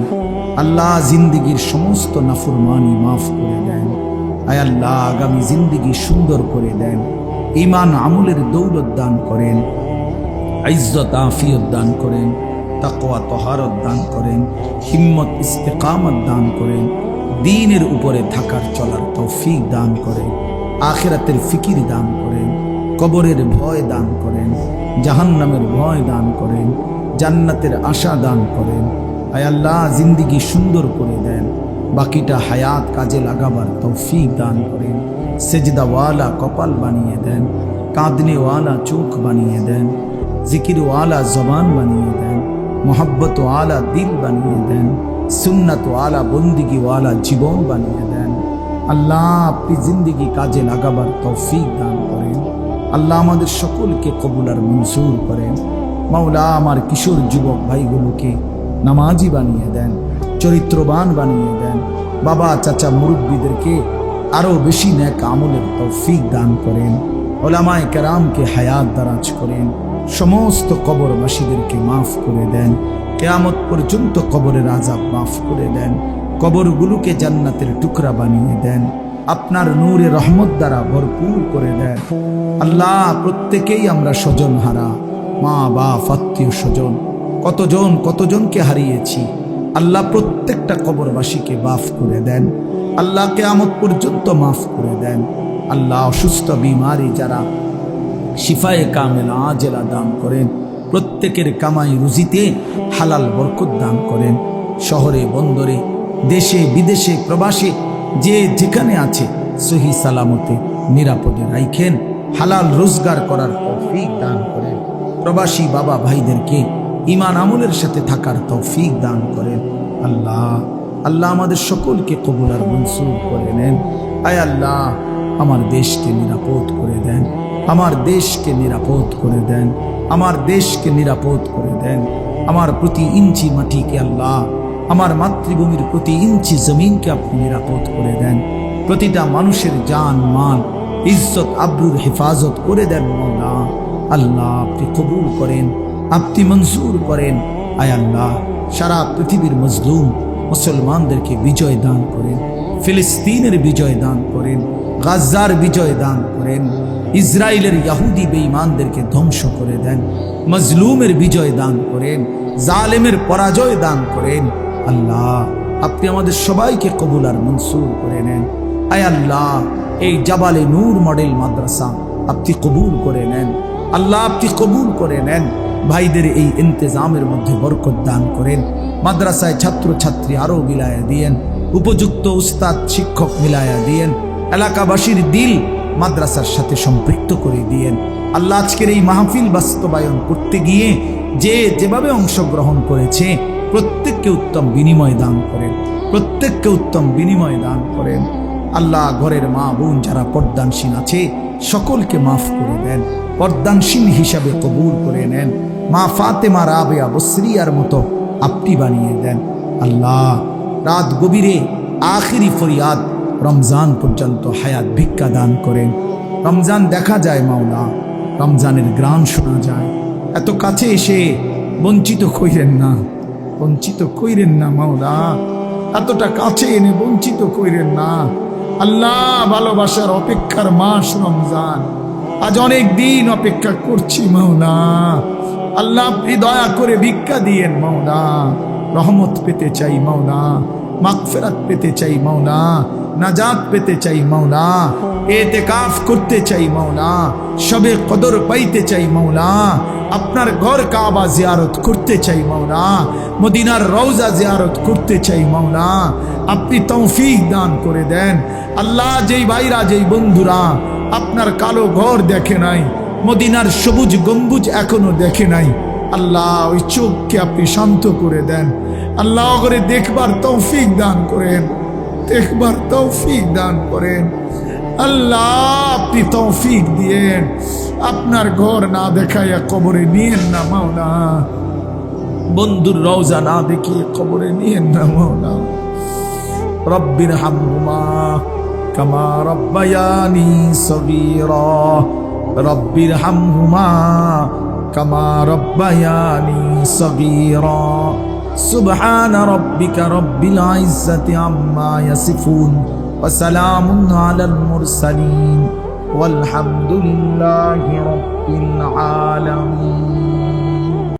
আল্লাহ জিন্দিগির সমস্ত নাফরমানি মাফ করে দেন। আয় আল্লাহ আগামী জিন্দিগি সুন্দর করে দেন, ঈমান আমলের দৌলত দান করেন, ইজ্জত আফিয়ত দান করেন, তাকওয়া তহারত দান করেন, হিম্মত ইস্তেকামত দান করেন, দ্বীনের উপরে থাকার চলার তৌফিক দান করেন, আখিরাতের ফিকির দান করেন, কবরের ভয় দান করেন, জাহান্নামের ভয় দান করেন, জান্নাতের আশা দান করেন। আয় আল্লাহ জিন্দিগি সুন্দর করে দেন, বাকিটা হায়াত কাজে লাগাবার তৌফিক দান করেন। সেজদাওয়ালা কপাল বানিয়ে দেন, কাঁদনেওয়ালা চোখ বানিয়ে দেন, জিকিরওয়ালা জবান বানিয়ে দেন, মোহাব্বতওয়ালা দিল বানিয়ে দেন, সুন্নাতওয়ালা বন্দিগিওয়ালা জীবন বানিয়ে দেন। আল্লাহ আপনি জিন্দিগি কাজে লাগাবার তৌফিক দান করেন। আল্লাহ আমাদের সকলকে কবুল আর মঞ্জুর করেন। মাওলা আমার কিশোর যুবক ভাইগুলোকে নামাজি বানিয়ে দেন, চরিত্রবান বানিয়ে দেন। বাবা চাচা মুরব্বীদেরকে আরো বেশি নেক আমলের তৌফিক দান করেন। ওলামায়ে কেরামকে হায়াত দারাজ করেন। সমস্ত কবরবাসীদেরকে মাফ করে দেন। কিয়ামত পর্যন্ত কবরের আযাব মাফ করে দেন। কবরগুলোকে জান্নাতের টুকরা বানিয়ে দেন। আপনার নূরে রহমত দ্বারা ভরপুর করে দেন। আল্লাহ প্রত্যেকেই আমরা স্বজন হারা, মা বাপ আত্মীয় স্বজন কতজনকে হারিয়েছি। আল্লাহ প্রত্যেকটা কবরবাসীকে মাফ করে দেন। আল্লাহ কিয়ামত পর্যন্ত মাফ করে দেন। আল্লাহ অসুস্থ বিমারি যারা শিফায়ে কামেলা আজেলা দান করেন। প্রত্যেকের কামাই রুজিতে হালাল বরকত দান করেন। শহরে বন্দরে দেশে বিদেশে প্রবাসে যে যেখানে আছে সহি সালামতে নিরাপদে রাখেন। হালাল রোজগার করার তৌফিক দান করেন। প্রবাসী বাবা ভাইদেরকে ঈমান আমলের সাথে থাকার তৌফিক দান করেন। আল্লাহ আমাদের সকলকে কবুল আর মঞ্জুর করে নেন। আয় আল্লাহ আমার দেশকে নিরাপদ করে দেন, আমার দেশকে নিরাপদ করে দেন, আমার দেশকে নিরাপদ করে দেন। আমার প্রতি ইঞ্চি মাটিকে আল্লাহ, আমার মাতৃভূমির প্রতি ইঞ্চি জমিনকে আপনি নিরাপদ করে দেন। প্রতিটা মানুষের জান মান ইজ্জত আবরুর হেফাজত করে দেন। মওলা আল্লাহ আপনি কবুল করেন, আপনি মঞ্জুর করেন। আয় আল্লাহ সারা পৃথিবীর মজলুম মুসলমানদেরকে বিজয় দান করেন। ফিলিস্তিনের বিজয় দান করেন, গাজার বিজয় দান করেন। ইসরায়েলের ইহুদি বেঈমানদেরকে ধ্বংস করে দেন। মজলুমের বিজয় দান করেন, জালেমের পরাজয় দান করেন। আল্লাহ আপনি আমাদের সবাইকে কবুল আর মঞ্জুর করে নেন। আয় আল্লাহ এই জাবালে নূর মডেল মাদ্রাসা আপনি কবুল করে নেন। আল্লাহ আপনি কবুল করে নেন। ভাইদের এই ইন্তজামের মধ্যে বরকত দান করেন। মাদ্রাসায় ছাত্রছাত্রী আরও মিলায়া দিয়েন, উপযুক্ত উস্তাদ শিক্ষক মিলায়া দিয়েন, এলাকাবাসীর দিল মাদ্রাসার সাথে সম্পৃক্ত করে দিয়েন। আল্লাহ আজকের এই মাহফিল বাস্তবায়ন করতে গিয়ে যে যেভাবে অংশগ্রহণ করেছে প্রত্যেককে উত্তম বিনিময় দান করেন, প্রত্যেককে উত্তম বিনিময় দান করেন। আল্লাহ ঘরের মা বোন যারা পর্দানসীন আছে সকলকে মাফ করে দেন, পর্দানসীন হিসাবে কবুল করে নেন। মা ফাতেমা রাবেয়া বসরিয়ার মতো আপনি বানিয়ে দেন। আল্লাহ রাত গভীরে আখিরি ফরিয়াদ, রমজান পর্যন্ত হায়াত ভিক্ষা দান করেন। রমজান দেখা যায় মাওলা, রমজানের গ্রাম শোনা যায়, এত কাছে এসে বঞ্চিত কইরেন না, বঞ্চিত কইরেন না মাওলা, এতটা কাছে এনে বঞ্চিত কইরেন না। আল্লাহ ভালোবাসার অপেক্ষার মাস রমজান, আজ অনেক দিন অপেক্ষা করছি মাওলা। আল্লাহ আপনি দয়া করে ভিক্ষা দিয়েন মাওলা, রহমত পেতে চাই মাওলা, মাগফিরাত পেতে চাই মাওলা, নাজাত পেতে চাই মাওলা, এতেকাফ করতে চাই মাওলা, শবে কদর পাইতে চাই মাওলা, আপনার ঘর কাবা জিয়ারত করতে চাই মাওলা, মদিনার রওজা জিয়ারত করতে চাই মাওলা। আপনি তৌফিক দান করে দেন। আল্লাহ যেই ভাইরা যেই বন্ধুরা আপনার কালো ঘর দেখে নাই, মদিনার সবুজ গম্বুজ এখনো দেখে নাই, আল্লাহ ওই চোখকে আপনি শান্ত করে দেন। আল্লাহ করে দেখবার তৌফিক দান করেন, দেখবার তৌফিক দান করেন। আল্লাহ আপনি তৌফিক দিয়েন, আপনার ঘর না দেখাইয়া কবরে নিয়েন না মাওলা, বন্ধুর রওজা না দেখিয়ে কবরে নিয়েন না মাওলা। রব্বির হামহুমা কামা রব্বায়ানি সগীরা, রব্বির হামহুমা কামা রব্বায়ানি সগীরা। সুবহান রব্বিকা রব্বিল ইজ্জাতি আম্মা ইয়াসিফুন ওয়া সালামুন আলাল মুরসালিন ওয়ালহামদুলিল্লাহি রাব্বিল আলামিন।